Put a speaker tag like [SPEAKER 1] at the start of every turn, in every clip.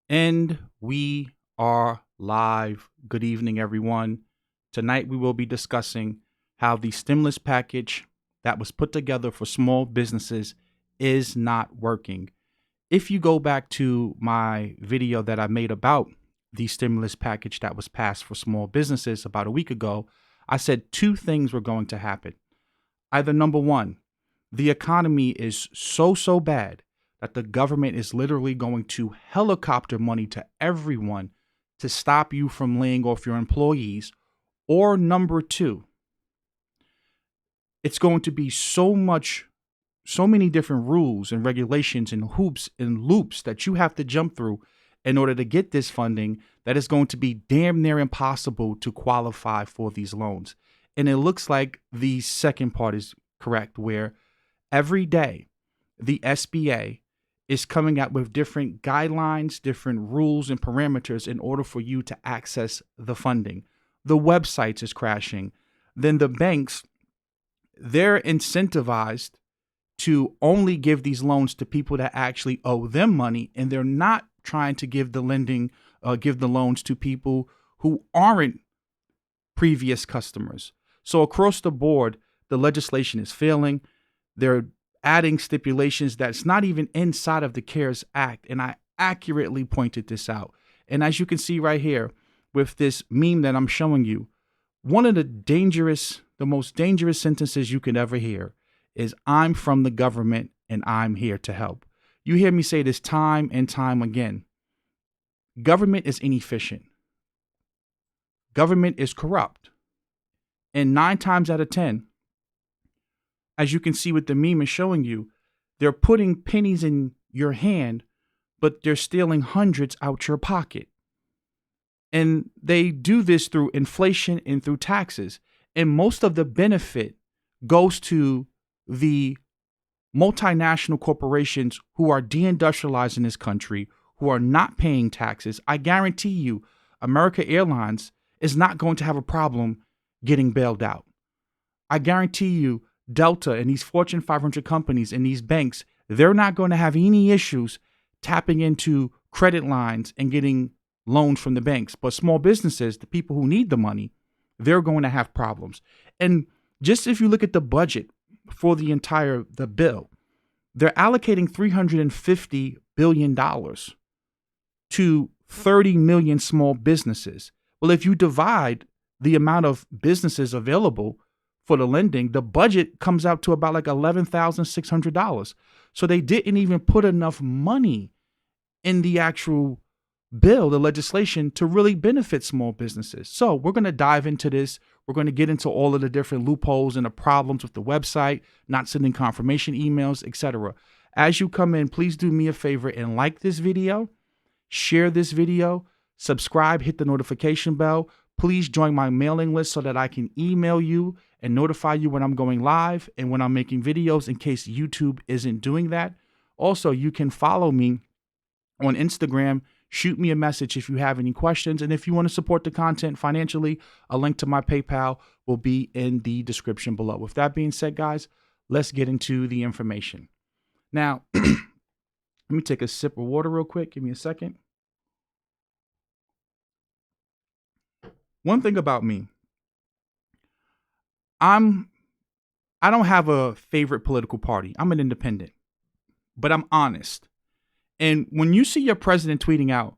[SPEAKER 1] And we are live. Good evening, everyone. Tonight we will be discussing how the stimulus package that was put together for small businesses is not working. If you go back to my video that I made about the stimulus package that was passed for small businesses about a week ago, I said two things were going to happen. Either number one, the economy is so bad that the government is literally going to helicopter money to everyone to stop you from laying off your employees. Or number two, it's going to be so many different rules and regulations and hoops and loops that you have to jump through in order to get this funding that is going to be damn near impossible to qualify for these loans. And it looks like the second part is correct, where every day the SBA is coming out with different guidelines, different rules and parameters in order for you to access the funding. The websites is crashing. Then the banks, they're incentivized to only give these loans to people that actually owe them money, and they're not trying to give give the loans to people who aren't previous customers. So across the board, the legislation is failing. They're adding stipulations that's not even inside of the CARES Act, and I accurately pointed this out. And as you can see right here with this meme that I'm showing you, one of the most dangerous sentences you could ever hear is, "I'm from the government and I'm here to help." You hear me say this time and time again. Government is inefficient. Government is corrupt. And 9 times out of 10, as you can see with the meme is showing you, they're putting pennies in your hand, but they're stealing hundreds out your pocket. And they do this through inflation and through taxes. And most of the benefit goes to the multinational corporations who are deindustrializing this country, who are not paying taxes. I guarantee you, America Airlines is not going to have a problem getting bailed out. I guarantee you, Delta and these Fortune 500 companies and these banks, they're not going to have any issues tapping into credit lines and getting loans from the banks. But small businesses, the people who need the money, they're going to have problems. And just if you look at the budget for the bill, they're allocating $350 billion to 30 million small businesses. Well, if you divide the amount of businesses available for the lending, the budget comes out to about like $11,600. So they didn't even put enough money in the actual bill, the legislation, to really benefit small businesses. So we're going to dive into this. We're going to get into all of the different loopholes and the problems with the website, not sending confirmation emails, etc. As you come in, please do me a favor and like this video, share this video, subscribe, hit the notification bell. Please join my mailing list so that I can email you and notify you when I'm going live and when I'm making videos, in case YouTube isn't doing that. Also, you can follow me on Instagram. Shoot me a message if you have any questions. And if you want to support the content financially, a link to my PayPal will be in the description below. With that being said, guys, let's get into the information. Now, let me take a sip of water real quick. Give me a second. One thing about me, I don't have a favorite political party. I'm an independent, but I'm honest. And when you see your president tweeting out,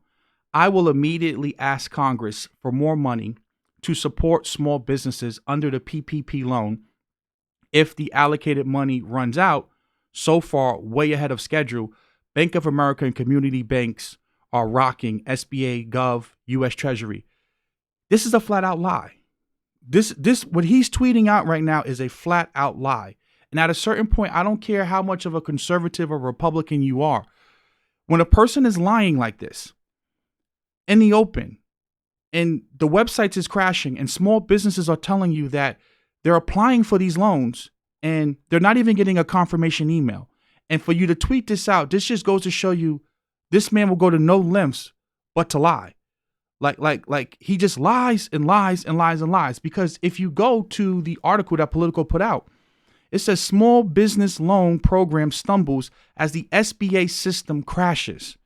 [SPEAKER 1] "I will immediately ask Congress for more money to support small businesses under the PPP loan if the allocated money runs out," so far, way ahead of schedule, Bank of America and community banks are rocking SBA, Gov, U.S. Treasury. This is a flat out lie. What he's tweeting out right now is a flat out lie. And at a certain point, I don't care how much of a conservative or Republican you are. When a person is lying like this in the open, and the websites is crashing, and small businesses are telling you that they're applying for these loans and they're not even getting a confirmation email, and for you to tweet this out, this just goes to show you this man will go to no lengths but to lie. Like he just lies and lies and lies and lies. Because if you go to the article that Politico put out, it says small business loan program stumbles as the SBA system crashes.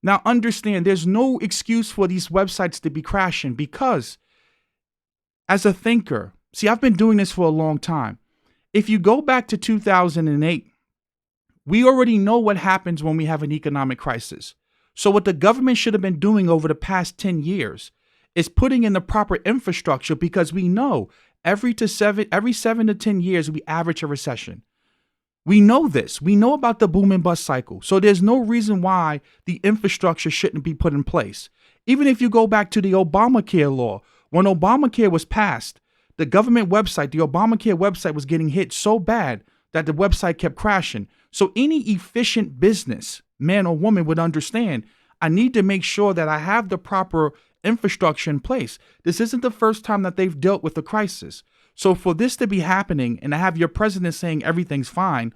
[SPEAKER 1] Now understand, there's no excuse for these websites to be crashing because as a thinker, see, I've been doing this for a long time. If you go back to 2008, we already know what happens when we have an economic crisis. So what the government should have been doing over the past 10 years is putting in the proper infrastructure, because we know every 7 to 10 years we average a recession. We know this. We know about the boom and bust cycle. So there's no reason why the infrastructure shouldn't be put in place. Even if you go back to the Obamacare law, when Obamacare was passed, the government website, the Obamacare website, was getting hit so bad that the website kept crashing. So any efficient business, man or woman, would understand, I need to make sure that I have the proper infrastructure in place. This isn't the first time that they've dealt with a crisis. So for this to be happening and to have your president saying everything's fine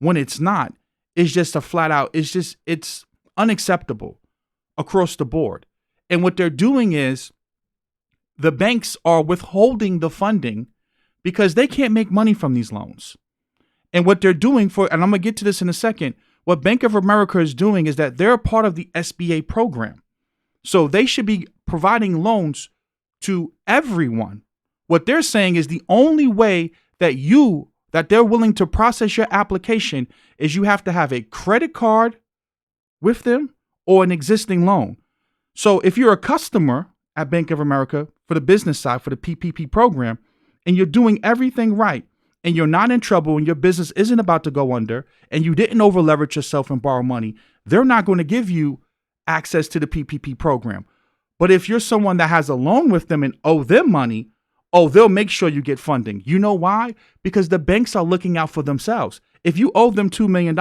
[SPEAKER 1] when it's not, is just a flat out, it's unacceptable across the board. And what they're doing is the banks are withholding the funding because they can't make money from these loans. And what they're doing and I'm going to get to this in a second, what Bank of America is doing is that they're a part of the SBA program. So they should be providing loans to everyone. What they're saying is the only way that they're willing to process your application is you have to have a credit card with them or an existing loan. So if you're a customer at Bank of America for the business side, for the PPP program, and you're doing everything right, and you're not in trouble and your business isn't about to go under, and you didn't over leverage yourself and borrow money, they're not going to give you access to the PPP program. But if you're someone that has a loan with them and owe them money, they'll make sure you get funding. You know why? Because the banks are looking out for themselves. If you owe them $2 million,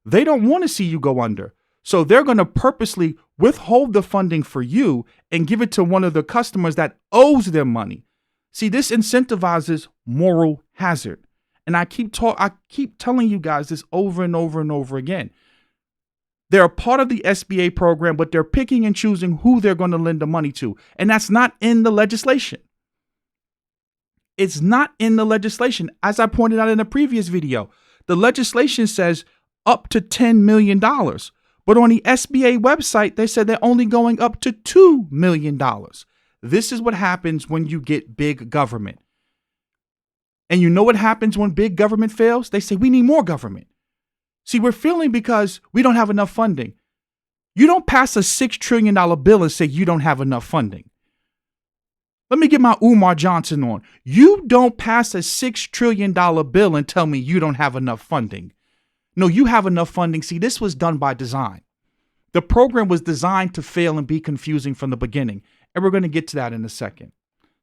[SPEAKER 1] they don't want to see you go under. So they're going to purposely withhold the funding for you and give it to one of the customers that owes them money. See, this incentivizes moral hazard. And I keep telling you guys this over and over and over again. They're a part of the SBA program, but they're picking and choosing who they're going to lend the money to. And that's not in the legislation. It's not in the legislation. As I pointed out in a previous video, the legislation says up to $10 million. But on the SBA website, they said they're only going up to $2 million. This is what happens when you get big government. And you know what happens when big government fails? They say, we need more government. See, we're failing because we don't have enough funding. You don't pass a $6 trillion bill and say you don't have enough funding. Let me get my Umar Johnson on. You don't pass a $6 trillion bill and tell me you don't have enough funding. No, you have enough funding. See, this was done by design. The program was designed to fail and be confusing from the beginning. And we're going to get to that in a second.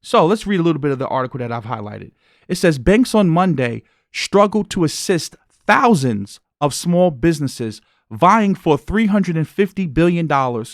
[SPEAKER 1] So let's read a little bit of the article that I've highlighted. It says banks on Monday struggled to assist thousands of small businesses vying for $350 billion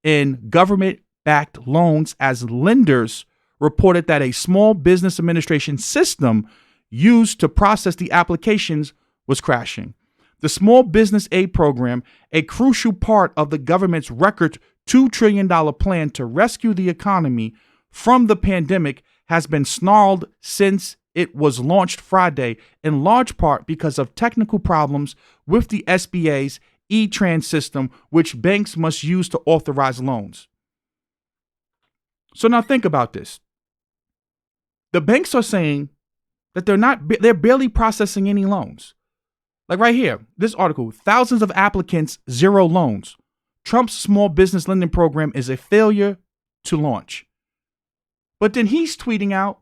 [SPEAKER 1] in government-backed loans as lenders reported that a small business administration system used to process the applications was crashing. The Small Business Aid Program, a crucial part of the government's record $2 trillion plan to rescue the economy from the pandemic, has been snarled since it was launched Friday, in large part because of technical problems with the SBA's E-Tran system, which banks must use to authorize loans. So now think about this. The banks are saying that they're barely processing any loans. Like right here, this article, thousands of applicants, zero loans. Trump's small business lending program is a failure to launch. But then he's tweeting out,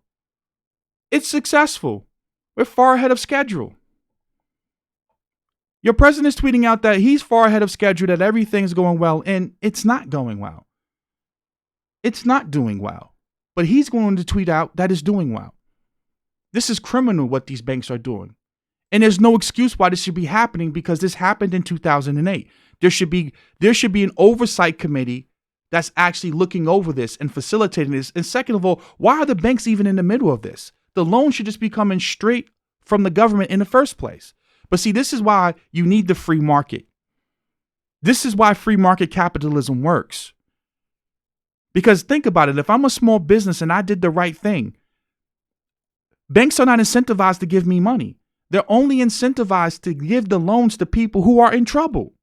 [SPEAKER 1] it's successful. We're far ahead of schedule. Your president's tweeting out that he's far ahead of schedule, that everything's going well, and it's not going well. It's not doing well. But he's going to tweet out that it's doing well. This is criminal what these banks are doing. And there's no excuse why this should be happening, because this happened in 2008. There should be an oversight committee that's actually looking over this and facilitating this. And second of all, why are the banks even in the middle of this? The loan should just be coming straight from the government in the first place. But see, this is why you need the free market. This is why free market capitalism works. Because think about it. If I'm a small business and I did the right thing, banks are not incentivized to give me money. They're only incentivized to give the loans to people who are in trouble.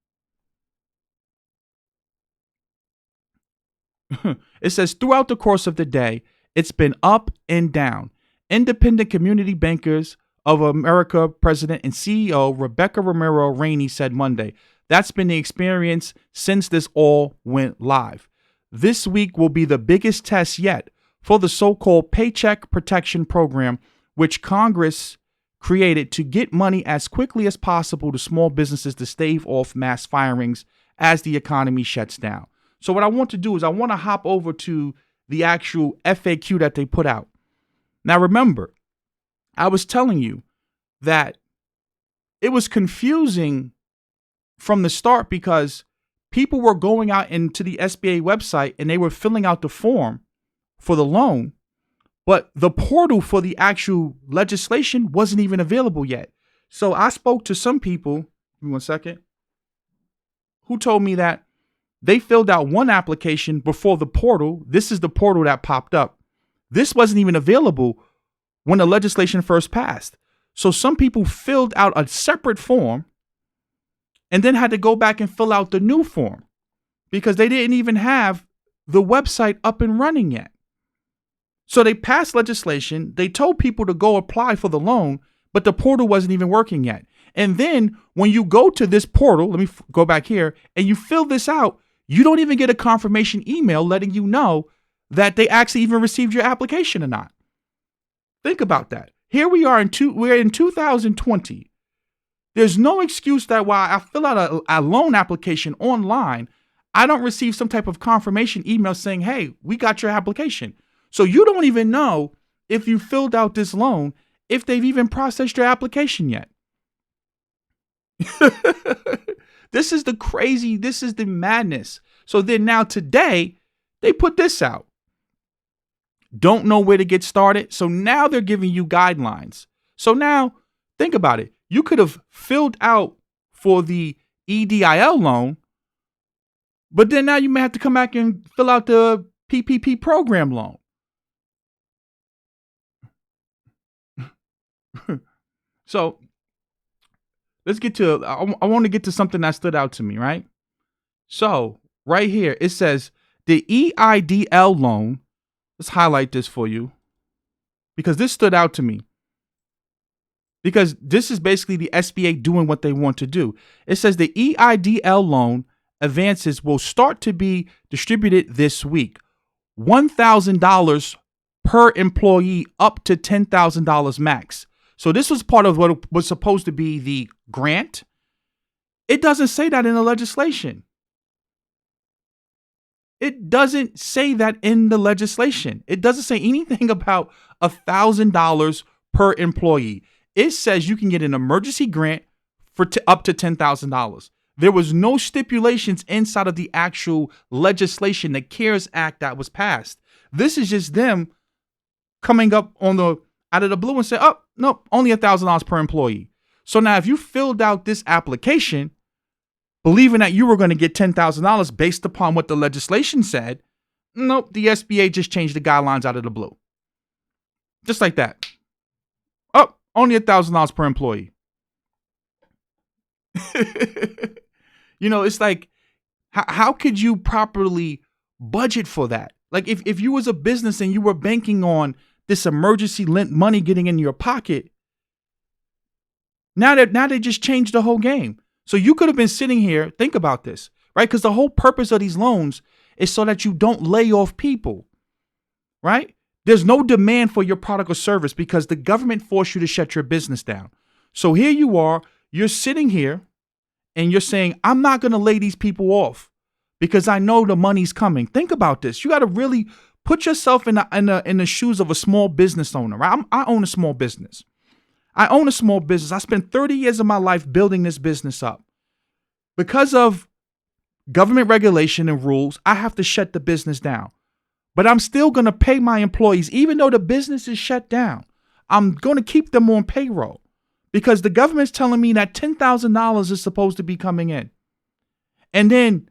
[SPEAKER 1] It says throughout the course of the day, it's been up and down. Independent Community Bankers of America President and CEO Rebecca Romero Rainey said Monday. That's been the experience since this all went live. This week will be the biggest test yet for the so-called Paycheck Protection Program, which Congress created to get money as quickly as possible to small businesses to stave off mass firings as the economy shuts down. So what I want to do is I want to hop over to the actual FAQ that they put out. Now, remember, I was telling you that it was confusing from the start because people were going out into the SBA website and they were filling out the form for the loan, but the portal for the actual legislation wasn't even available yet. So I spoke to some people, give me one second, who told me that they filled out one application before the portal. This is the portal that popped up. This wasn't even available when the legislation first passed. So some people filled out a separate form and then had to go back and fill out the new form because they didn't even have the website up and running yet. So they passed legislation. They told people to go apply for the loan, but the portal wasn't even working yet. And then when you go to this portal, let me go back here, and you fill this out, you don't even get a confirmation email letting you know that they actually even received your application or not. Think about that. Here we are we're in 2020. There's no excuse that while I fill out a loan application online, I don't receive some type of confirmation email saying, hey, we got your application. So you don't even know if you filled out this loan, if they've even processed your application yet. This is the madness. So then now today, they put this out. Don't know where to get started. So now they're giving you guidelines. So now think about it. You could have filled out for the EIDL loan, but then now you may have to come back and fill out the PPP program loan. So let's get to, I want to get to something that stood out to me, right? So right here, it says the EIDL loan. Let's highlight this for you because this stood out to me. Because this is basically the SBA doing what they want to do. It says the EIDL loan advances will start to be distributed this week. $1,000 per employee up to $10,000 max. So this was part of what was supposed to be the grant. It doesn't say that in the legislation. It doesn't say that in the legislation. It doesn't say anything about $1,000 per employee. It says you can get an emergency grant for up to $10,000. There was no stipulations inside of the actual legislation, the CARES Act that was passed. This is just them coming up out of the blue and say, oh, no, only $1,000 per employee. So now if you filled out this application, believing that you were going to get $10,000 based upon what the legislation said, nope, the SBA just changed the guidelines out of the blue. Just like that. Oh, only $1,000 per employee. It's like, how could you properly budget for that? Like if you was a business and you were banking on this emergency lent money getting in your pocket, now they just changed the whole game. So you could have been sitting here, think about this, right? Because the whole purpose of these loans is so that you don't lay off people, right? There's no demand for your product or service because the government forced you to shut your business down. So here you are, you're sitting here and you're saying, I'm not going to lay these people off because I know the money's coming. Think about this. You got to really put yourself in the shoes of a small business owner, right? I own a small business. I spent 30 years of my life building this business up. Because of government regulation and rules, I have to shut the business down. But I'm still going to pay my employees, even though the business is shut down. I'm going to keep them on payroll because the government's telling me that $10,000 is supposed to be coming in. And then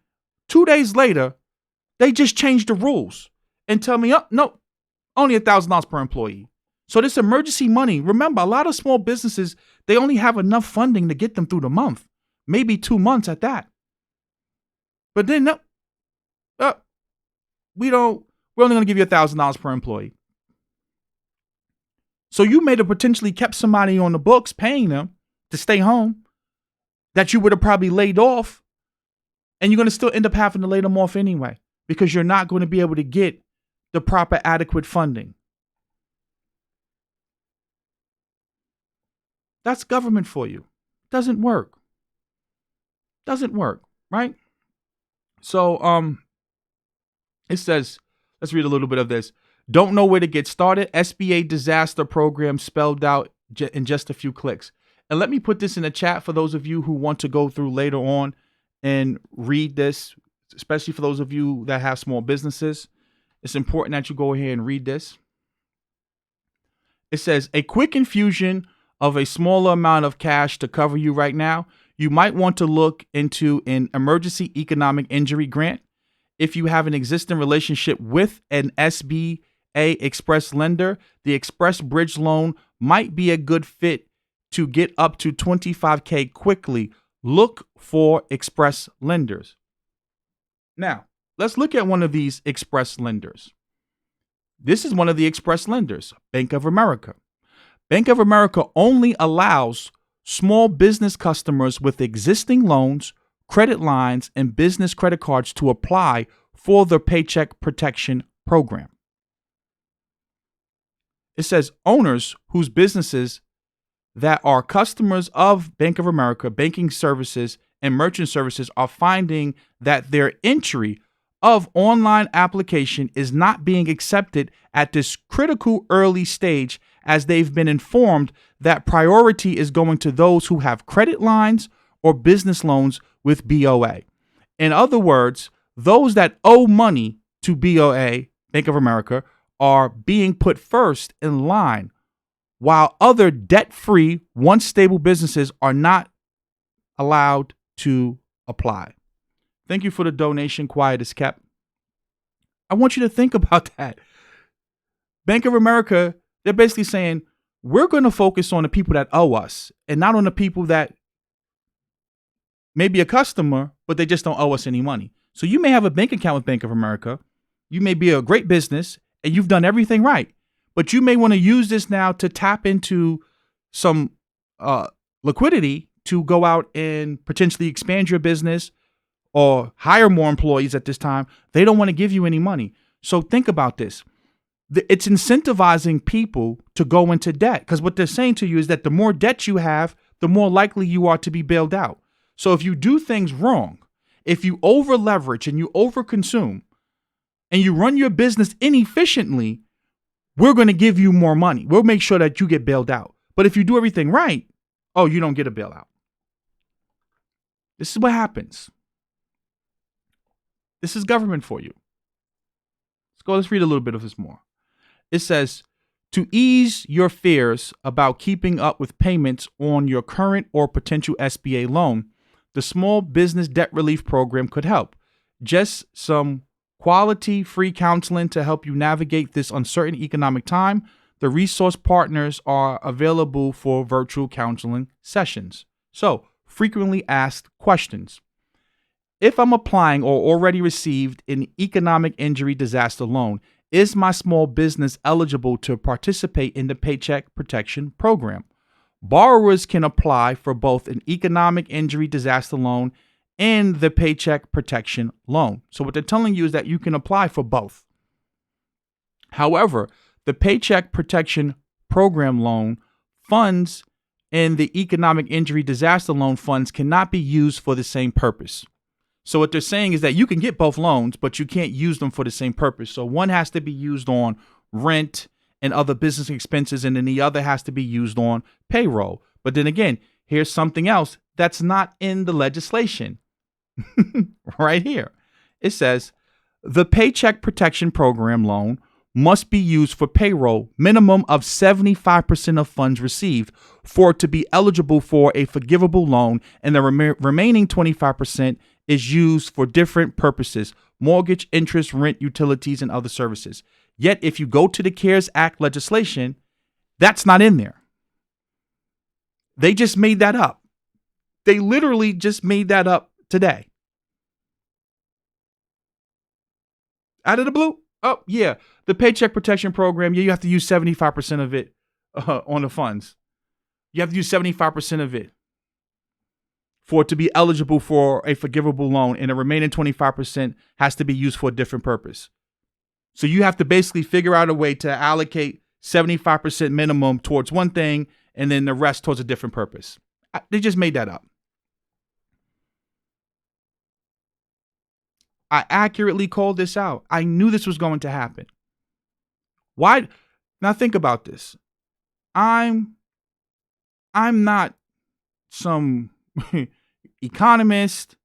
[SPEAKER 1] 2 days later, they just changed the rules and tell me, oh, no, only $1,000 per employee. So this emergency money, remember, a lot of small businesses, they only have enough funding to get them through the month, maybe 2 months at that. But then, we're only going to give you $1,000 per employee. So you may have potentially kept somebody on the books paying them to stay home that you would have probably laid off, and you're going to still end up having to lay them off anyway because you're not going to be able to get the proper adequate funding. That's government for you. Doesn't work. Doesn't work, right? So it says, let's read a little bit of this. Don't know where to get started? SBA disaster program spelled out in just a few clicks. And let me put this in the chat for those of you who want to go through later on and read this, especially for those of you that have small businesses. It's important that you go ahead and read this. It says, a quick infusion of a smaller amount of cash to cover you right now. You might want to look into an emergency economic injury grant. If you have an existing relationship with an SBA Express lender, the Express Bridge loan might be a good fit to get up to $25,000 quickly. Look for Express lenders. Now, let's look at one of these Express lenders. This is one of the Express lenders, Bank of America. Bank of America only allows small business customers with existing loans, credit lines, and business credit cards to apply for the Paycheck Protection Program. It says owners whose businesses that are customers of Bank of America, banking services, and merchant services are finding that their entry of online application is not being accepted at this critical early stage, as they've been informed that priority is going to those who have credit lines or business loans with BOA. In other words, those that owe money to BOA, Bank of America, are being put first in line, while other debt-free, once stable businesses are not allowed to apply. Thank you for the donation, Quiet is Kept. I want you to think about that. Bank of America, they're basically saying, we're going to focus on the people that owe us and not on the people that may be a customer, but they just don't owe us any money. So you may have a bank account with Bank of America. You may be a great business and you've done everything right, but you may want to use this now to tap into some liquidity to go out and potentially expand your business or hire more employees at this time. They don't want to give you any money. So think about this. It's incentivizing people to go into debt, because what they're saying to you is that the more debt you have, the more likely you are to be bailed out. So if you do things wrong, if you over leverage and you over consume and you run your business inefficiently, we're going to give you more money. We'll make sure that you get bailed out. But if you do everything right, oh, you don't get a bailout. This is what happens. This is government for you. Let's read a little bit of this more. It says, to ease your fears about keeping up with payments on your current or potential SBA loan, the Small Business Debt Relief Program could help. Just some quality free counseling to help you navigate this uncertain economic time. The resource partners are available for virtual counseling sessions. So, frequently asked questions. If I'm applying or already received an economic injury disaster loan, is my small business eligible to participate in the Paycheck Protection Program? Borrowers can apply for both an economic injury disaster loan and the Paycheck Protection loan. So what they're telling you is that you can apply for both. However, the Paycheck Protection Program loan funds and the economic injury disaster loan funds cannot be used for the same purpose. So what they're saying is that you can get both loans, but you can't use them for the same purpose. So one has to be used on rent and other business expenses, and then the other has to be used on payroll. But then again, here's something else that's not in the legislation. Right here. It says, the Paycheck Protection Program loan must be used for payroll, minimum of 75% of funds received for it to be eligible for a forgivable loan, and the remaining 25% is used for different purposes: mortgage, interest, rent, utilities, and other services. Yet, if you go to the CARES Act legislation, that's not in there. They just made that up. They literally just made that up today. Out of the blue. Oh, yeah. The Paycheck Protection Program, yeah, you have to use 75% of it on the funds. You have to use 75% of it for it to be eligible for a forgivable loan, and the remaining 25% has to be used for a different purpose. So you have to basically figure out a way to allocate 75% minimum towards one thing and then the rest towards a different purpose. They just made that up. I accurately called this out. I knew this was going to happen. Why? Now think about this. I'm not some economist.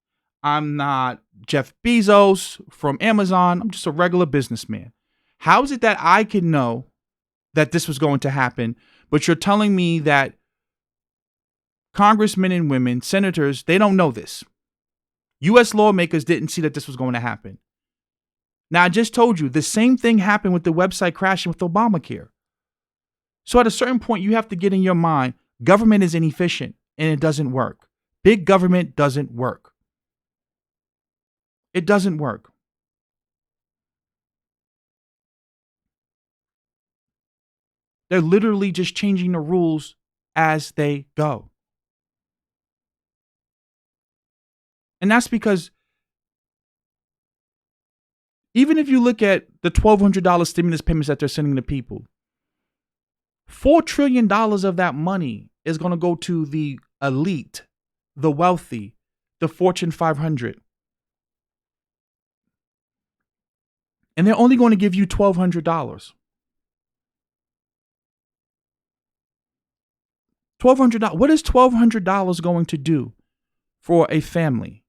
[SPEAKER 1] I'm not Jeff Bezos from Amazon. I'm just a regular businessman. How is it that I can know that this was going to happen, but you're telling me that congressmen and women, senators, they don't know this? U.S. lawmakers didn't see that this was going to happen. Now, I just told you the same thing happened with the website crashing with Obamacare. So at a certain point, you have to get in your mind, government is inefficient and it doesn't work. Big government doesn't work. It doesn't work. They're literally just changing the rules as they go. And that's because even if you look at the $1,200 stimulus payments that they're sending to people, $4 trillion of that money is going to go to the elite, the wealthy, the Fortune 500. And they're only going to give you $1,200. $1,200. What is $1,200 going to do for a family?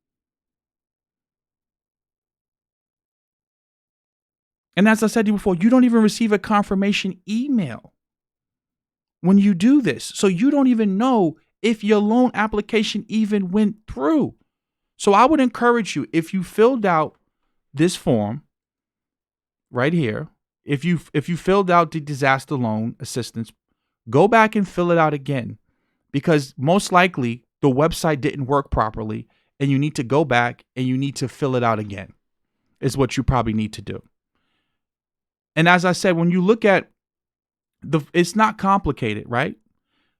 [SPEAKER 1] And as I said to you before, you don't even receive a confirmation email when you do this. So you don't even know if your loan application even went through. So I would encourage you, if you filled out this form right here, if you filled out the disaster loan assistance, go back and fill it out again, because most likely the website didn't work properly and you need to go back and you need to fill it out again, is what you probably need to do. And as I said, when you look at it's not complicated, right?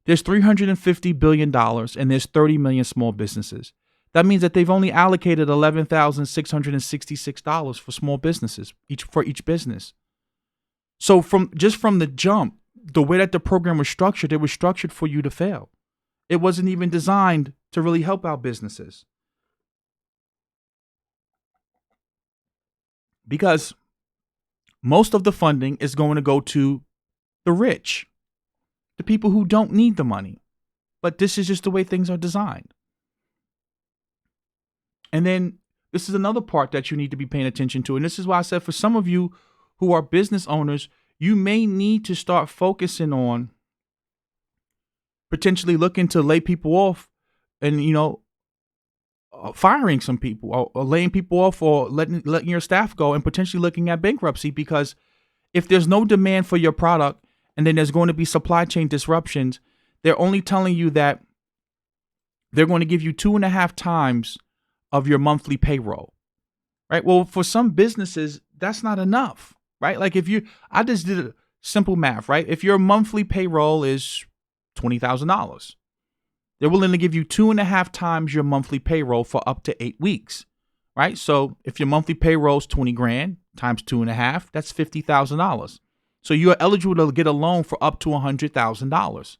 [SPEAKER 1] There's $350 billion and there's 30 million small businesses. That means that they've only allocated $11,666 for small businesses, for each business. So from the jump, the way that the program was structured, it was structured for you to fail. It wasn't even designed to really help out businesses. Because most of the funding is going to go to the rich, the people who don't need the money. But this is just the way things are designed. And then this is another part that you need to be paying attention to. And this is why I said, for some of you who are business owners, you may need to start focusing on potentially looking to lay people off and, firing some people or laying people off or letting your staff go and potentially looking at bankruptcy. Because if there's no demand for your product and then there's going to be supply chain disruptions, they're only telling you that they're going to give you 2.5 times of your monthly payroll, right? Well, for some businesses, that's not enough, right? Like I just did simple math, right? If your monthly payroll is $20,000, they're willing to give you 2.5 times your monthly payroll for up to 8 weeks, right? So if your monthly payroll is 20 grand times 2.5, that's $50,000. So you are eligible to get a loan for up to $100,000.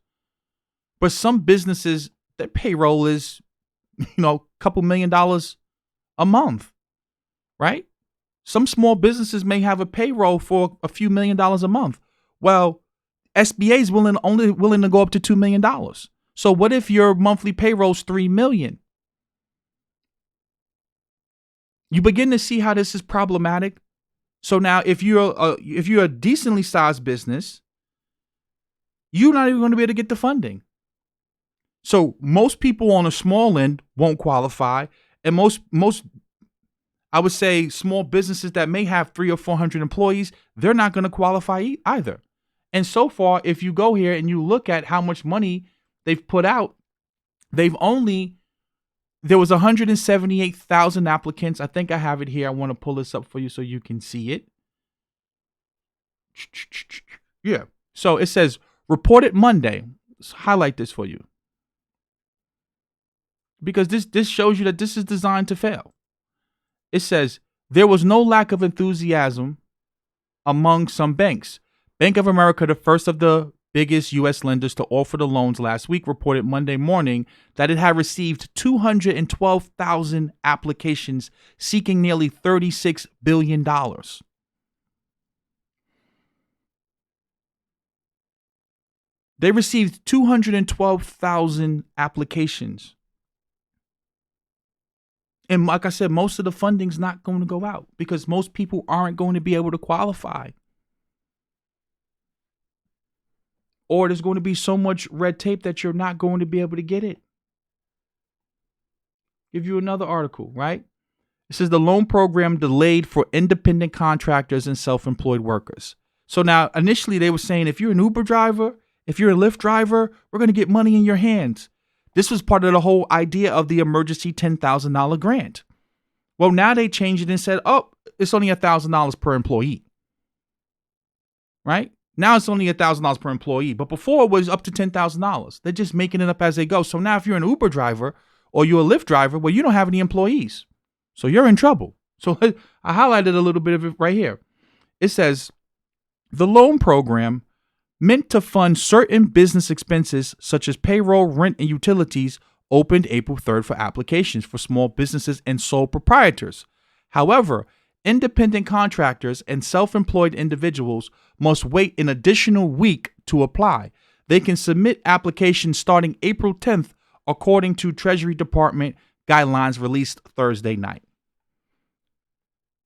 [SPEAKER 1] But some businesses, their payroll is, a couple $1 million a month, right? Some small businesses may have a payroll for a few $1 million a month. Well, SBA is only willing to go up to $2 million. So what if your monthly payroll is $3 million? You begin to see how this is problematic. So now, if you're a decently sized business, you're not even going to be able to get the funding. So most people on a small end won't qualify, and most I would say small businesses that may have 300 or 400 employees, they're not going to qualify either. And so far, if you go here and you look at how much money they've put out, they've only There was 178,000 applicants. I think I have it here. I want to pull this up for you so you can see it. Yeah. So it says reported Monday. Let's highlight this for you, because this shows you that this is designed to fail. It says there was no lack of enthusiasm among some banks. Bank of America, the first of the biggest U.S. lenders to offer the loans last week, reported Monday morning that it had received 212,000 applications seeking nearly $36 billion. They received 212,000 applications. And like I said, most of the funding's not going to go out because most people aren't going to be able to qualify. Or there's going to be so much red tape that you're not going to be able to get it. Give you another article, right? It says the loan program delayed for independent contractors and self-employed workers. So now, initially they were saying if you're an Uber driver, if you're a Lyft driver, we're going to get money in your hands. This was part of the whole idea of the emergency $10,000 grant. Well, now they changed it and said, oh, it's only $1,000 per employee. Right? Now it's only $1,000 per employee. But before it was up to $10,000. They're just making it up as they go. So now if you're an Uber driver or you're a Lyft driver, well, you don't have any employees. So you're in trouble. So I highlighted a little bit of it right here. It says the loan program meant to fund certain business expenses such as payroll, rent, and utilities opened April 3rd for applications for small businesses and sole proprietors. However, independent contractors and self-employed individuals must wait an additional week to apply. They can submit applications starting April 10th, according to Treasury Department guidelines released Thursday night.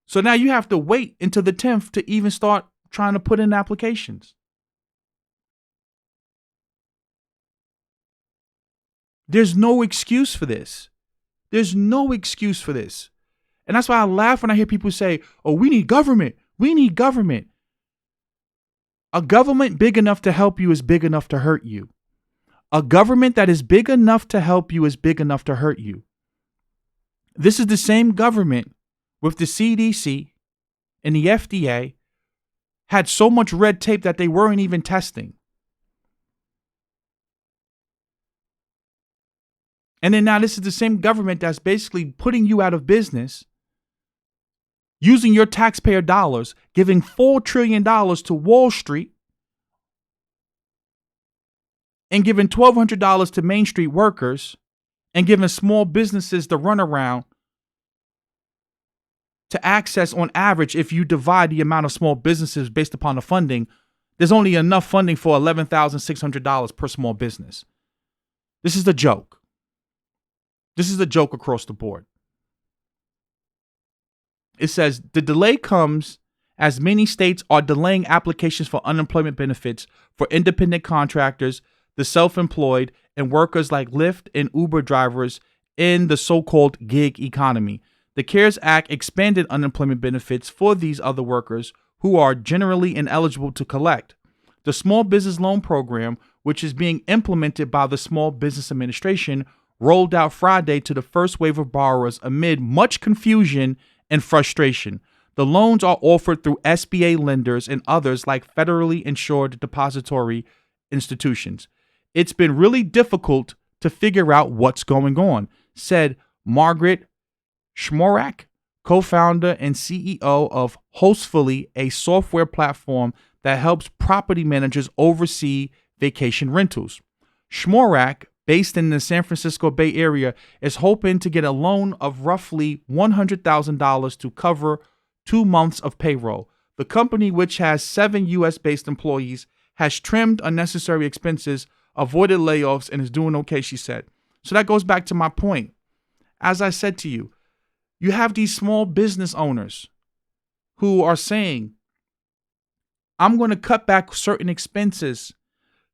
[SPEAKER 1] So now you have to wait until the 10th to even start trying to put in applications. There's no excuse for this. There's no excuse for this. And that's why I laugh when I hear people say, oh, we need government. We need government. A government big enough to help you is big enough to hurt you. A government that is big enough to help you is big enough to hurt you. This is the same government with the CDC and the FDA had so much red tape that they weren't even testing. And then now this is the same government that's basically putting you out of business, using your taxpayer dollars, giving $4 trillion to Wall Street, and giving $1,200 to Main Street workers, and giving small businesses the runaround to access on average. If you divide the amount of small businesses based upon the funding, there's only enough funding for $11,600 per small business. This is a joke. This is a joke across the board. It says the delay comes as many states are delaying applications for unemployment benefits for independent contractors, the self-employed, and workers like Lyft and Uber drivers in the so-called gig economy. The CARES Act expanded unemployment benefits for these other workers who are generally ineligible to collect. The Small Business Loan Program, which is being implemented by the Small Business Administration, rolled out Friday to the first wave of borrowers amid much confusion and frustration. The loans are offered through SBA lenders and others like federally insured depository institutions. It's been really difficult to figure out what's going on, said Margaret Schmorak, co-founder and CEO of Hostfully, a software platform that helps property managers oversee vacation rentals. Schmorak, based in the San Francisco Bay Area, is hoping to get a loan of roughly $100,000 to cover 2 months of payroll. The company, which has 7 U.S.-based employees, has trimmed unnecessary expenses, avoided layoffs, and is doing okay, she said. So that goes back to my point. As I said to you, you have these small business owners who are saying, I'm going to cut back certain expenses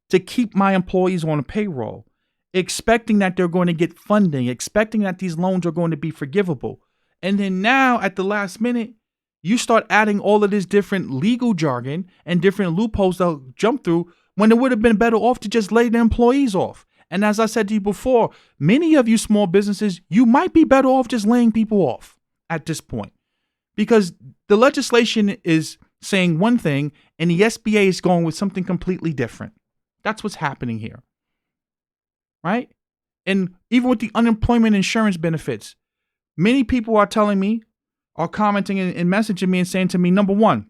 [SPEAKER 1] to keep my employees on a payroll, expecting that they're going to get funding, expecting that these loans are going to be forgivable. And then now at the last minute, you start adding all of this different legal jargon and different loopholes they'll jump through when it would have been better off to just lay the employees off And as I said to you before, many of you small businesses, you might be better off just laying people off at this point, because the legislation is saying one thing and the SBA is going with something completely different. That's what's happening here, right? And even with the unemployment insurance benefits, many people are telling me, are commenting and messaging me and saying to me, number one,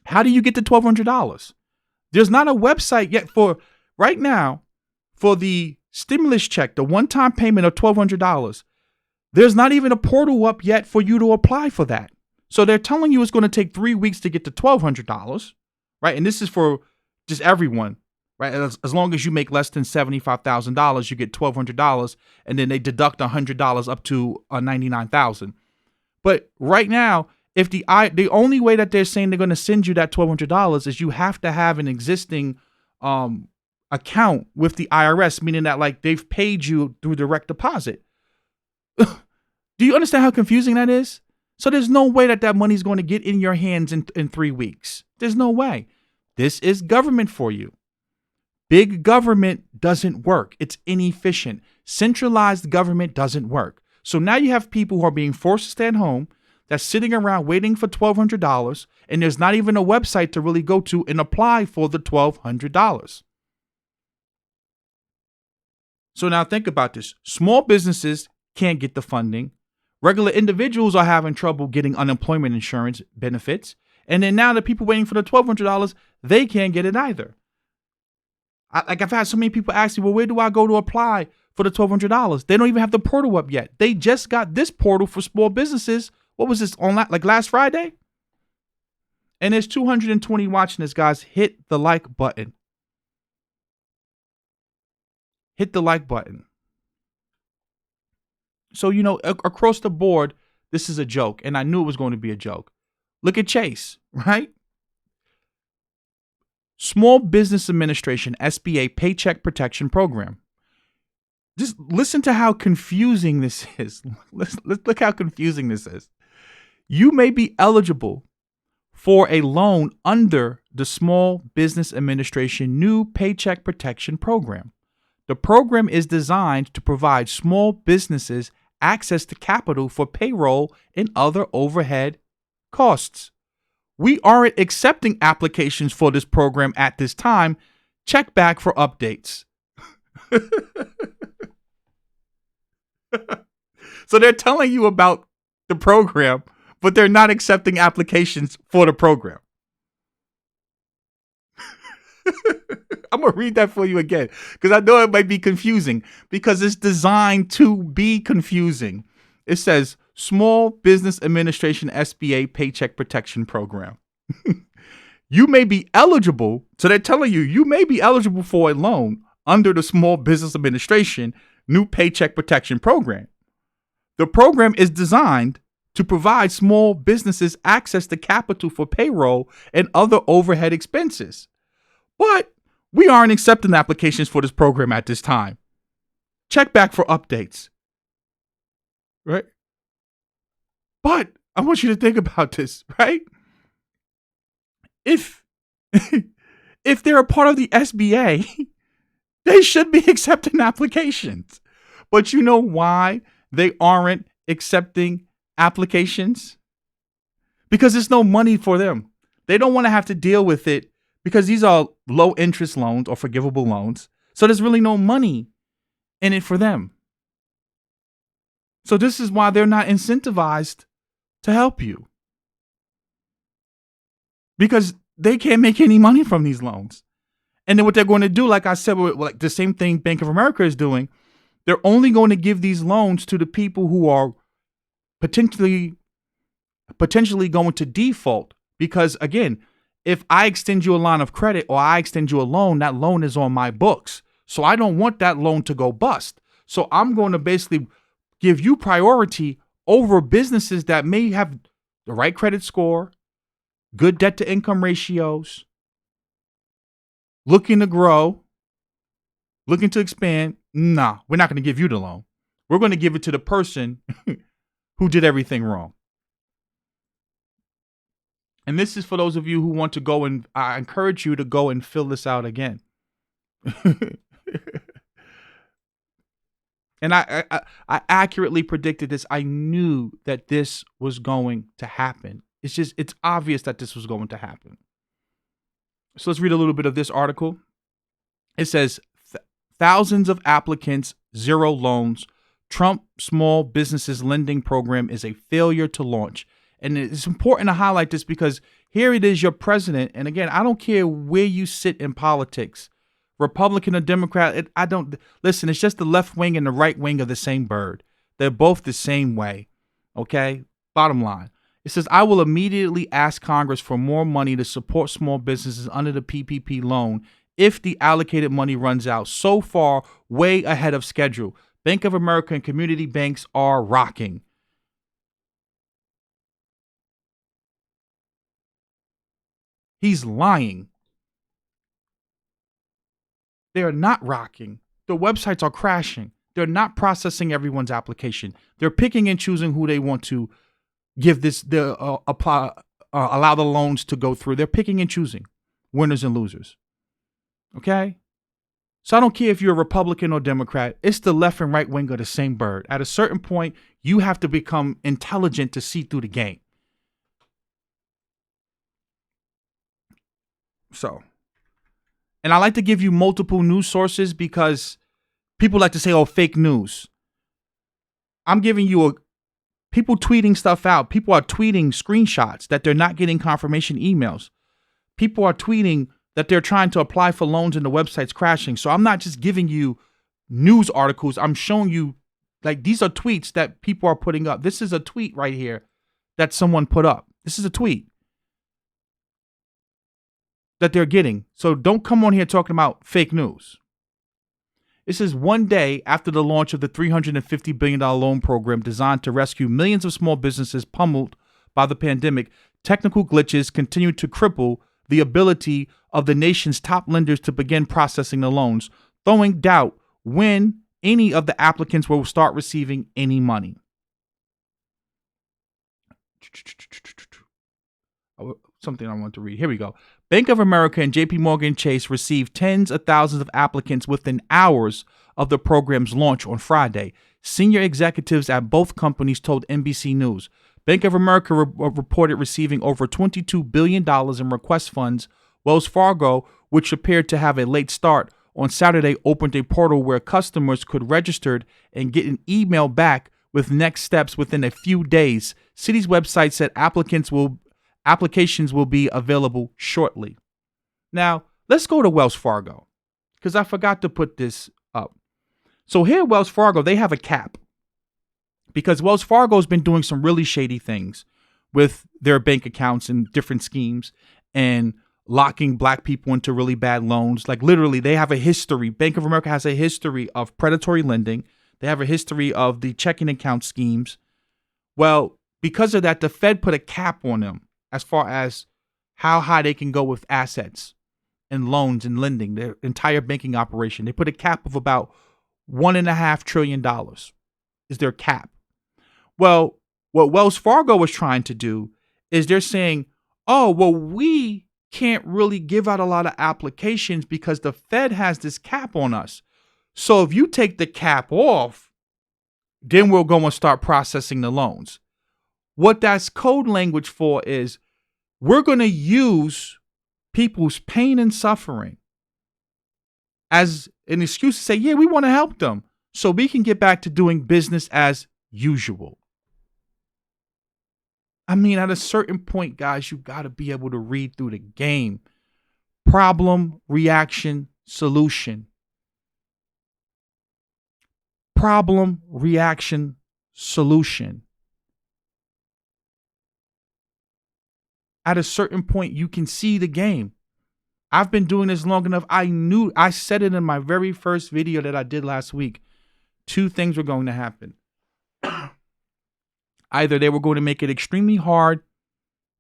[SPEAKER 1] how do you get the $1,200? There's not a website yet for right now for the stimulus check, the one-time payment of $1,200. There's not even a portal up yet for you to apply for that. So they're telling you it's going to take 3 weeks to get to $1,200, right? And this is for just everyone, right? As long as you make less than $75,000, you get $1,200, and then they deduct $100 up to $99,000. But right now, if the only way that they're saying they're going to send you that $1,200 is you have to have an existing account with the IRS, meaning that like they've paid you through direct deposit. Do you understand how confusing that is? So there's no way that money is going to get in your hands in 3 weeks. There's no way. This is government for you. Big government doesn't work. It's inefficient. Centralized government doesn't work. So now you have people who are being forced to stay at home, that's sitting around waiting for $1,200, and there's not even a website to really go to and apply for the $1,200. So now think about this. Small businesses can't get the funding. Regular individuals are having trouble getting unemployment insurance benefits. And then now the people waiting for the $1,200, they can't get it either. I've had so many people ask me, well, where do I go to apply for the $1,200? They don't even have the portal up yet. They just got this portal for small businesses. What was this, on like last Friday? And there's 220 watching this, guys. Hit the like button. Hit the like button. So, across the board, this is a joke. And I knew it was going to be a joke. Look at Chase, right? Small Business Administration, SBA Paycheck Protection Program. Just listen to how confusing this is. Look how confusing this is. You may be eligible for a loan under the Small Business Administration new Paycheck Protection Program. The program is designed to provide small businesses access to capital for payroll and other overhead costs. We aren't accepting applications for this program at this time. Check back for updates. So they're telling you about the program, but they're not accepting applications for the program. I'm going to read that for you again, because I know it might be confusing, because it's designed to be confusing. It says Small Business Administration SBA Paycheck Protection Program. You may be eligible. So they're telling you, you may be eligible for a loan under the Small Business Administration new Paycheck Protection Program. The program is designed to provide small businesses access to capital for payroll and other overhead expenses. But we aren't accepting applications for this program at this time. Check back for updates. Right? But I want you to think about this, right? If they're a part of the SBA, they should be accepting applications. But you know why they aren't accepting applications? Because there's no money for them. They don't want to have to deal with it, because these are low interest loans or forgivable loans. So there's really no money in it for them. So this is why they're not incentivized to help you, because they can't make any money from these loans. And then what they're going to do, like I said, like the same thing Bank of America is doing, they're only going to give these loans to the people who are potentially going to default. Because again, if I extend you a line of credit or I extend you a loan, that loan is on my books. So I don't want that loan to go bust. So I'm going to basically give you priority over businesses that may have the right credit score, good debt to income ratios, looking to grow, looking to expand. Nah, we're not going to give you the loan. We're going to give it to the person who did everything wrong. And this is for those of you who want to go, and I encourage you to go and fill this out again. And I accurately predicted this. I knew that this was going to happen. It's obvious that this was going to happen. So let's read a little bit of this article. It says, thousands of applicants, zero loans. Trump small businesses lending program is a failure to launch. And it's important to highlight this because here it is, your president. And again, I don't care where you sit in politics, Republican or Democrat. I don't listen. It's just the left wing and the right wing of the same bird. They're both the same way. Okay. Bottom line. It says, I will immediately ask Congress for more money to support small businesses under the PPP loan if the allocated money runs out. So far, way ahead of schedule. Bank of America and community banks are rocking. He's lying. They are not rocking. The websites are crashing. They're not processing everyone's application. They're picking and choosing who they want to give allow the loans to go through. They're picking and choosing winners and losers. Okay? So I don't care if you're a Republican or Democrat. It's the left and right wing of the same bird. At a certain point, you have to become intelligent to see through the game. So, and I like to give you multiple news sources because people like to say, oh, fake news. I'm giving you people tweeting stuff out. People are tweeting screenshots that they're not getting confirmation emails. People are tweeting that they're trying to apply for loans and the website's crashing. So I'm not just giving you news articles. I'm showing you, like, these are tweets that people are putting up. This is a tweet right here that someone put up. This is a tweet that they're getting. So don't come on here talking about fake news. This is one day after the launch of the $350 billion loan program designed to rescue millions of small businesses pummeled by the pandemic. Technical glitches continue to cripple the ability of the nation's top lenders to begin processing the loans, throwing doubt when any of the applicants will start receiving any money. Something I want to read. Here we go. Bank of America and JP Morgan Chase received tens of thousands of applicants within hours of the program's launch on Friday. Senior executives at both companies told NBC News. Bank of America reported receiving over $22 billion in request funds. Wells Fargo, which appeared to have a late start, on Saturday opened a portal where customers could register and get an email back with next steps within a few days. Citi's website said applications will be available shortly. Now, let's go to Wells Fargo because I forgot to put this up. So here at Wells Fargo, they have a cap because Wells Fargo has been doing some really shady things with their bank accounts and different schemes and locking black people into really bad loans. Like literally, they have a history. Bank of America has a history of predatory lending. They have a history of the checking account schemes. Well, because of that, the Fed put a cap on them as far as how high they can go with assets and loans and lending, their entire banking operation. They put a cap of about $1.5 trillion is their cap. Well, what Wells Fargo was trying to do is they're saying, oh, well, we can't really give out a lot of applications because the Fed has this cap on us. So if you take the cap off, then we'll go and start processing the loans. What that's code language for is we're going to use people's pain and suffering as an excuse to say, yeah, we want to help them so we can get back to doing business as usual. I mean, at a certain point, guys, you got to be able to read through the game. Problem, reaction, solution. Problem, reaction, solution. At a certain point, you can see the game. I've been doing this long enough. I said it in my very first video that I did last week. Two things were going to happen. Either they were going to make it extremely hard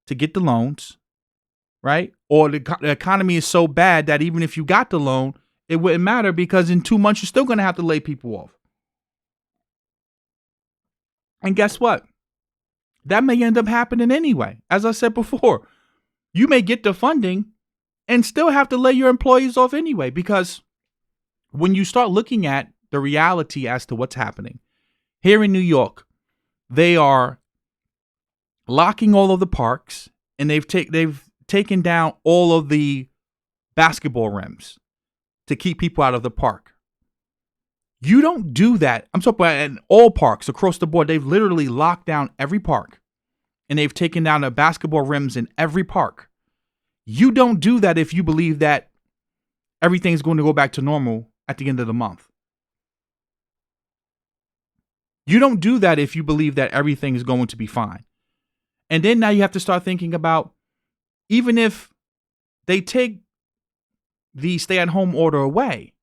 [SPEAKER 1] to get the loans, right? Or the economy is so bad that even if you got the loan, it wouldn't matter because in 2 months, you're still going to have to lay people off. And guess what? That may end up happening anyway. As I said before, you may get the funding and still have to lay your employees off anyway, because when you start looking at the reality as to what's happening. Here in New York, they are locking all of the parks, and they've taken down all of the basketball rims to keep people out of the park. You don't do that. I'm talking about in all parks across the board. They've literally locked down every park, and they've taken down the basketball rims in every park. You don't do that if you believe that everything's going to go back to normal at the end of the month. You don't do that if you believe that everything is going to be fine. And then now you have to start thinking about, even if they take the stay-at-home order away,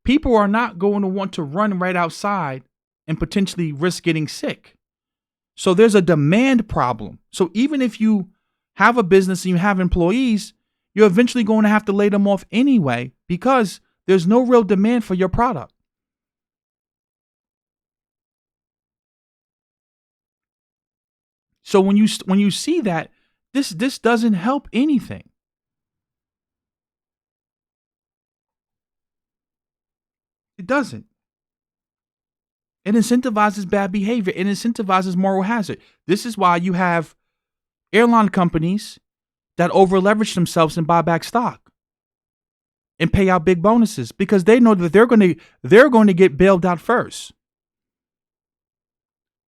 [SPEAKER 1] people are not going to want to run right outside and potentially risk getting sick. So there's a demand problem. So even if you have a business and you have employees, you're eventually going to have to lay them off anyway because there's no real demand for your product. So when you see that, this doesn't help anything. It doesn't. It incentivizes bad behavior. It incentivizes moral hazard. This is why you have airline companies that over leverage themselves and buy back stock and pay out big bonuses because they know that they're going to get bailed out first.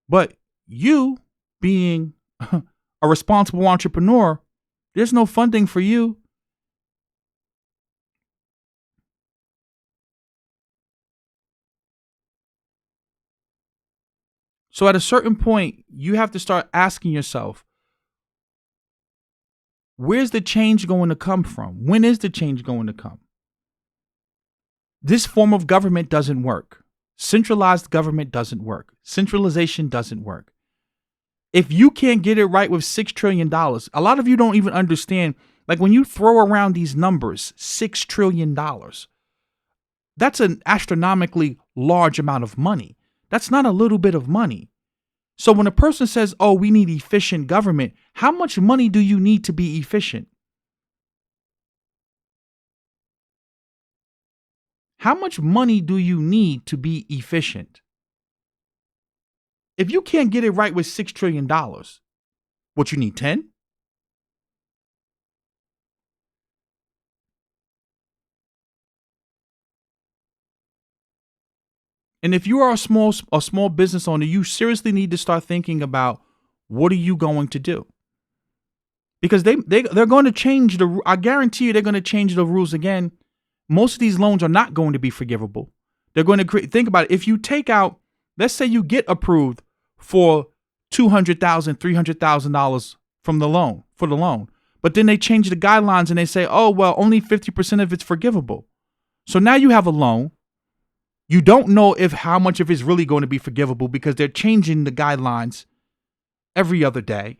[SPEAKER 1] But you, being a responsible entrepreneur, there's no funding for you. So at a certain point, you have to start asking yourself, where's the change going to come from? When is the change going to come? This form of government doesn't work. Centralized government doesn't work. Centralization doesn't work. If you can't get it right with $6 trillion, a lot of you don't even understand, like when you throw around these numbers, $6 trillion, that's an astronomically large amount of money. That's not a little bit of money. So when a person says, oh, we need efficient government, how much money do you need to be efficient? How much money do you need to be efficient? If you can't get it right with $6 trillion, what you need, 10? And if you are a small business owner, you seriously need to start thinking about, what are you going to do? Because they're going to change I guarantee you they're going to change the rules again. Most of these loans are not going to be forgivable. They're going to think about it. If you take out, let's say you get approved for $200,000, $300,000 from the loan, but then they change the guidelines and they say, oh, well, only 50% of it's forgivable. So now you have a loan. You don't know how much of it's really going to be forgivable because they're changing the guidelines every other day.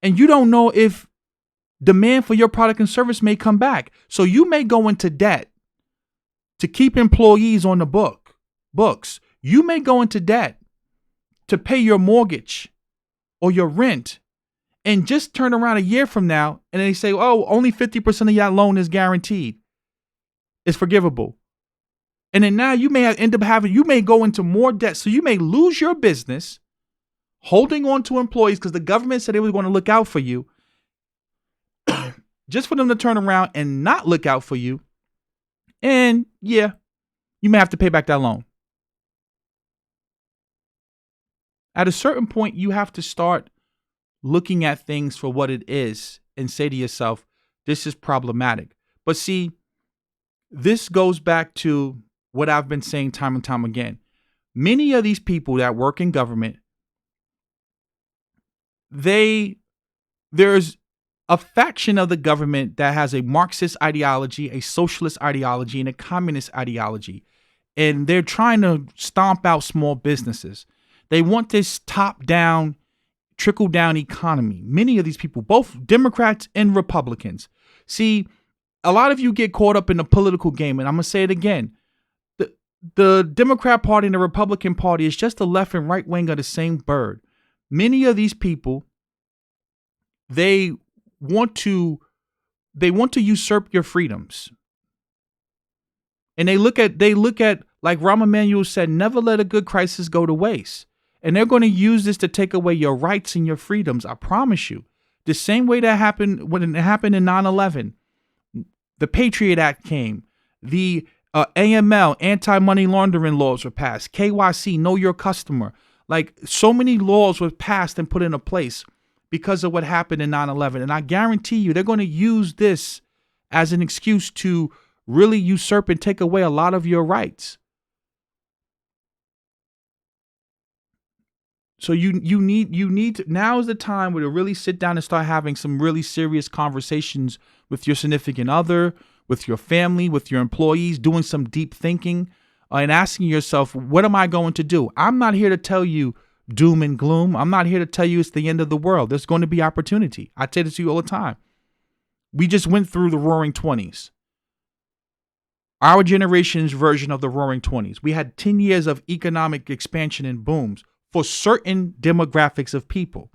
[SPEAKER 1] And you don't know if demand for your product and service may come back. So you may go into debt to keep employees on the books. You may go into debt to pay your mortgage or your rent, and just turn around a year from now and they say, oh, only 50% of that loan is guaranteed. It's forgivable. And then now you may you may go into more debt. So you may lose your business holding on to employees because the government said they were going to look out for you, just for them to turn around and not look out for you. And yeah, you may have to pay back that loan. At a certain point, you have to start looking at things for what it is and say to yourself, this is problematic. But see, this goes back to what I've been saying time and time again. Many of these people that work in government, there's a faction of the government that has a Marxist ideology, a socialist ideology, and a communist ideology. And they're trying to stomp out small businesses. They want this top-down, trickle-down economy. Many of these people, both Democrats and Republicans. See, a lot of you get caught up in the political game, and I'm going to say it again. The Democrat Party and the Republican Party is just the left and right wing of the same bird. Many of these people, they want to usurp your freedoms. And they look at Like Rahm Emanuel said, never let a good crisis go to waste. And they're going to use this to take away your rights and your freedoms. I promise you. The same way that happened when it happened in 9/11. The Patriot Act came. The AML, anti-money laundering laws were passed. KYC, know your customer. Like so many laws were passed and put into place because of what happened in 9/11. And I guarantee you they're going to use this as an excuse to really usurp and take away a lot of your rights. So you need to, now is the time where to really sit down and start having some really serious conversations with your significant other, with your family, with your employees, doing some deep thinking and asking yourself, what am I going to do? I'm not here to tell you doom and gloom. I'm not here to tell you it's the end of the world. There's going to be opportunity. I say this to you all the time. We just went through the Roaring 20s. Our generation's version of the Roaring 20s. We had 10 years of economic expansion and booms for certain demographics of people,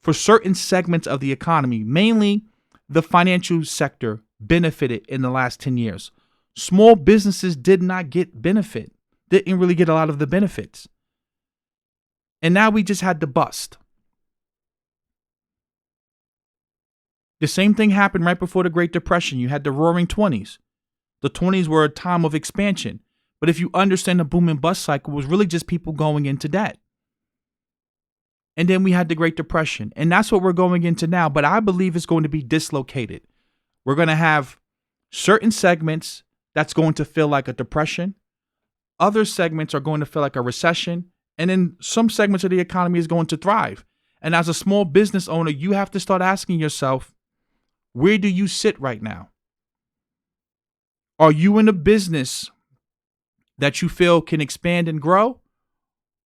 [SPEAKER 1] for certain segments of the economy, mainly the financial sector benefited in the last 10 years. Small businesses did not get benefit, didn't really get a lot of the benefits. And now we just had the bust. The same thing happened right before the Great Depression. You had the Roaring 20s. The 20s were a time of expansion. But if you understand the boom and bust cycle, it was really just people going into debt. And then we had the Great Depression. And that's what we're going into now. But I believe it's going to be dislocated. We're going to have certain segments that's going to feel like a depression. Other segments are going to feel like a recession. And then some segments of the economy is going to thrive. And as a small business owner, you have to start asking yourself, where do you sit right now? Are you in a business that you feel can expand and grow?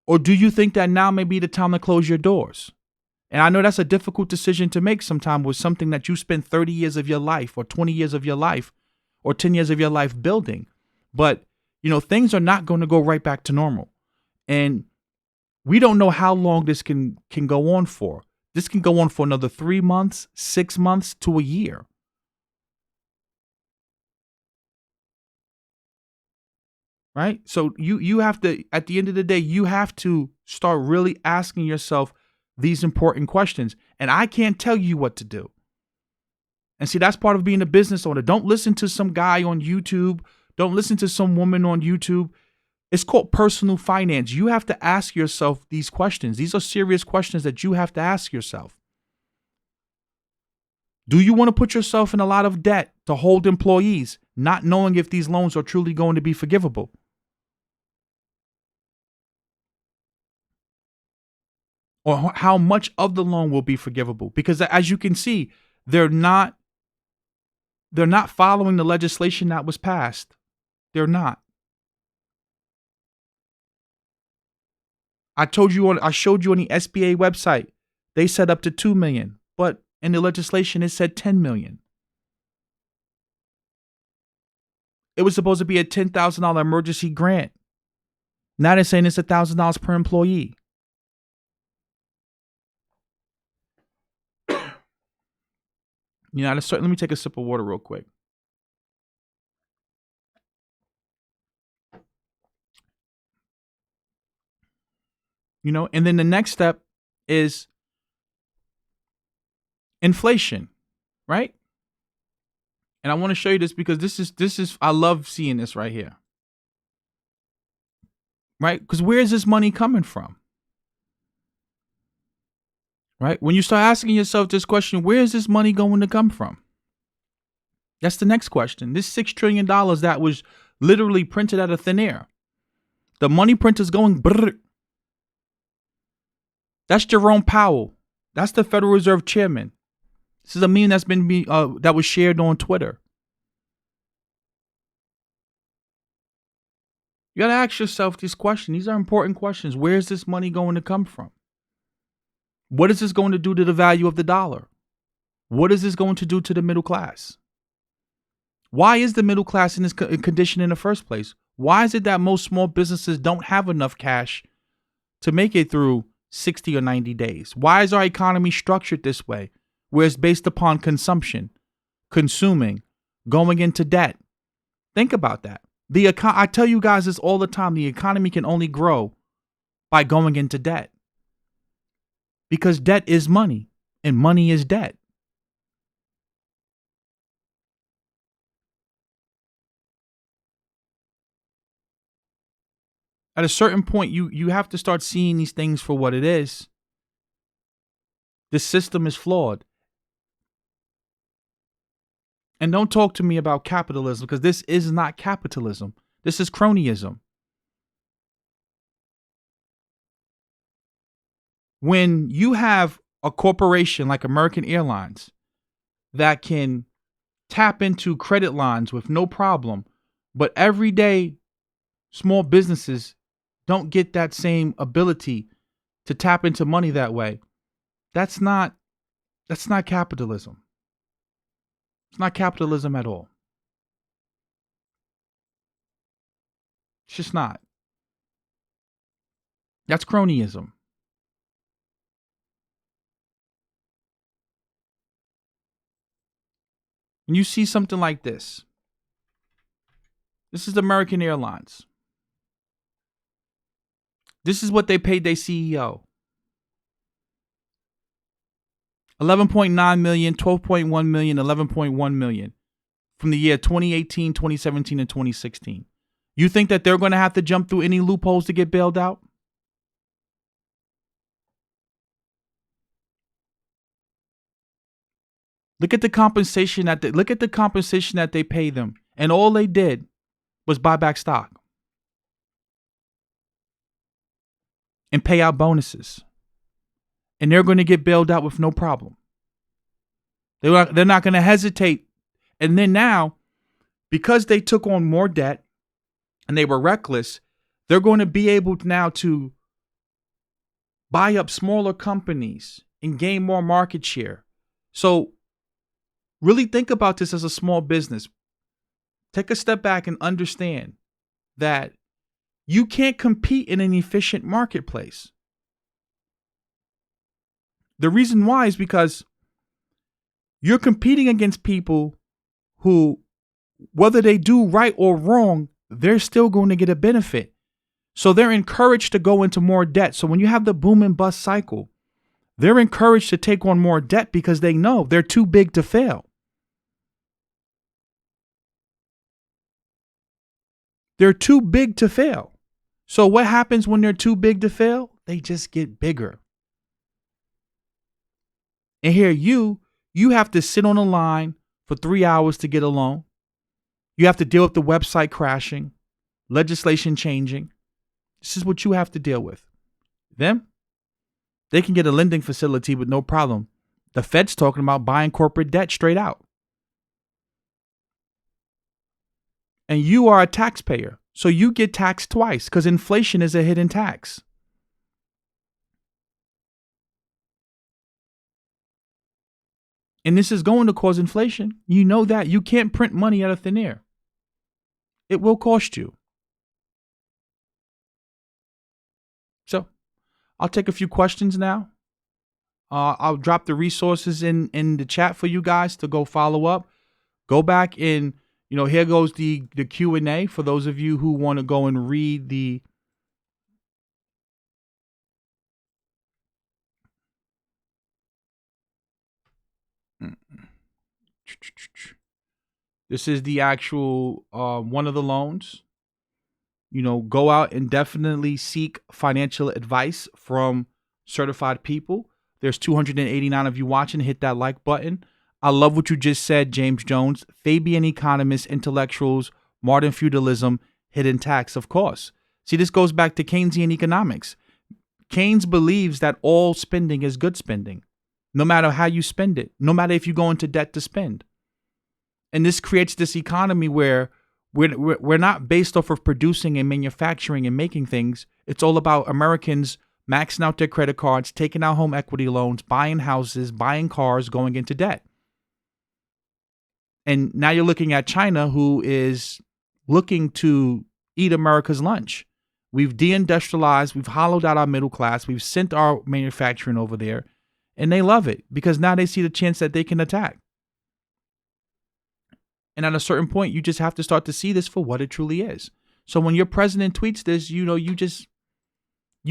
[SPEAKER 1] Or do you think that now may be the time to close your doors? And I know that's a difficult decision to make sometimes with something that you spend 30 years of your life or 20 years of your life or 10 years of your life building. But, things are not going to go right back to normal. And we don't know how long this can go on for. This can go on for another 3 months, 6 months to a year. Right? So you have to, at the end of the day, you have to start really asking yourself these important questions. And I can't tell you what to do. And see, that's part of being a business owner. Don't listen to some guy on YouTube. Don't listen to some woman on YouTube. It's called personal finance. You have to ask yourself these questions. These are serious questions that you have to ask yourself. Do you want to put yourself in a lot of debt to hold employees, not knowing if these loans are truly going to be forgivable? Or how much of the loan will be forgivable? Because as you can see, they're not following the legislation that was passed. They're not. I showed you on the SBA website, they said up to $2 million, but in the legislation it said $10 million. It was supposed to be a $10,000 emergency grant. Now they're saying it's $1,000 per employee. Let me take a sip of water real quick. And then the next step is inflation, right? And I want to show you this because this is I love seeing this right here. Right? Because where is this money coming from? Right? When you start asking yourself this question, where is this money going to come from? That's the next question. This $6 trillion that was literally printed out of thin air. The money printer's going brrr. That's Jerome Powell. That's the Federal Reserve Chairman. This is a meme that's been that was shared on Twitter. You got to ask yourself this question. These are important questions. Where is this money going to come from? What is this going to do to the value of the dollar? What is this going to do to the middle class? Why is the middle class in this condition in the first place? Why is it that most small businesses don't have enough cash to make it through 60 or 90 days? Why is our economy structured this way, where it's based upon consumption, consuming, going into debt? Think about that. I tell you guys this all the time. The economy can only grow by going into debt, because debt is money and money is debt. At a certain point, you have to start seeing these things for what it is. The system is flawed. And don't talk to me about capitalism, because this is not capitalism. This is cronyism. When you have a corporation like American Airlines that can tap into credit lines with no problem, but everyday small businesses don't get that same ability to tap into money that way, that's not capitalism. It's not capitalism at all. It's just not. That's cronyism. And you see something like this. This is American Airlines. This is what they paid their CEO. $11.9 million, $12.1 million, $11.1 million from the year 2018, 2017, and 2016. You think that they're going to have to jump through any loopholes to get bailed out? Look at the compensation that they pay them, and all they did was buy back stock and pay out bonuses, and they're going to get bailed out with no problem. They're not going to hesitate. And then now, because they took on more debt and they were reckless, they're going to be able now to buy up smaller companies and gain more market share. So really think about this as a small business. Take a step back and understand that you can't compete in an efficient marketplace. The reason why is because you're competing against people who, whether they do right or wrong, they're still going to get a benefit. So they're encouraged to go into more debt. So when you have the boom and bust cycle, they're encouraged to take on more debt because they know they're too big to fail. They're too big to fail. So what happens when they're too big to fail? They just get bigger. And here you have to sit on a line for 3 hours to get a loan. You have to deal with the website crashing, legislation changing. This is what you have to deal with. Them, they can get a lending facility with no problem. The Fed's talking about buying corporate debt straight out. And you are a taxpayer, so you get taxed twice because inflation is a hidden tax. And this is going to cause inflation. You know that. You can't print money out of thin air. It will cost you. So I'll take a few questions now. I'll drop the resources in the chat for you guys to go follow up. Go back and, here goes the Q&A for those of you who want to go and read the This is the actual one of the loans. Go out and definitely seek financial advice from certified people. There's 289 of you watching. Hit that like button. I love what you just said, James Jones. Fabian economists, intellectuals, modern feudalism, hidden tax, of course. See, this goes back to Keynesian economics. Keynes believes that all spending is good spending, no matter how you spend it, no matter if you go into debt to spend. And this creates this economy where we're not based off of producing and manufacturing and making things. It's all about Americans maxing out their credit cards, taking out home equity loans, buying houses, buying cars, going into debt. And now you're looking at China, who is looking to eat America's lunch. We've deindustrialized, we've hollowed out our middle class, we've sent our manufacturing over there, and they love it because now they see the chance that they can attack. And at a certain point, you just have to start to see this for what it truly is. So when your president tweets this, you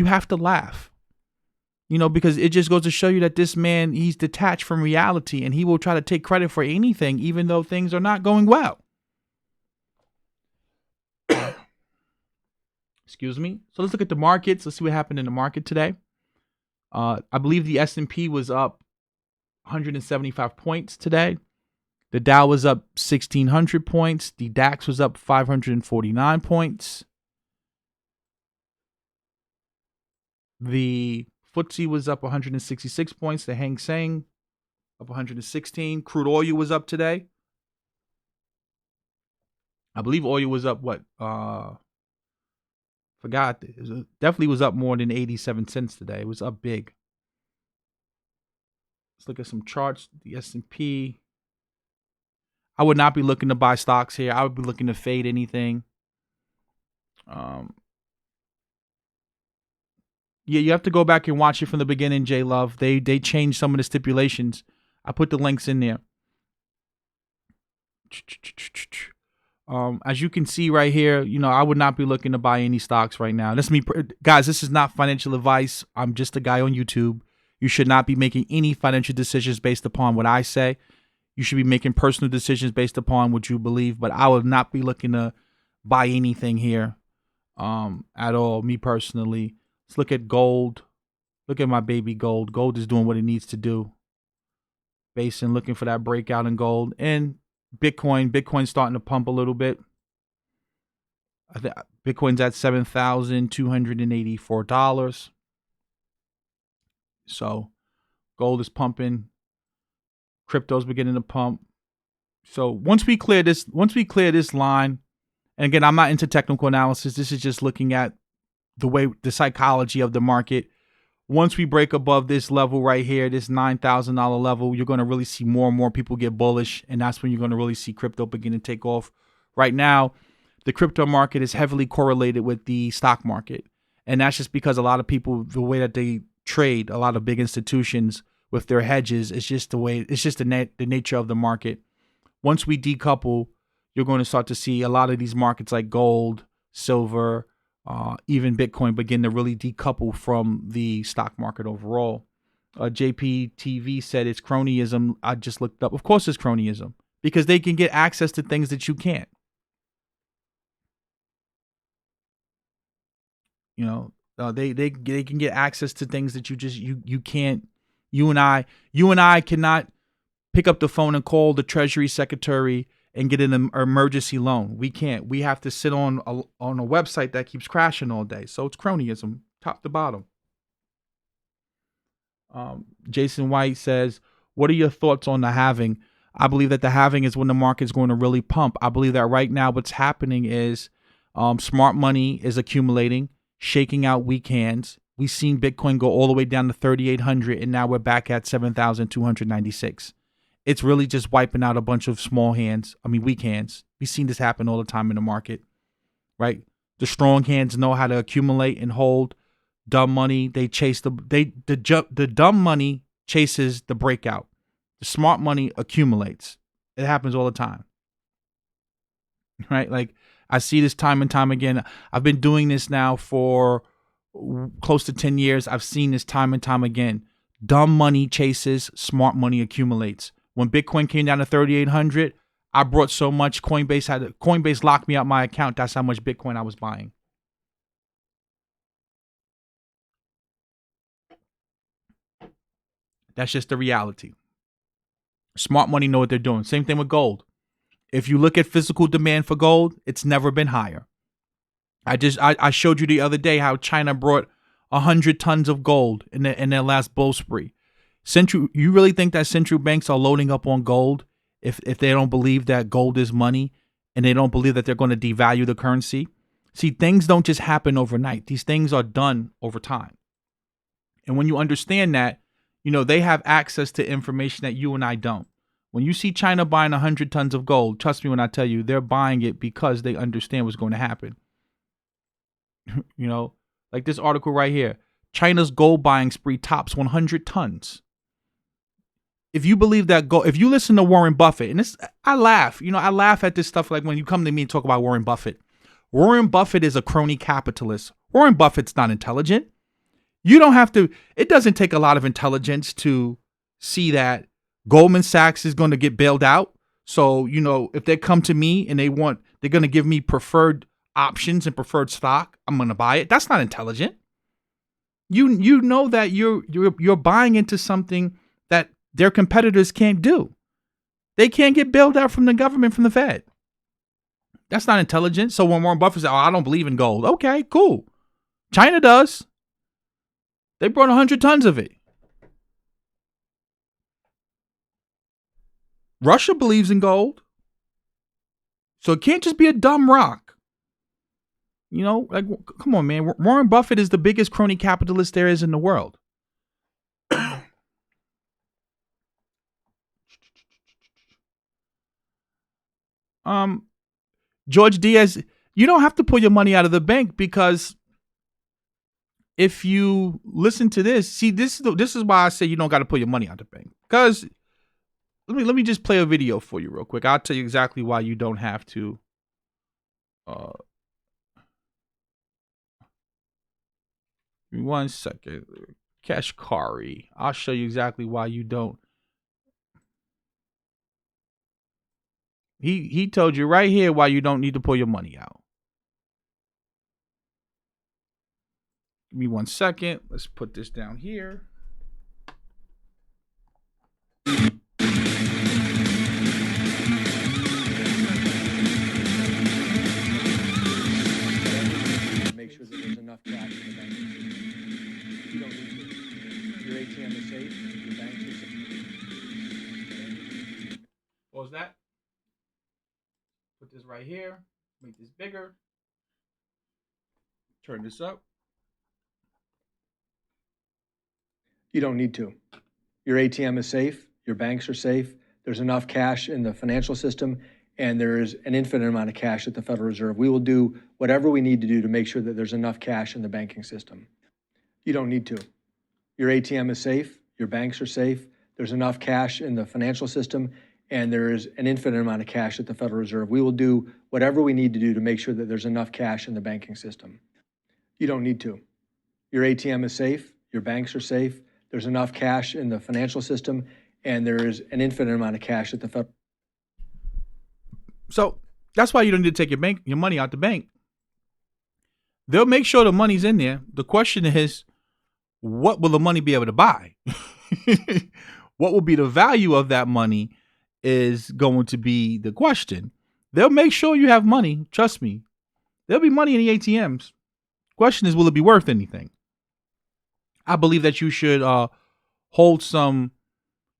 [SPEAKER 1] have to laugh, because it just goes to show you that this man, he's detached from reality, and he will try to take credit for anything, even though things are not going well. Excuse me. So let's look at the markets. Let's see what happened in the market today. I believe the S&P was up 175 points today. The Dow was up 1,600 points. The DAX was up 549 points. The FTSE was up 166 points. The Hang Seng up 116. Crude oil was up today. I believe oil was up what? Forgot. Definitely was up more than 87 cents today. It was up big. Let's look at some charts. The S&P. I would not be looking to buy stocks here. I would be looking to fade anything. Yeah, you have to go back and watch it from the beginning, J Love. They changed some of the stipulations. I put the links in there. As you can see right here, I would not be looking to buy any stocks right now. That's me, guys. This is not financial advice. I'm just a guy on YouTube. You should not be making any financial decisions based upon what I say. You should be making personal decisions based upon what you believe. But I would not be looking to buy anything here, at all. Me personally. Let's look at gold. Look at my baby gold. Gold is doing what it needs to do. Basin looking for that breakout in gold. And Bitcoin's starting to pump a little bit. I think Bitcoin's at $7,284. So gold is pumping. Crypto's beginning to pump. So once we clear this line, and again, I'm not into technical analysis. This is just looking at the psychology of the market. Once we break above this level right here, this $9,000 level, you're going to really see more and more people get bullish. And that's when you're going to really see crypto begin to take off. Right now, the crypto market is heavily correlated with the stock market. And that's just because a lot of people, the way that they trade, a lot of big institutions with their hedges, it's just the nature of the market. Once we decouple, you're going to start to see a lot of these markets like gold, silver, even Bitcoin begin to really decouple from the stock market overall. JPTV said it's cronyism. I just looked up. Of course it's cronyism because they can get access to things that you can't. They can get access to things that you can't. You and I cannot pick up the phone and call the Treasury Secretary and get an emergency loan. We can't. We have to sit on a website that keeps crashing all day. So it's cronyism, top to bottom. Jason White says, what are your thoughts on the halving? I believe that the halving is when the market's going to really pump. I believe that right now what's happening is smart money is accumulating, shaking out weak hands. We've seen Bitcoin go all the way down to 3,800, and now we're back at 7,296. It's really just wiping out a bunch of weak hands. We've seen this happen all the time in the market, right? The strong hands know how to accumulate and hold. Dumb money, they chase the dumb money chases the breakout. The smart money accumulates. It happens all the time, right? Like I see this time and time again. I've been doing this now for close to 10 years. I've seen this time and time again. Dumb money chases, smart money accumulates. When Bitcoin came down to 3,800, I brought so much. Coinbase locked me out my account. That's how much Bitcoin I was buying. That's just the reality. Smart money know what they're doing. Same thing with gold. If you look at physical demand for gold, it's never been higher. I showed you the other day how China brought 100 tons of gold in their last bull spree. You really think that central banks are loading up on gold if they don't believe that gold is money and they don't believe that they're going to devalue the currency? See, things don't just happen overnight. These things are done over time. And when you understand that, they have access to information that you and I don't. When you see China buying 100 tons of gold, trust me when I tell you, they're buying it because they understand what's going to happen. Like this article right here, China's gold buying spree tops 100 tons. if you believe that gold, if you listen to Warren Buffett, and this, I laugh, I laugh at this stuff. Like when you come to me and talk about Warren Buffett. Warren Buffett is a crony capitalist. Warren Buffett's not intelligent. You don't have to, it doesn't take a lot of intelligence to see that Goldman Sachs is going to get bailed out. So, if they come to me and they're going to give me preferred options and preferred stock, I'm going to buy it. That's not intelligent. You know that you're buying into something that their competitors can't do. They can't get bailed out from the government, from the Fed. That's not intelligent. So when Warren Buffett says, I don't believe in gold. Okay, cool. China does. They brought 100 tons of it. Russia believes in gold. So it can't just be a dumb rock. Come on, man. Warren Buffett is the biggest crony capitalist there is in the world. George Diaz, you don't have to pull your money out of the bank, because if you listen to this, see, this is why I say you don't got to pull your money out of the bank. Because let me just play a video for you real quick. I'll tell you exactly why you don't have to. Give me 1 second. Kashkari. I'll show you exactly why you don't. He told you right here why you don't need to pull your money out. Give me 1 second. Let's put this down here.
[SPEAKER 2] Make sure that there's enough cash in the bank. You don't need to. Your ATM is safe. Your banks are safe.
[SPEAKER 1] What was that? Put this right here. Make this bigger. Turn this up.
[SPEAKER 2] You don't need to. Your ATM is safe. Your banks are safe. There's enough cash in the financial system, and there is an infinite amount of cash at the Federal Reserve. We will do whatever we need to do to make sure that there's enough cash in the banking system. You don't need to. Your ATM is safe. Your banks are safe. There's enough cash in the financial system, and there is an infinite amount of cash at the Federal Reserve. We will do whatever we need to do to make sure that there's enough cash in the banking system. You don't need to. Your ATM is safe. Your banks are safe. There's enough cash in the financial system, and there is an infinite amount of cash at the Federal.
[SPEAKER 1] So that's why you don't need to take your money out the bank. They'll make sure the money's in there. The question is, what will the money be able to buy? What will be the value of that money is going to be the question. They'll make sure you have money. Trust me. There'll be money in the ATMs. Question is, will it be worth anything? I believe that you should hold some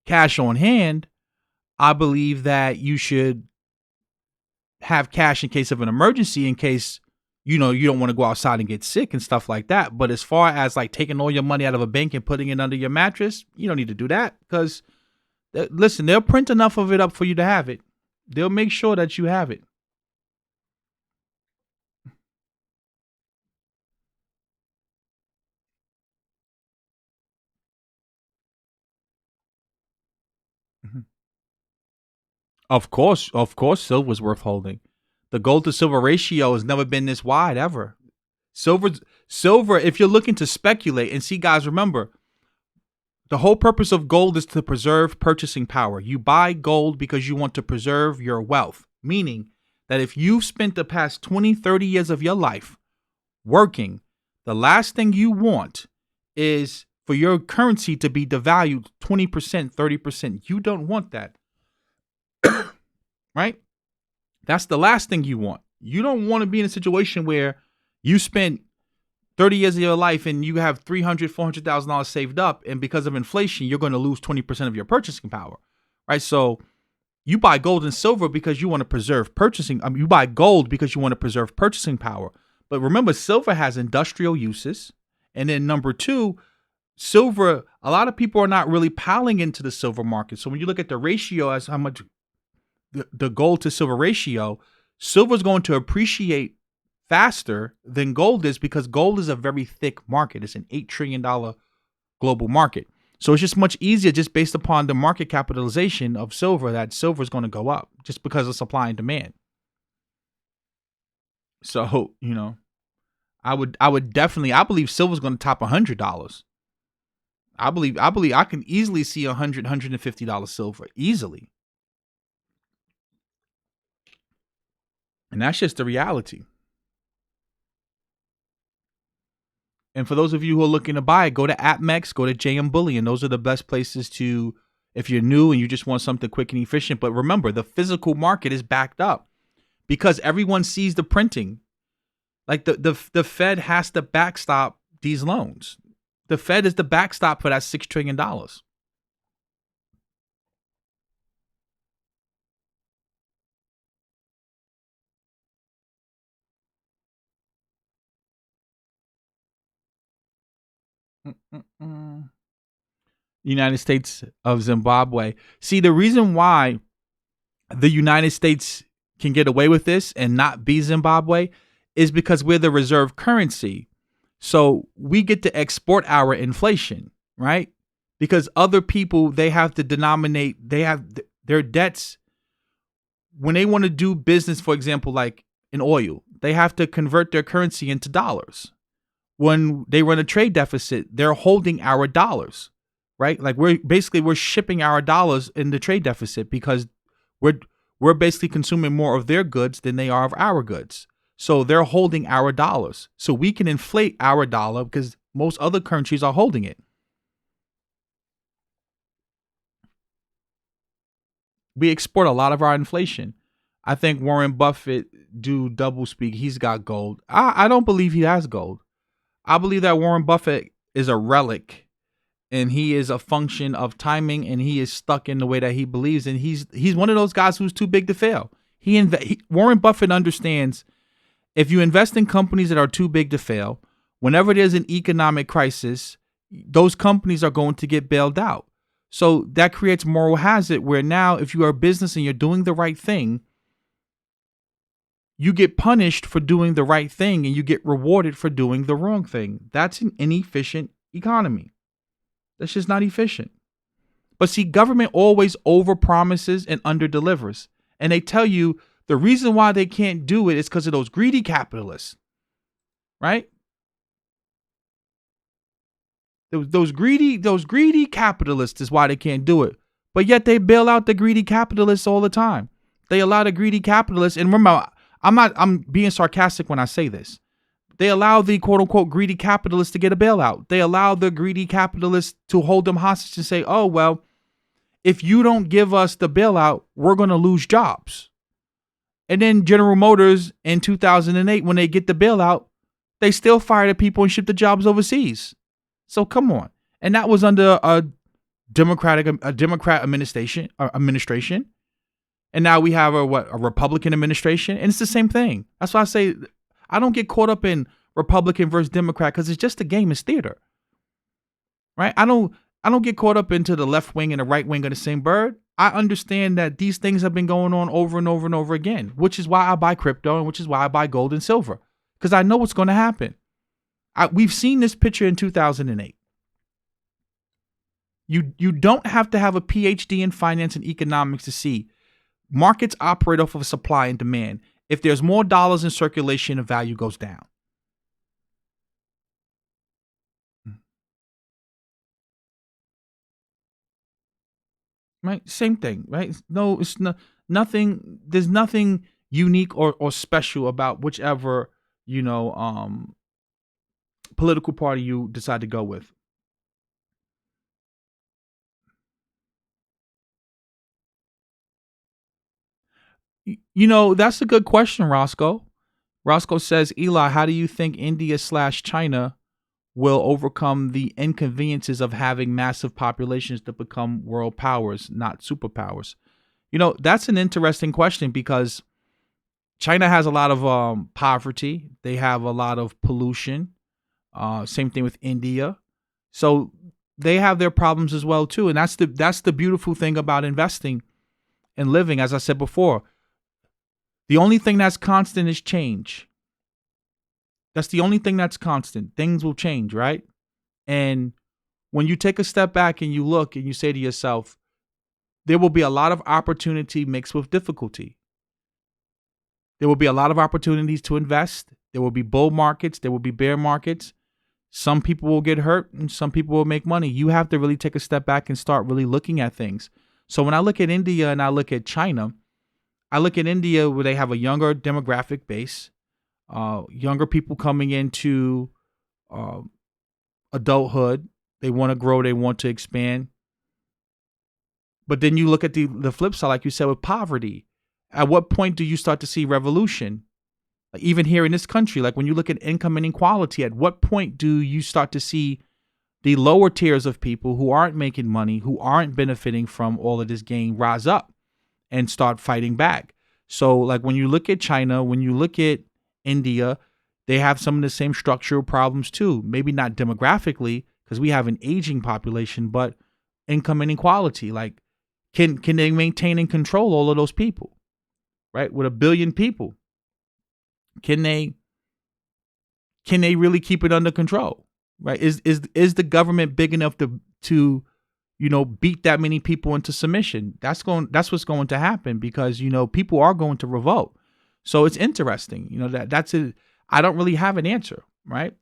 [SPEAKER 1] cash on hand. I believe that you should have cash in case of an emergency, in case, you don't want to go outside and get sick and stuff like that. But as far as like taking all your money out of a bank and putting it under your mattress, you don't need to do that, because listen, they'll print enough of it up for you to have it. They'll make sure that you have it. Of course, silver's worth holding. The gold to silver ratio has never been this wide ever. Silver, if you're looking to speculate, and see, guys, remember, the whole purpose of gold is to preserve purchasing power. You buy gold because you want to preserve your wealth, meaning that if you've spent the past 20, 30 years of your life working, the last thing you want is for your currency to be devalued 20%, 30%. You don't want that. Right? That's the last thing you want. You don't want to be in a situation where you spent 30 years of your life and you have $300,000, $400,000 saved up, and because of inflation, you're going to lose 20% of your purchasing power. Right? So you buy gold and silver because you want to preserve purchasing. You buy gold because you want to preserve purchasing power. But remember, silver has industrial uses. And then number two, silver, a lot of people are not really piling into the silver market. So when you look at the ratio as how much the gold to silver ratio, silver is going to appreciate faster than gold is, because gold is a very thick market. It's an $8 trillion global market. So it's just much easier just based upon the market capitalization of silver that silver is going to go up just because of supply and demand. So, I would definitely, I believe silver's going to top $100. I believe I can easily see $150 silver easily. And that's just the reality. And for those of you who are looking to buy it, go to AppMex, go to JM Bullion. Those are the best places to, if you're new and you just want something quick and efficient. But remember, the physical market is backed up because everyone sees the printing. Like the Fed has to backstop these loans. The Fed is the backstop for that $6 trillion. United States of Zimbabwe. See, the reason why the United States can get away with this and not be Zimbabwe is because we're the reserve currency. So we get to export our inflation, right? Because other people, they have to denominate, they have their debts. When they want to do business, for example, like in oil, they have to convert their currency into dollars. When they run a trade deficit, they're holding our dollars, right? Like we're shipping our dollars in the trade deficit because we're basically consuming more of their goods than they are of our goods. So they're holding our dollars. So we can inflate our dollar because most other countries are holding it. We export a lot of our inflation. I think Warren Buffett do double speak. He's got gold. I don't believe he has gold. I believe that Warren Buffett is a relic and he is a function of timing and he is stuck in the way that he believes. And he's one of those guys who's too big to fail. Warren Buffett understands if you invest in companies that are too big to fail, whenever there's an economic crisis, those companies are going to get bailed out. So that creates moral hazard where now if you are a business and you're doing the right thing, you get punished for doing the right thing and you get rewarded for doing the wrong thing. That's an inefficient economy. That's just not efficient. But see, government always overpromises and underdelivers. And they tell you the reason why they can't do it is because of those greedy capitalists, right? Those greedy capitalists is why they can't do it. But yet they bail out the greedy capitalists all the time. They allow the greedy capitalists, and remember, I'm being sarcastic when I say this. They allow the quote unquote greedy capitalists to get a bailout. They allow the greedy capitalists to hold them hostage and say, oh, well, if you don't give us the bailout, we're going to lose jobs. And then General Motors in 2008, when they get the bailout, they still fire the people and ship the jobs overseas. So come on. And that was under a Democrat administration. And now we have a Republican administration. And it's the same thing. That's why I say I don't get caught up in Republican versus Democrat because it's just a game. It's theater. Right? I don't get caught up into the left wing and the right wing of the same bird. I understand that these things have been going on over and over and over again, which is why I buy crypto and which is why I buy gold and silver, because I know what's going to happen. We've seen this picture in 2008. You don't have to have a PhD in finance and economics to see markets operate off of supply and demand. If there's more dollars in circulation, the value goes down. Right? Same thing, right? No, it's nothing. There's nothing unique or special about whichever, political party you decide to go with. That's a good question, Roscoe. Roscoe says, Eli, how do you think India/China will overcome the inconveniences of having massive populations to become world powers, not superpowers? That's an interesting question because China has a lot of poverty. They have a lot of pollution. Same thing with India. So they have their problems as well too. And that's the beautiful thing about investing and living. As I said before, the only thing that's constant is change. That's the only thing that's constant. Things will change, right? And When you take a step back and you look and you say to yourself, there will be a lot of opportunity mixed with difficulty. There will be a lot of opportunities to invest. There will be bull markets. There will be bear markets. Some people will get hurt and some people will make money. You have to really take a step back and start really looking at things. So when I look at India and I look at China, I look at India where they have a younger demographic base, younger people coming into uh, adulthood. They want to grow. They want to expand. But then you look at the flip side, like you said, with poverty. At what point do you start to see revolution? Like even here in this country, like when you look at income inequality, at what point do you start to see the lower tiers of people who aren't making money, who aren't benefiting from all of this gain, rise up and start fighting back? So like when you look at China, when you look at India, they have some of the same structural problems too. Maybe not demographically, because we have an aging population, but income inequality. Like, can they maintain and control all of those people? Right? With 1 billion people, can they really keep it under control? Right? Is the government big enough to beat that many people into submission? That's what's going to happen, because people are going to revolt. So it's interesting. That's it. I don't really have an answer, right?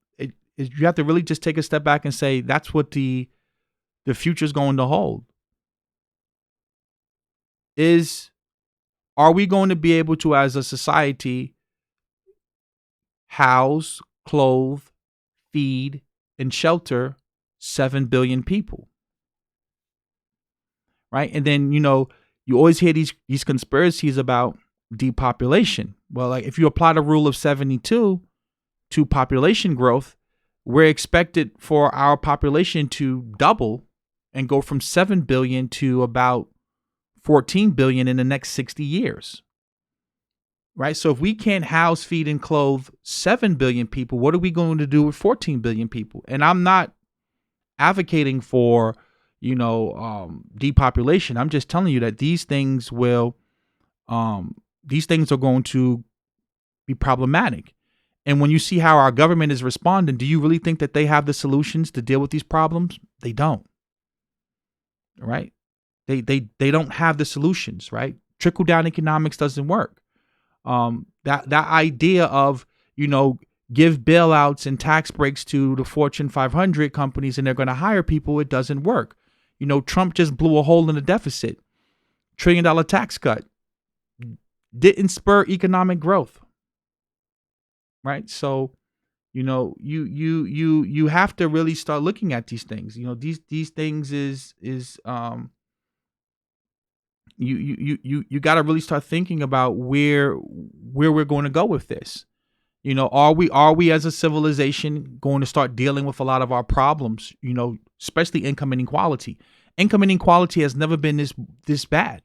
[SPEAKER 1] You have to really just take a step back and say that's what the future is going to hold. Are we going to be able to, as a society, house, clothe, feed, and shelter 7 billion people? Right? And then, you always hear these conspiracies about depopulation. Well, like if you apply the rule of 72 to population growth, we're expected for our population to double and go from 7 billion to about 14 billion in the next 60 years. Right? So if we can't house, feed, and clothe 7 billion people, what are we going to do with 14 billion people? And I'm not advocating for, depopulation. I'm just telling you that these things are going to be problematic. And when you see how our government is responding, do you really think that they have the solutions to deal with these problems? They don't. Right? They don't have the solutions, right? Trickle down economics doesn't work. That idea of, give bailouts and tax breaks to the Fortune 500 companies and they're going to hire people, it doesn't work. Trump just blew a hole in the deficit. $1 trillion tax cut didn't spur economic growth. Right? So, you have to really start looking at these things. These things is you got to really start thinking about where we're going to go with this. Are we as a civilization going to start dealing with a lot of our problems, especially income inequality? Income inequality has never been this bad.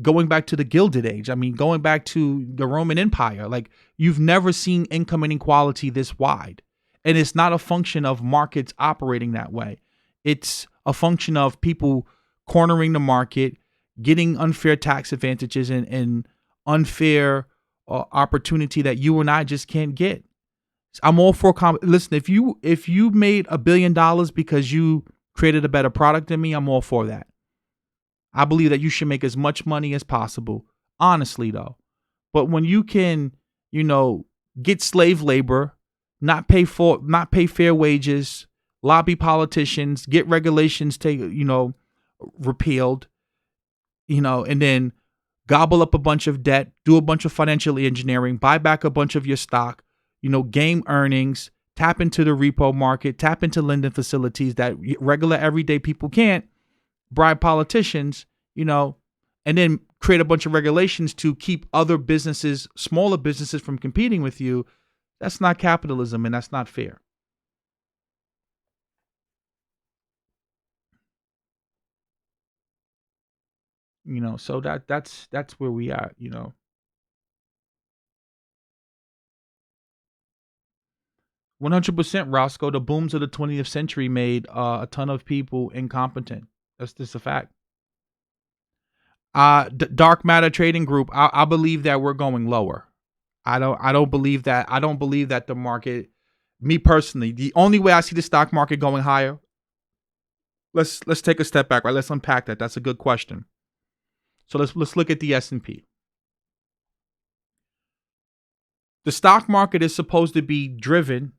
[SPEAKER 1] Going back to the Gilded Age, going back to the Roman Empire, like you've never seen income inequality this wide. And it's not a function of markets operating that way. It's a function of people cornering the market, getting unfair tax advantages and unfair opportunity that you and I just can't get. I'm all for listen, if you made $1 billion because you created a better product than me, I'm all for that. I believe that you should make as much money as possible, honestly though. But when you can, get slave labor, not pay fair wages, lobby politicians, get regulations repealed, and then gobble up a bunch of debt, do a bunch of financial engineering, buy back a bunch of your stock, game earnings, tap into the repo market, tap into lending facilities that regular everyday people can't, bribe politicians, and then create a bunch of regulations to keep other businesses, smaller businesses, from competing with you. That's not capitalism, and that's not fair. So that's where we are. 100%, Roscoe. The booms of the 20th century made a ton of people incompetent. That's just a fact. Dark matter trading group. I believe that we're going lower. I don't believe that. I don't believe that the market. Me personally, the only way I see the stock market going higher let's take a step back, right? Let's unpack that. That's a good question. So let's look at the S&P. The stock market is supposed to be driven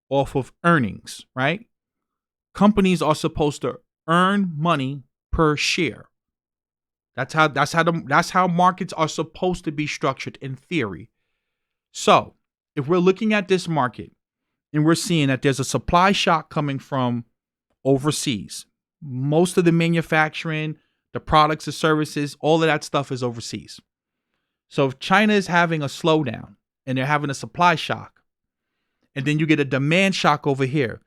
[SPEAKER 1] off of earnings, right? Companies are supposed to earn money per share. That's how markets are supposed to be structured in theory. So, if we're looking at this market and we're seeing that there's a supply shock coming from overseas, most of the manufacturing, the products, the services, all of that stuff is overseas. So if China is having a slowdown and they're having a supply shock, and then you get a demand shock over here,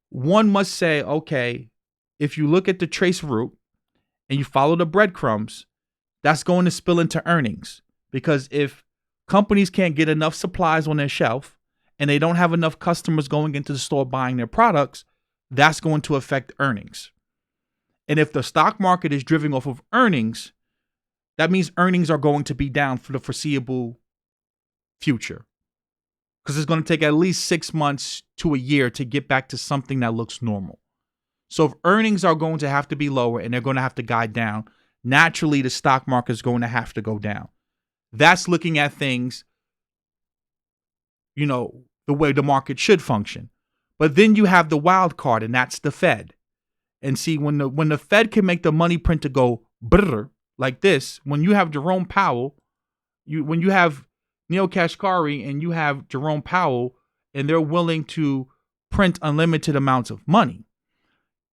[SPEAKER 1] one must say, okay, if you look at the trace route and you follow the breadcrumbs, that's going to spill into earnings. Because if companies can't get enough supplies on their shelf and they don't have enough customers going into the store buying their products, that's going to affect earnings. And if the stock market is driven off of earnings, that means earnings are going to be down for the foreseeable future. Because it's going to take at least 6 months to a year to get back to something that looks normal. So if earnings are going to have to be lower and they're going to have to guide down, naturally the stock market is going to have to go down. That's looking at things, the way the market should function. But then you have the wild card, and that's the Fed. And see, when the Fed can make the money print to go brrr, like this, when you have Jerome Powell, when you have Neil Kashkari and you have Jerome Powell, and they're willing to print unlimited amounts of money.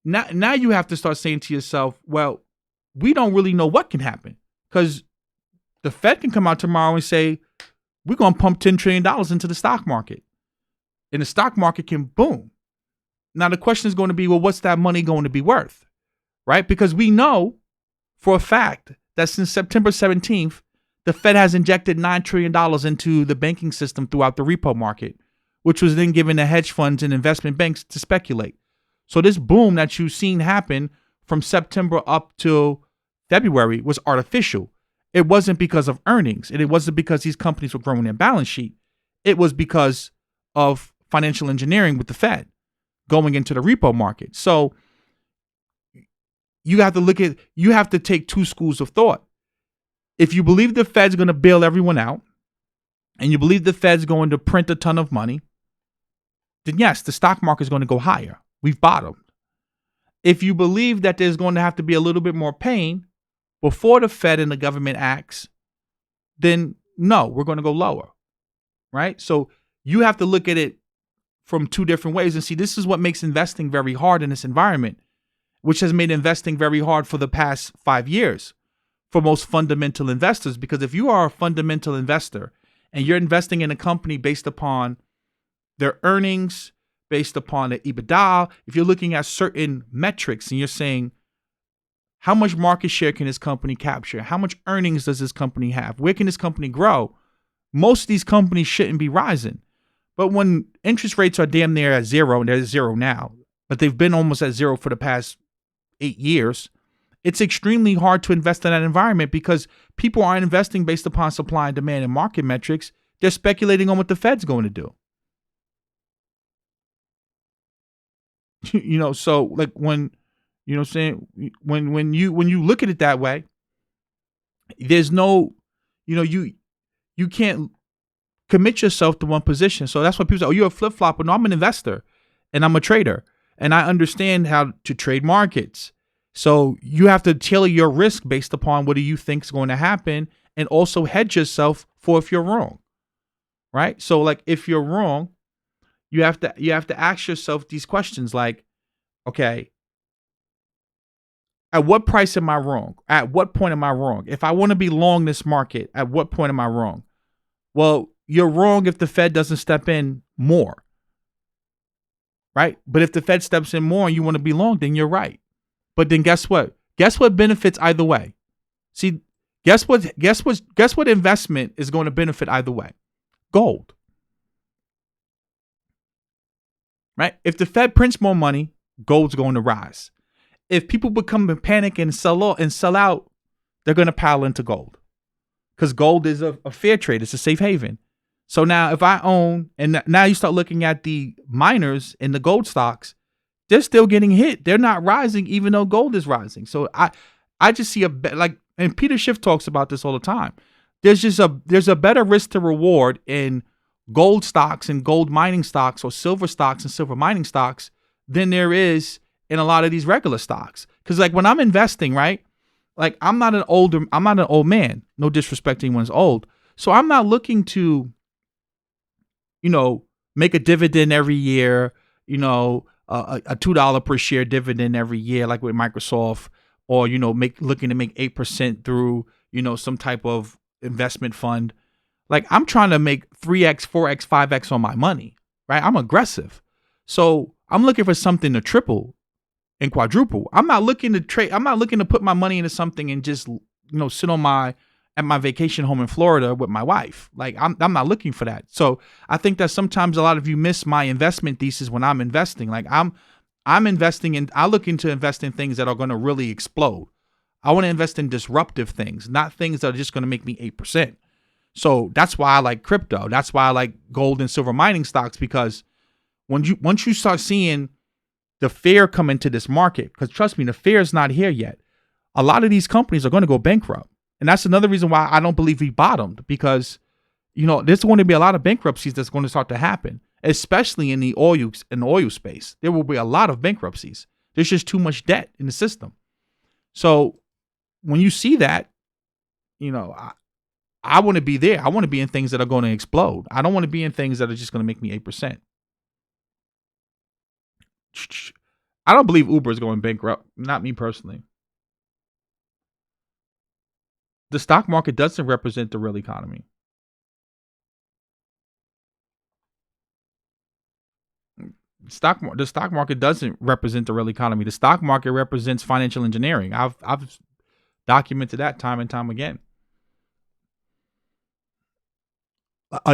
[SPEAKER 1] Now you have to start saying to yourself, well, we don't really know what can happen, because the Fed can come out tomorrow and say, we're going to pump $10 trillion into the stock market. And the stock market can boom. Now the question is going to be, well, what's that money going to be worth? Right? Because we know for a fact that since September 17th, the Fed has injected $9 trillion into the banking system throughout the repo market, which was then given to hedge funds and investment banks to speculate. So this boom that you've seen happen from September up to February was artificial. It wasn't because of earnings, and it wasn't because these companies were growing their balance sheet. It was because of financial engineering with the Fed going into the repo market. So you have to take two schools of thought. If you believe the Fed's going to bail everyone out, and you believe the Fed's going to print a ton of money, then yes, the stock market is going to go higher. We've bottomed. If you believe that there's going to have to be a little bit more pain before the Fed and the government acts, then no, we're going to go lower, right? So you have to look at it from two different ways. And see, this is what makes investing very hard in this environment, which has made investing very hard for the past 5 years for most fundamental investors. Because if you are a fundamental investor and you're investing in a company based upon their earnings, based upon the EBITDA, if you're looking at certain metrics and you're saying, how much market share can this company capture? How much earnings does this company have? Where can this company grow? Most of these companies shouldn't be rising. But when interest rates are damn near at zero, and they're zero now, but they've been almost at zero for the past 8 years, it's extremely hard to invest in that environment because people aren't investing based upon supply and demand and market metrics. They're speculating on what the Fed's going to do. So like when you look at it that way, there's no, you can't commit yourself to one position. So that's why people say, oh, you're a flip-flopper. No, I'm an investor and I'm a trader and I understand how to trade markets. So you have to tailor your risk based upon what do you think is going to happen, and also hedge yourself for if you're wrong, right? So like if you're wrong, you have to ask yourself these questions like, okay, at what price am I wrong? At what point am I wrong? If I want to be long this market, at what point am I wrong? Well, you're wrong if the Fed doesn't step in more, right? But if the Fed steps in more and you want to be long, then you're right. But then guess what? Guess what benefits either way? See, guess what investment is going to benefit either way? Gold. Right? If the Fed prints more money, gold's going to rise. If people become panic and sell out, they're going to pile into gold. Because gold is a fair trade. It's a safe haven. So now if I own, and now you start looking at the miners in the gold stocks, they're still getting hit. They're not rising, even though gold is rising. So I just see and Peter Schiff talks about this all the time. There's a better risk to reward in gold stocks and gold mining stocks, or silver stocks and silver mining stocks, than there is in a lot of these regular stocks. Because like when I'm investing, right? Like I'm not an old man. No disrespect to anyone's old. So I'm not looking to, make a dividend every year, a $2 per share dividend every year, like with Microsoft, or, looking to make 8% through, some type of investment fund. Like I'm trying to make 3x, 4x, 5x on my money, right? I'm aggressive. So I'm looking for something to triple and quadruple. I'm not looking to trade. I'm not looking to put my money into something and just, sit at my vacation home in Florida with my wife. Like I'm not looking for that. So I think that sometimes a lot of you miss my investment thesis when I'm investing. Like I'm investing in, I look into invest in things that are going to really explode. I want to invest in disruptive things, not things that are just going to make me 8%. So that's why I like crypto. That's why I like gold and silver mining stocks, because once you start seeing the fear come into this market, because trust me, the fear is not here yet. A lot of these companies are going to go bankrupt. And that's another reason why I don't believe we bottomed, because, there's going to be a lot of bankruptcies that's going to start to happen, especially in the oil space. There will be a lot of bankruptcies. There's just too much debt in the system. So when you see that, I want to be there. I want to be in things that are going to explode. I don't want to be in things that are just going to make me 8%. I don't believe Uber is going bankrupt. Not me personally. The stock market doesn't represent the real economy. The stock market doesn't represent the real economy. The stock market represents financial engineering. I've documented that time and time again.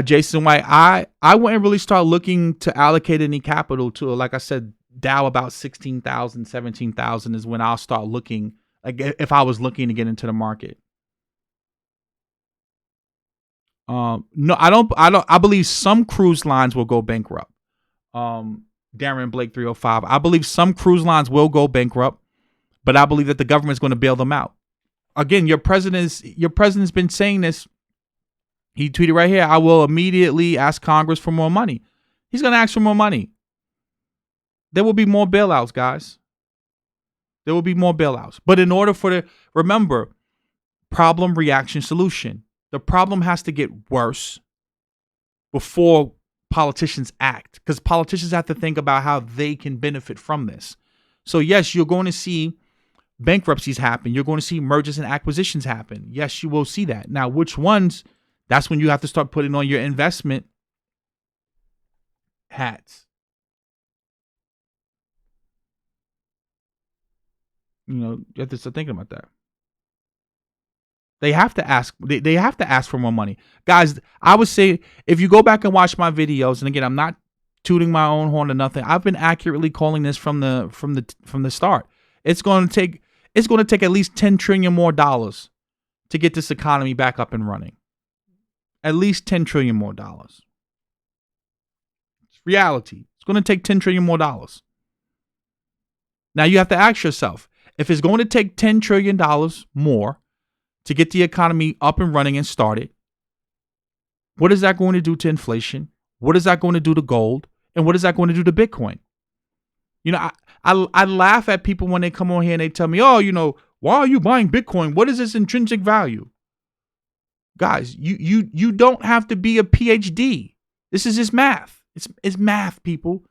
[SPEAKER 1] Jason White, I wouldn't really start looking to allocate any capital to, like I said, Dow about 16,000, 17,000 is when I'll start looking, like if I was looking to get into the market. No, I don't. I believe some cruise lines will go bankrupt. Darren Blake 305. I believe some cruise lines will go bankrupt, but I believe that the government's going to bail them out. Again, your president's been saying this. He tweeted right here, I will immediately ask Congress for more money. He's going to ask for more money. There will be more bailouts, guys. There will be more bailouts. But in order remember, problem, reaction, solution. The problem has to get worse before politicians act, because politicians have to think about how they can benefit from this. So yes, you're going to see bankruptcies happen. You're going to see mergers and acquisitions happen. Yes, you will see that. Now, which ones? That's when you have to start putting on your investment hats. You have to start thinking about that. They have to ask. They have to ask for more money, guys. I would say if you go back and watch my videos, and again, I'm not tooting my own horn or nothing. I've been accurately calling this from the start. It's going to take at least $10 trillion more dollars to get this economy back up and running. At least $10 trillion more dollars. It's reality. It's going to take $10 trillion more dollars. Now you have to ask yourself, if it's going to take $10 trillion more to get the economy up and running and started, what is that going to do to inflation? What is that going to do to gold? And what is that going to do to Bitcoin? I laugh at people when they come on here and they tell me, oh, why are you buying Bitcoin? What is its intrinsic value? Guys, you don't have to be a PhD. This is just math. It's math, people.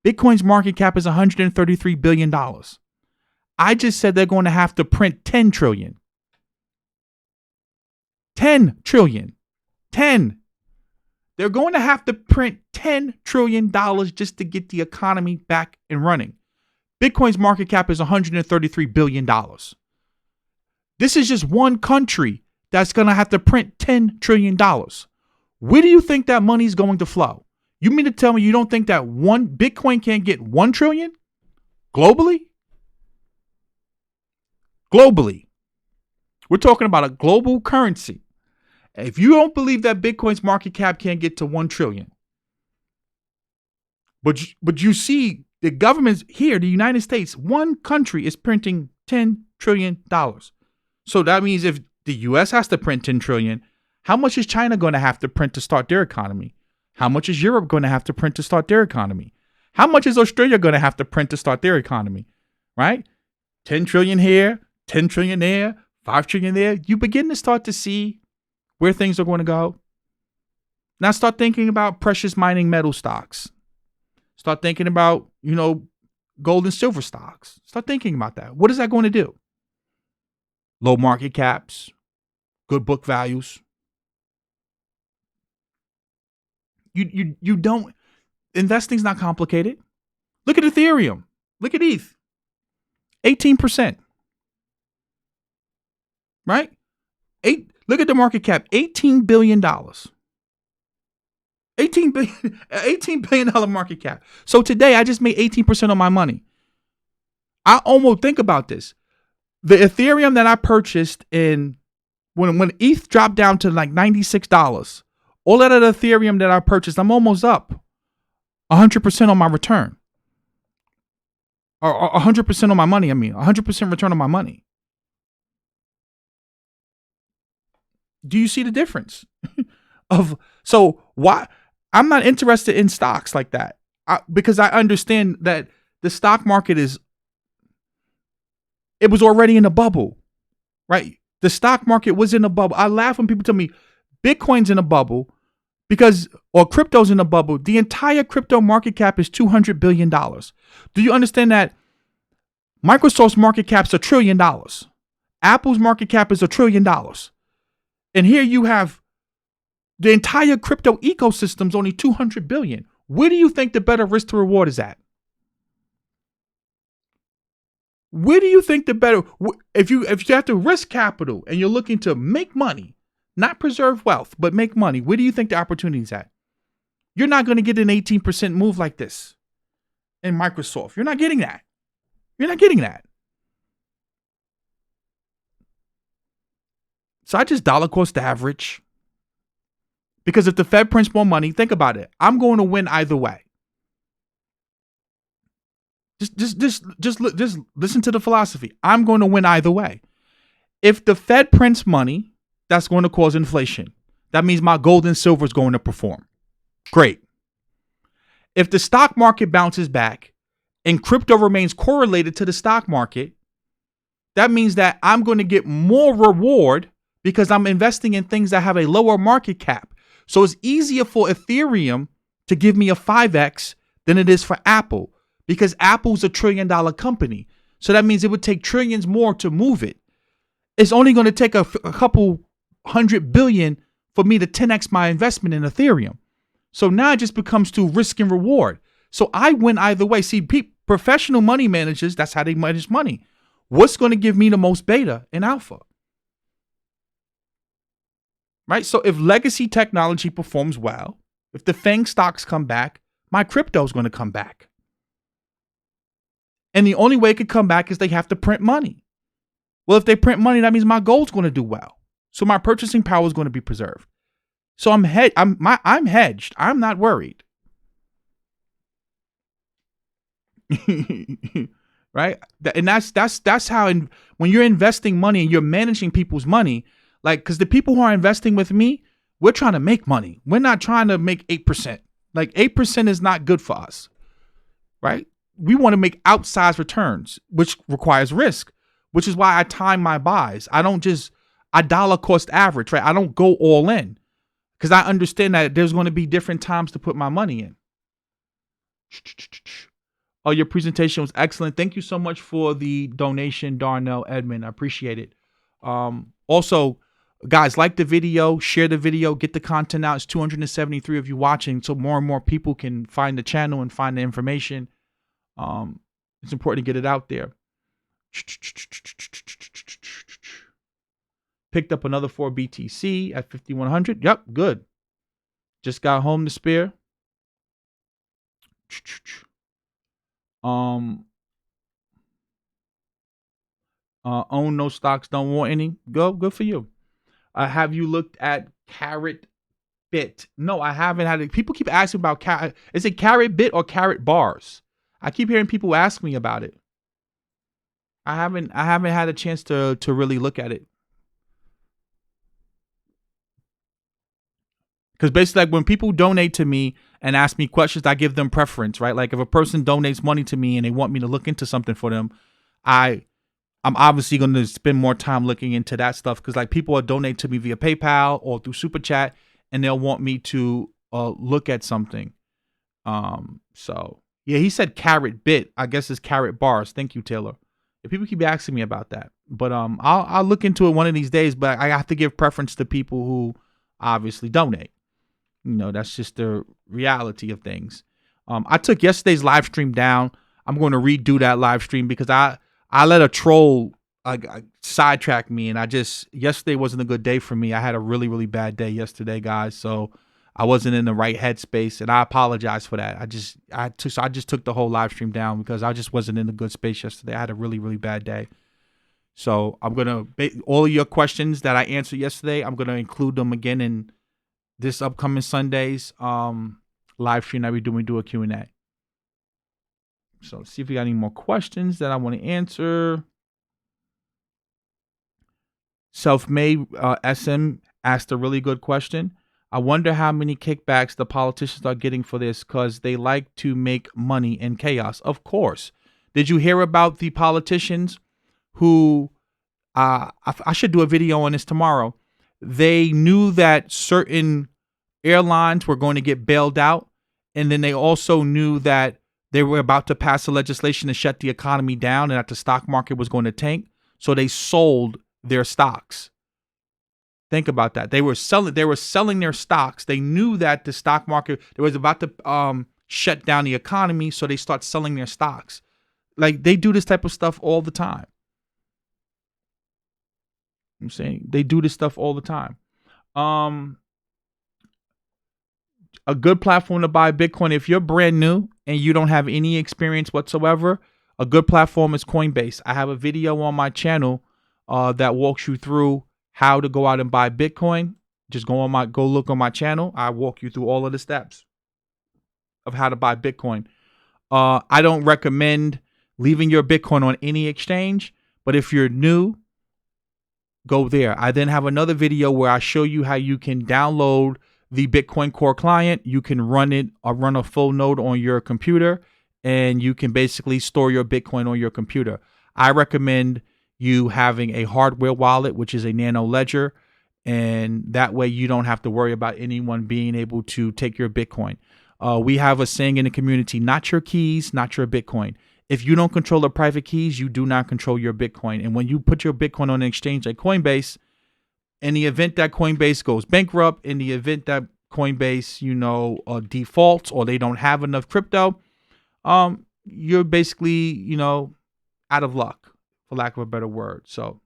[SPEAKER 1] Bitcoin's market cap is $133 billion. I just said they're going to have to print 10 trillion. 10 trillion. 10. They're going to have to print $10 trillion just to get the economy back and running. Bitcoin's market cap is $133 billion. This is just one country that's going to have to print $10 trillion. Where do you think that money is going to flow? You mean to tell me you don't think that one Bitcoin can't get 1 trillion globally? Globally. We're talking about a global currency. If you don't believe that Bitcoin's market cap can't get to 1 trillion, but you see the government's here, the United States, one country is printing $10 trillion. So that means if the US has to print 10 trillion, how much is China going to have to print to start their economy? How much is Europe going to have to print to start their economy? How much is Australia going to have to print to start their economy? Right? 10 trillion here, 10 trillion there, 5 trillion there. You begin to start to see where things are going to go. Now start thinking about precious mining metal stocks. Start thinking about, gold and silver stocks. Start thinking about that. What is that going to do? Low market caps, good book values. You don't, investing's not complicated. Look at Ethereum. Look at ETH. 18%. Right? Look at the market cap, $18 billion. $18 billion market cap. So today I just made 18% of my money. I almost think about this. The Ethereum that I purchased when ETH dropped down to like $96, all of that Ethereum that I purchased, I'm almost up 100% on my return. Or 100% on my money, 100% return on my money. Do you see the difference? So why I'm not interested in stocks like that, because I understand that the stock market it was already in a bubble, right? The stock market was in a bubble. I laugh when people tell me Bitcoin's in a bubble or crypto's in a bubble. The entire crypto market cap is $200 billion. Do you understand that Microsoft's market cap's $1 trillion? Apple's market cap is $1 trillion. And here you have the entire crypto ecosystem's only 200 billion. Where do you think the better risk to reward is at? Where do you think the better, if you have to risk capital and you're looking to make money, not preserve wealth, but make money, where do you think the opportunity is at? You're not going to get an 18% move like this in Microsoft. You're not getting that. You're not getting that. So I just dollar cost average. Because if the Fed prints more money, think about it. I'm going to win either way. Just listen to the philosophy. I'm going to win either way. If the Fed prints money, that's going to cause inflation. That means my gold and silver is going to perform. Great. If the stock market bounces back and crypto remains correlated to the stock market, that means that I'm going to get more reward because I'm investing in things that have a lower market cap. So it's easier for Ethereum to give me a 5x than it is for Apple, because Apple's $1 trillion company. So that means it would take trillions more to move it. It's only going to take a couple $100 billion for me to 10x my investment in Ethereum. So now it just becomes to risk and reward. So I win either way. See, professional money managers, that's how they manage money. What's going to give me the most beta and alpha? Right? So if legacy technology performs well, if the FANG stocks come back, my crypto is going to come back. And the only way it could come back is they have to print money. Well, if they print money, that means my gold's going to do well. So my purchasing power is going to be preserved. So I'm hedged. I'm not worried. Right? And that's how when you're investing money and you're managing people's money, like, because the people who are investing with me, we're trying to make money. We're not trying to make 8%. Like 8% is not good for us, right? We want to make outsized returns, which requires risk, which is why I time my buys. I dollar cost average, right? I don't go all in because I understand that there's going to be different times to put my money in. Oh, your presentation was excellent. Thank you so much for the donation, Darnell Edmond. I appreciate it. Also, guys, like the video, share the video, get the content out. It's 273 of you watching, so more and more people can find the channel and find the information. It's important to get it out there. Picked up another 4 BTC at 5,100. Yep, good. Just got home to spare. Own no stocks, don't want any. Good for you. Have you looked at Carrot Bit? No, I haven't had it. People keep asking about Carrot. Is it Carrot Bit or Carrot Bars? I keep hearing people ask me about it. I haven't had a chance to really look at it. Because basically, like when people donate to me and ask me questions, I give them preference, right? Like if a person donates money to me and they want me to look into something for them, I'm obviously going to spend more time looking into that stuff because like people will donate to me via PayPal or through Super Chat, and they'll want me to look at something. So yeah, he said carrot bit. I guess it's carrot bars. Thank you, Taylor. If people keep asking me about that, but I'll look into it one of these days. But I have to give preference to people who obviously donate. You know, that's just the reality of things. I took yesterday's live stream down. I'm going to redo that live stream because I let a troll sidetrack me, and yesterday wasn't a good day for me. I had a really, really bad day yesterday, guys. So I wasn't in the right headspace, and I apologize for that. I just took the whole live stream down because I just wasn't in a good space yesterday. I had a really, really bad day. So I'm gonna all of your questions that I answered yesterday, I'm gonna include them again in this upcoming Sunday's live stream that we do a Q&A. So see if we got any more questions that I want to answer. Self-made SM asked a really good question. I wonder how many kickbacks the politicians are getting for this because they like to make money in chaos. Of course. Did you hear about the politicians who, I should do a video on this tomorrow. They knew that certain airlines were going to get bailed out. And then they also knew that they were about to pass a legislation to shut the economy down and that the stock market was going to tank. So they sold their stocks. Think about that. They were selling their stocks. They knew that the stock market was about to shut down the economy. So they start selling their stocks. Like they do this type of stuff all the time. I'm saying they do this stuff all the time. A good platform to buy Bitcoin. If you're brand new and you don't have any experience whatsoever, a good platform is Coinbase. I have a video on my channel that walks you through how to go out and buy Bitcoin. Just go look on my channel. I walk you through all of the steps of how to buy Bitcoin. I don't recommend leaving your Bitcoin on any exchange, but if you're new, go there. I then have another video where I show you how you can download the Bitcoin Core client. You can run a full node on your computer, and you can basically store your Bitcoin on your computer. I recommend you having a hardware wallet, which is a nano ledger, and that way you don't have to worry about anyone being able to take your Bitcoin. We have a saying in the community, not your keys, not your Bitcoin. If you don't control the private keys, you do not control your Bitcoin. And when you put your Bitcoin on an exchange like Coinbase, in the event that Coinbase goes bankrupt, in the event that Coinbase, defaults or they don't have enough crypto, you're basically, out of luck, for lack of a better word. So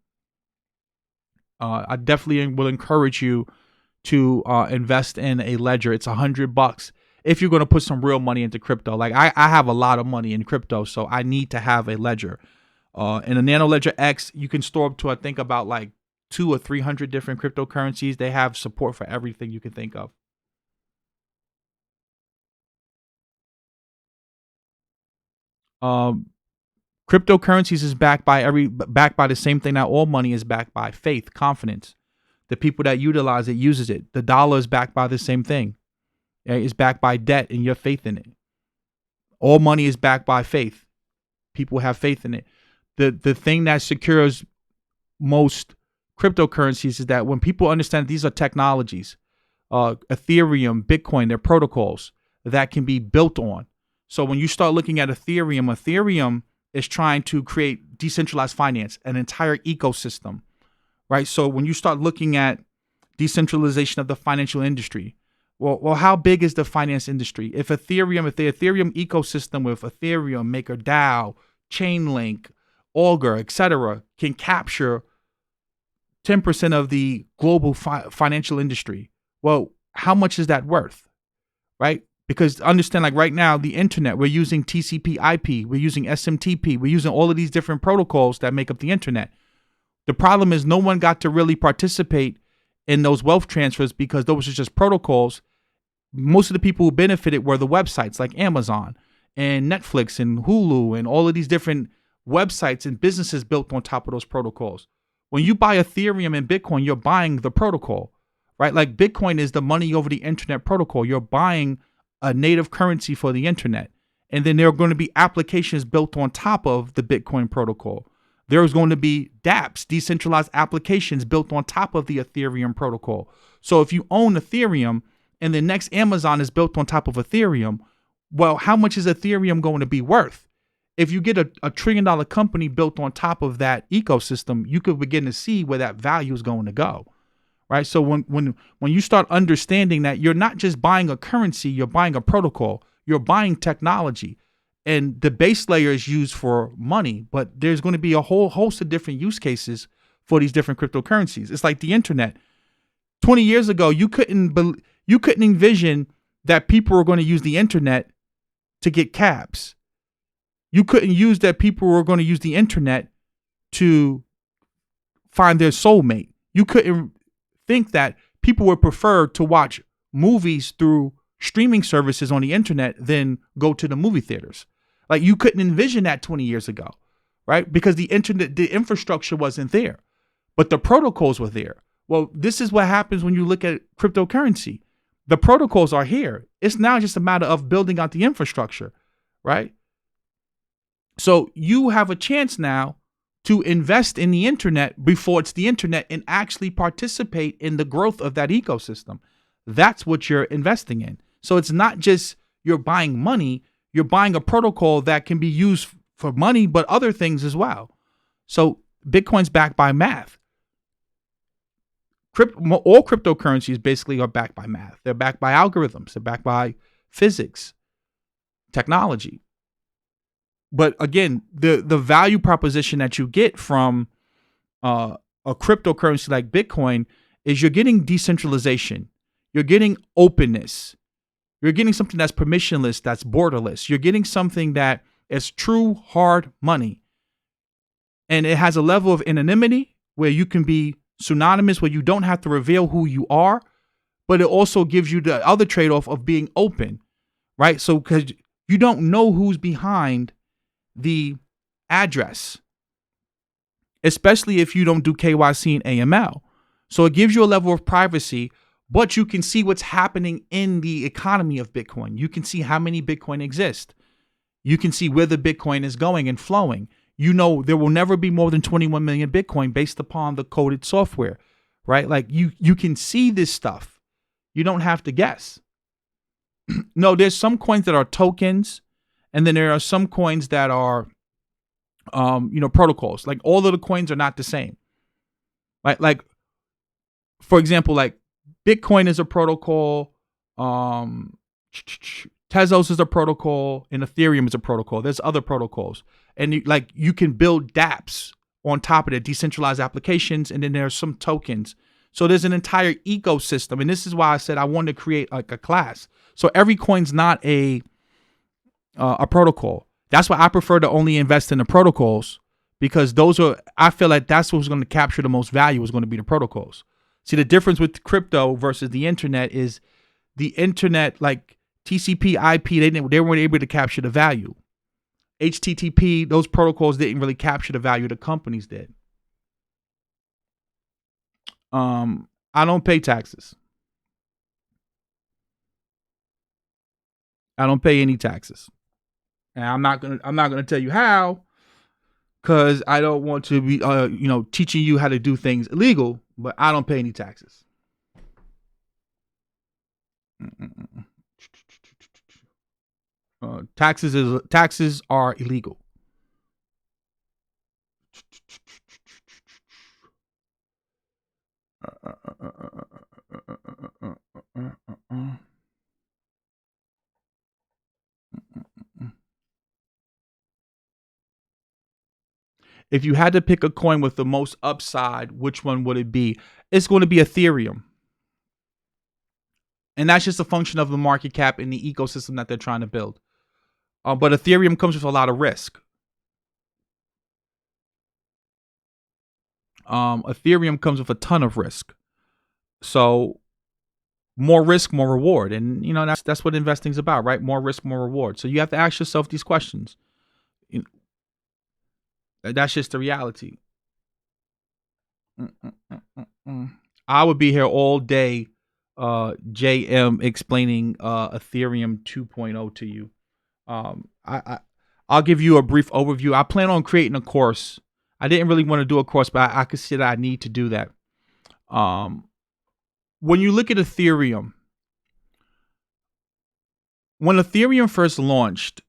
[SPEAKER 1] I definitely will encourage you to invest in a ledger. It's $100 if you're going to put some real money into crypto. Like I have a lot of money in crypto, so I need to have a ledger. In a Nano Ledger X, you can store up to, I think, about like 200 or 300 different cryptocurrencies. They have support for everything you can think of. Cryptocurrencies is backed by the same thing that all money is backed by: faith, confidence. The people that utilize it uses it. The dollar is backed by the same thing. It's backed by debt and your faith in it. All money is backed by faith. People have faith in it. The thing that secures most cryptocurrencies is that when people understand these are technologies, Ethereum, Bitcoin, they're protocols that can be built on. So when you start looking at Ethereum is trying to create decentralized finance, an entire ecosystem, right? So when you start looking at decentralization of the financial industry, well, how big is the finance industry? If the Ethereum ecosystem with Ethereum, MakerDAO, Chainlink, Augur, etc., can capture 10% of the global financial industry, well, how much is that worth, right? Because understand, like right now, the internet, we're using TCP/IP, we're using SMTP, we're using all of these different protocols that make up the internet. The problem is no one got to really participate in those wealth transfers because those are just protocols. Most of the people who benefited were the websites like Amazon and Netflix and Hulu and all of these different websites and businesses built on top of those protocols. When you buy Ethereum and Bitcoin, you're buying the protocol, right? Like Bitcoin is the money over the internet protocol. You're buying a native currency for the internet. And then there are going to be applications built on top of the Bitcoin protocol. There's going to be dApps, decentralized applications built on top of the Ethereum protocol. So if you own Ethereum and the next Amazon is built on top of Ethereum, well, how much is Ethereum going to be worth? If you get a $1 trillion company built on top of that ecosystem, you could begin to see where that value is going to go, right? So when you start understanding that you're not just buying a currency, you're buying a protocol, you're buying technology, and the base layer is used for money, but there's going to be a whole host of different use cases for these different cryptocurrencies. It's like the internet. 20 years ago, you couldn't envision that people were going to use the internet to get cabs. You couldn't use that people were going to use the internet to find their soulmate. You couldn't think that people would prefer to watch movies through streaming services on the internet than go to the movie theaters. Like you couldn't envision that 20 years ago, right? Because the internet, the infrastructure wasn't there, but the protocols were there. Well, this is what happens when you look at cryptocurrency. The protocols are here. It's now just a matter of building out the infrastructure, right? So you have a chance now to invest in the internet before it's the internet and actually participate in the growth of that ecosystem. That's what you're investing in. So it's not just you're buying money, you're buying a protocol that can be used for money, but other things as well. So Bitcoin's backed by math. All cryptocurrencies basically are backed by math. They're backed by algorithms. They're backed by physics, technology. But again, the value proposition that you get from a cryptocurrency like Bitcoin is you're getting decentralization. You're getting openness. You're getting something that's permissionless, that's borderless. You're getting something that is true hard money. And it has a level of anonymity where you can be pseudonymous, where you don't have to reveal who you are, but it also gives you the other trade-off of being open, right? So because you don't know who's behind the address, especially if you don't do KYC and AML. So it gives you a level of privacy, but you can see what's happening in the economy of Bitcoin. You can see how many Bitcoin exist. You can see where the Bitcoin is going and flowing. You know, there will never be more than 21 million Bitcoin based upon the coded software, right? Like you can see this stuff. You don't have to guess. No, there's some coins that are tokens, and then there are some coins that are, protocols. Like all of the coins are not the same, right? Like, for example, like Bitcoin is a protocol, Tezos is a protocol, and Ethereum is a protocol. There's other protocols, and you can build dApps on top of it, decentralized applications, and then there's some tokens. So there's an entire ecosystem, and this is why I said I wanted to create like a class. So every coin's not a protocol. That's why I prefer to only invest in the protocols, because I feel like that's what's going to capture the most value is going to be the protocols. See, the difference with crypto versus the internet is the internet, like TCP, IP, they weren't able to capture the value. HTTP, those protocols didn't really capture the value. The companies did. I don't pay taxes. I don't pay any taxes. And I'm not gonna tell you how, because I don't want to be teaching you how to do things illegal. But I don't pay any taxes. Taxes are illegal. If you had to pick a coin with the most upside, which one would it be? It's going to be Ethereum. And that's just a function of the market cap and the ecosystem that they're trying to build. But Ethereum comes with a lot of risk. Ethereum comes with a ton of risk. So more risk, more reward. And that's what investing is about, right? More risk, more reward. So you have to ask yourself these questions. That's just the reality. I would be here all day, JM, explaining Ethereum 2.0 to you. I'll give you a brief overview. I plan on creating a course. I didn't really want to do a course, but I could see that I need to do that. When you look at Ethereum, when Ethereum first launched,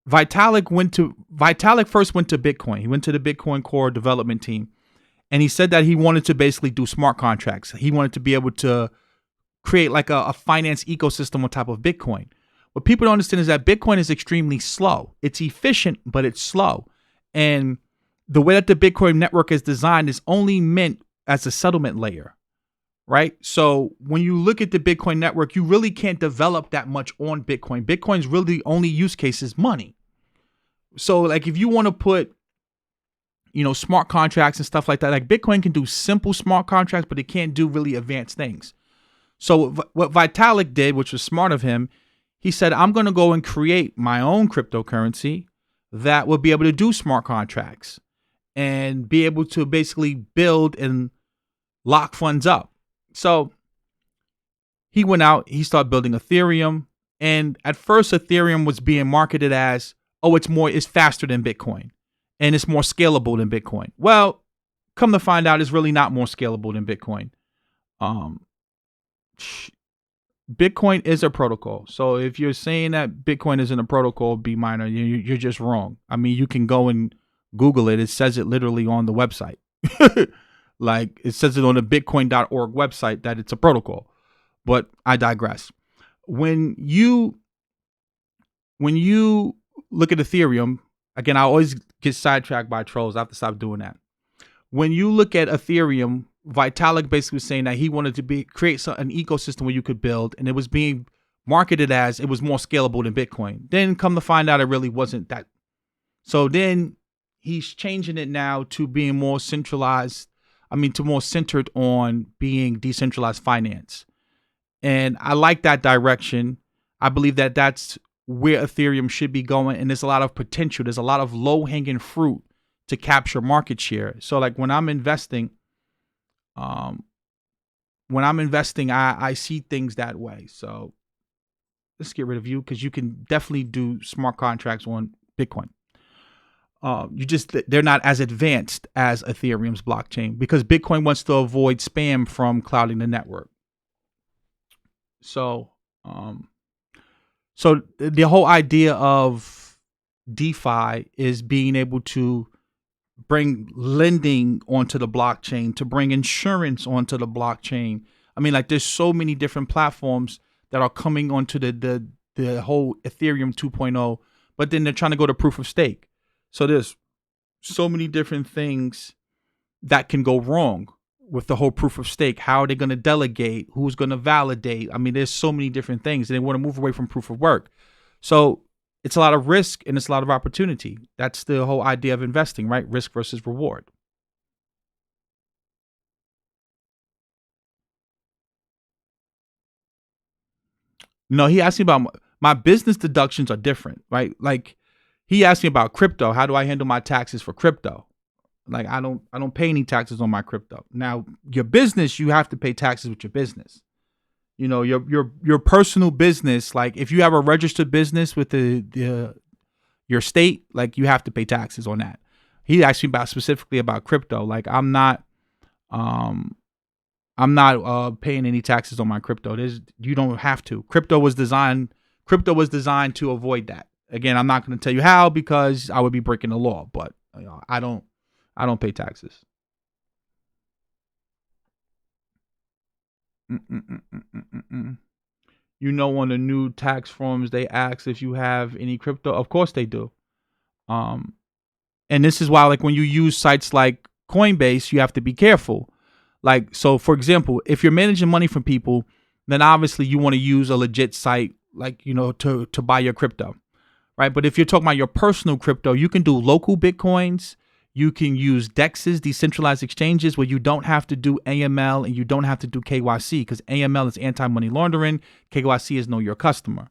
[SPEAKER 1] Vitalik first went to Bitcoin. He went to the Bitcoin core development team, and he said that he wanted to basically do smart contracts. He wanted to be able to create like a finance ecosystem on top of Bitcoin. What people don't understand is that Bitcoin is extremely slow. It's efficient, but it's slow. And the way that the Bitcoin network is designed is only meant as a settlement layer, right? So when you look at the Bitcoin network, you really can't develop that much on Bitcoin. Bitcoin's really only use case is money. So like if you want to put, smart contracts and stuff like that, like Bitcoin can do simple smart contracts, but it can't do really advanced things. So what Vitalik did, which was smart of him, he said, I'm going to go and create my own cryptocurrency that will be able to do smart contracts and be able to basically build and lock funds up. So he went out, he started building Ethereum. And at first, Ethereum was being marketed as, it's faster than Bitcoin and it's more scalable than Bitcoin. Well, come to find out, it's really not more scalable than Bitcoin. Bitcoin is a protocol. So if you're saying that Bitcoin isn't a protocol, B minor, you're just wrong. I mean, you can go and Google it. It says it literally on the website. Like it says it on the bitcoin.org website that it's a protocol. But I digress. When you look at Ethereum, again, I always get sidetracked by trolls. I have to stop doing that. When you look at Ethereum, Vitalik basically was saying that he wanted to create an ecosystem where you could build, and it was being marketed as it was more scalable than Bitcoin. Then come to find out it really wasn't that. So then he's changing it now to being more centralized. To more centered on being decentralized finance. And I like that direction. I believe that that's where Ethereum should be going. And there's a lot of potential. There's a lot of low-hanging fruit to capture market share. So like when I'm investing, I see things that way. So let's get rid of you because you can definitely do smart contracts on Bitcoin. They're not as advanced as Ethereum's blockchain because Bitcoin wants to avoid spam from clouding the network. So the whole idea of DeFi is being able to bring lending onto the blockchain, to bring insurance onto the blockchain. There's so many different platforms that are coming onto the whole Ethereum 2.0, but then they're trying to go to proof of stake. So there's so many different things that can go wrong with the whole proof of stake. How are they going to delegate? Who's going to validate? There's so many different things. And they want to move away from proof of work. So it's a lot of risk and it's a lot of opportunity. That's the whole idea of investing, right? Risk versus reward. No, he asked me about my business deductions are different, right? Like he asked me about crypto. How do I handle my taxes for crypto? Like I don't pay any taxes on my crypto. Now, your business, you have to pay taxes with your business. Your personal business, like if you have a registered business with your state, like you have to pay taxes on that. He asked me specifically about crypto. Like I'm not paying any taxes on my crypto. You don't have to. Crypto was designed to avoid that. Again, I'm not going to tell you how because I would be breaking the law, but I don't pay taxes. On the new tax forms, they ask if you have any crypto. Of course they do. And this is why, like when you use sites like Coinbase, you have to be careful. Like, so for example, if you're managing money from people, then obviously you want to use a legit site, like, to buy your crypto. Right. But if you're talking about your personal crypto, you can do local Bitcoins. You can use DEXs, decentralized exchanges, where you don't have to do AML and you don't have to do KYC, because AML is anti-money laundering. KYC is know your customer.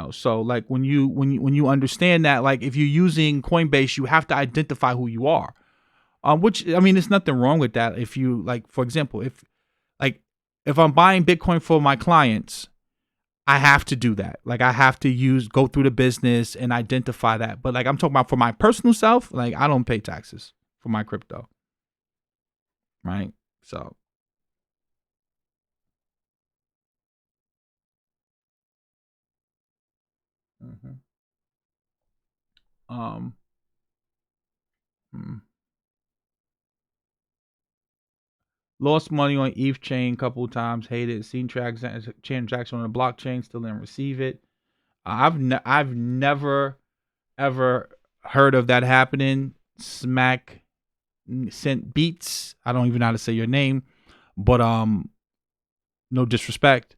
[SPEAKER 1] So like when you understand that, like if you're using Coinbase, you have to identify who you are. Which, I mean, there's nothing wrong with that. If you, like, for example, if I'm buying Bitcoin for my clients, I have to do that. Like I have to go through the business and identify that. But like I'm talking about for my personal self, like I don't pay taxes for my crypto. Right? So. Mhm. Um. hmm. Lost money on E-Tran a couple times. Hated it. Seen transaction on the blockchain. Still didn't receive it. I've never ever heard of that happening. Smack sent beats. I don't even know how to say your name, but no disrespect.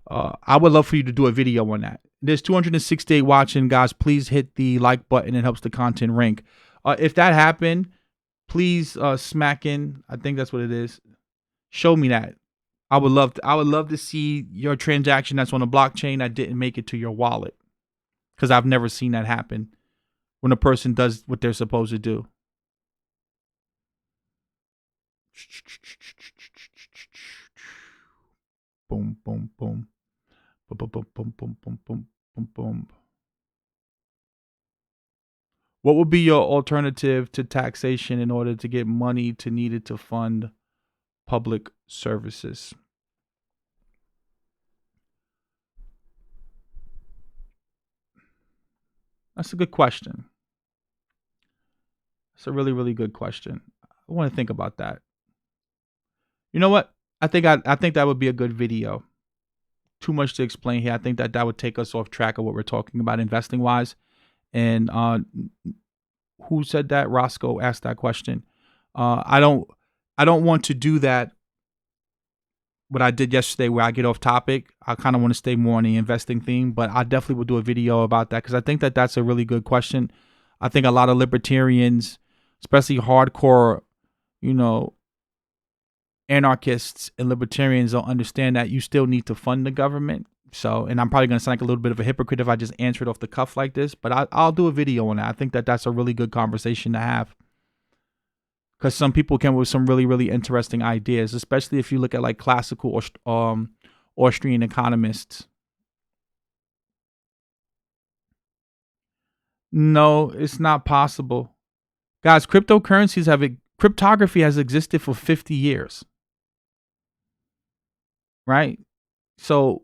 [SPEAKER 1] I would love for you to do a video on that. There's 268 watching, guys. Please hit the like button. It helps the content rank. If that happened, please smack in. I think that's what it is. Show me that. I would love to see your transaction that's on a blockchain that didn't make it to your wallet, because I've never seen that happen when a person does what they're supposed to do. Boom, boom, boom. Boom, boom, boom, boom, boom, boom, boom, boom, boom. What would be your alternative to taxation in order to get money needed to fund public services? That's a good question. It's a really, really good question. I want to think about that. You know what? I think that would be a good video. Too much to explain here. I think that would take us off track of what we're talking about investing wise. And who said that? Roscoe asked that question. I don't want to do that. What I did yesterday, where I get off topic, I kind of want to stay more on the investing theme. But I definitely will do a video about that, because I think that's a really good question. I think a lot of libertarians, especially hardcore, anarchists and libertarians, don't understand that you still need to fund the government. So, and I'm probably going to sound like a little bit of a hypocrite if I just answer it off the cuff like this, but I'll do a video on that. I think that's a really good conversation to have, because some people come with some really, really interesting ideas, especially if you look at like classical Austrian economists. No, it's not possible. Guys, cryptography has existed for 50 years. Right? So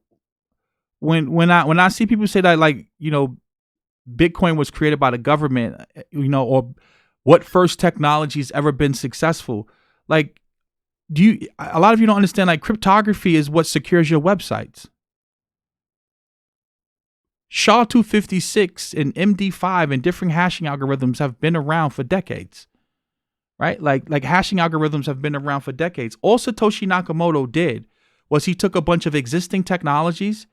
[SPEAKER 1] when I see people say that, like, Bitcoin was created by the government, or what first technology has ever been successful, like, a lot of you don't understand, like, cryptography is what secures your websites. SHA-256 and MD5 and different hashing algorithms have been around for decades, right? Like hashing algorithms have been around for decades. All Satoshi Nakamoto did was he took a bunch of existing technologies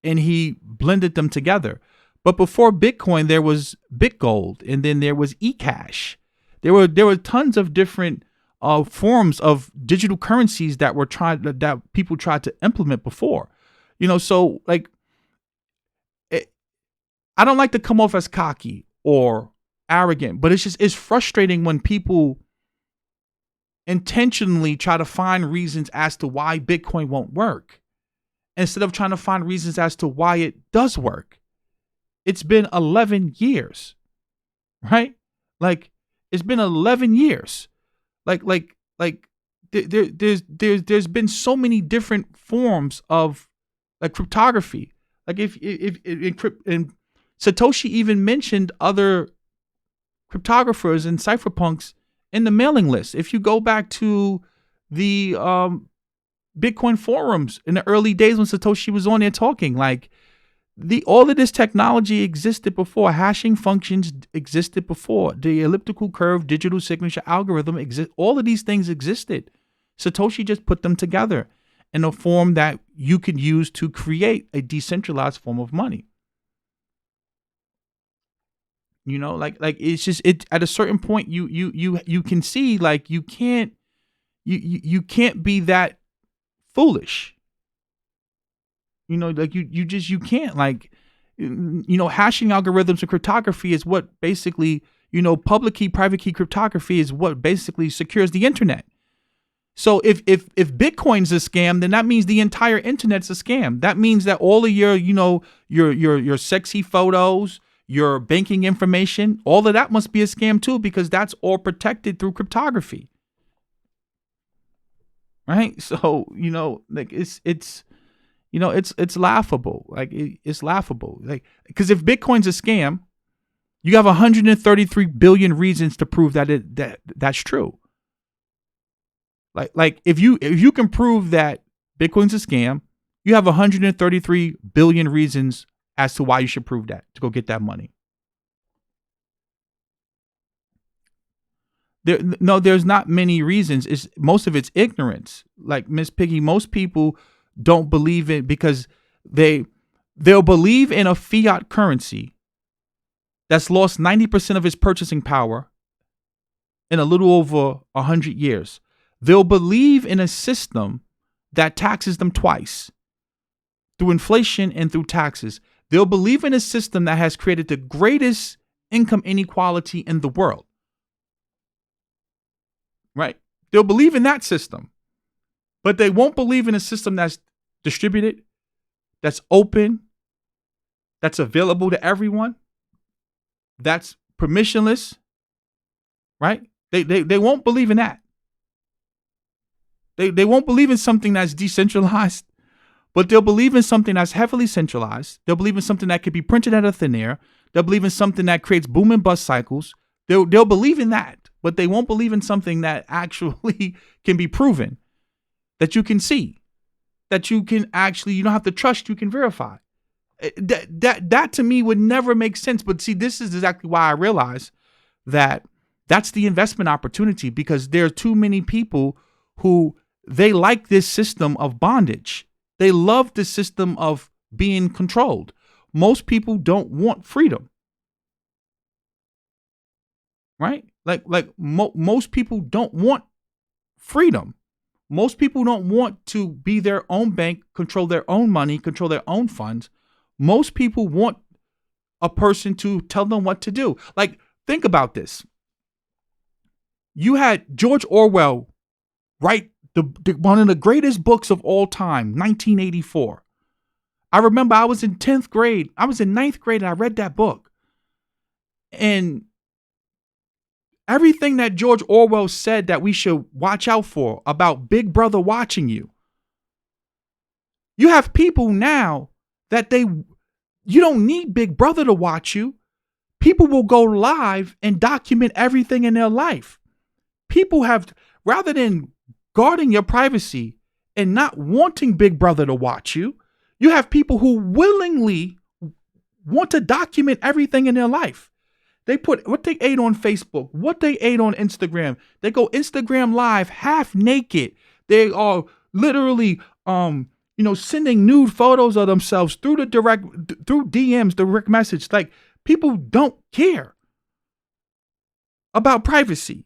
[SPEAKER 1] and he blended them together. But before Bitcoin, there was BitGold, and then there was eCash. There were tons of different forms of digital currencies that people tried to implement before. So like, I don't like to come off as cocky or arrogant, but it's frustrating when people intentionally try to find reasons as to why Bitcoin won't work, instead of trying to find reasons as to why it does work. It's been 11 years, right? Like, it's been 11 years. There's been so many different forms of like cryptography. Like if and Satoshi even mentioned other cryptographers and cypherpunks in the mailing list. If you go back to the Bitcoin forums in the early days when Satoshi was on there talking, like, all of this technology existed before. Hashing functions existed before. The elliptical curve digital signature algorithm all of these things existed. Satoshi just put them together in a form that you can use to create a decentralized form of money. Like it's just it at a certain point you can see like you can't be that foolish. Like you can't like hashing algorithms and cryptography is what basically public key private key cryptography is what basically secures the internet. So if Bitcoin's a scam, then that means the entire internet's a scam. That means that all of your your sexy photos, your banking information, all of that must be a scam too, because that's all protected through cryptography. Right? So, like it's laughable. Like it's laughable. Like, because if Bitcoin's a scam, you have 133 billion reasons to prove that's true. Like if you can prove that Bitcoin's a scam, you have 133 billion reasons as to why you should prove that, to go get that money. There's not many reasons. Most of it's ignorance. Like Miss Piggy, most people don't believe it because they'll believe in a fiat currency that's lost 90% of its purchasing power in a little over 100 years. They'll believe in a system that taxes them twice, through inflation and through taxes. They'll believe in a system that has created the greatest income inequality in the world. Right? They'll believe in that system, but they won't believe in a system that's distributed, that's open, that's available to everyone, that's permissionless. Right? They won't believe in that. They won't believe in something that's decentralized, but they'll believe in something that's heavily centralized. They'll believe in something that could be printed out of thin air. They'll believe in something that creates boom and bust cycles. They'll believe in that, but they won't believe in something that actually can be proven, that you can see, that you can actually, you don't have to trust, you can verify. That to me would never make sense. But see, this is exactly why I realize that that's the investment opportunity, because there are too many people who they like this system of bondage. They love the system of being controlled. Most people don't want freedom. Right? Most people don't want freedom. Most people don't want to be their own bank, control their own money, control their own funds. Most people want a person to tell them what to do. Like, think about this. You had George Orwell write one of the greatest books of all time, 1984. I remember I was in 10th grade. I was in 9th grade and I read that book. And everything that George Orwell said that we should watch out for about Big Brother watching you. You have people now that you don't need Big Brother to watch you. People will go live and document everything in their life. People have, rather than guarding your privacy and not wanting Big Brother to watch you, you have people who willingly want to document everything in their life. They put what they ate on Facebook, what they ate on Instagram. They go Instagram live half naked. They are literally, sending nude photos of themselves through DMs, direct message. Like, people don't care about privacy.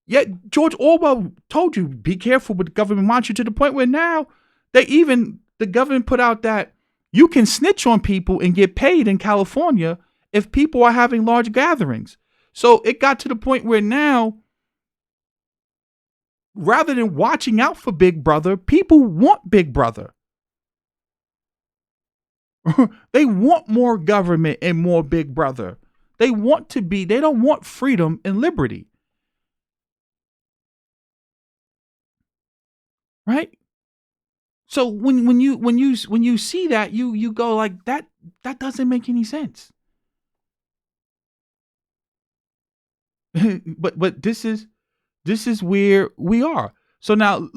[SPEAKER 1] Yet George Orwell told you, be careful, but the government wants you, to the point where now the government put out that you can snitch on people and get paid in California if people are having large gatherings. So it got to the point where now, rather than watching out for Big Brother, people want Big Brother. They want more government and more Big Brother. They don't want freedom and liberty. Right? So when you see that, you go like, that doesn't make any sense. but this is where we are. So now,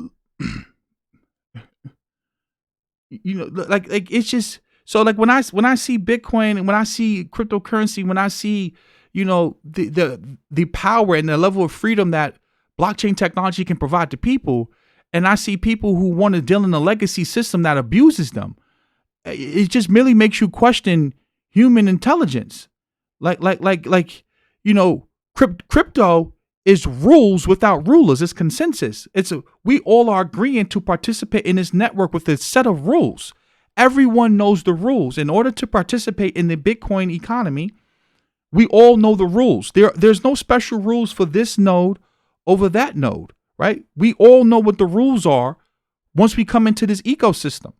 [SPEAKER 1] like it's just, so like when I see Bitcoin and when I see cryptocurrency, when I see the power and the level of freedom that blockchain technology can provide to people, and I see people who want to deal in a legacy system that abuses them, it just merely makes you question human intelligence. Like, crypto is rules without rulers. It's consensus. We all are agreeing to participate in this network with a set of rules. Everyone knows the rules. In order to participate in the Bitcoin economy, we all know the rules. There's no special rules for this node over that node, right? We all know what the rules are once we come into this ecosystem.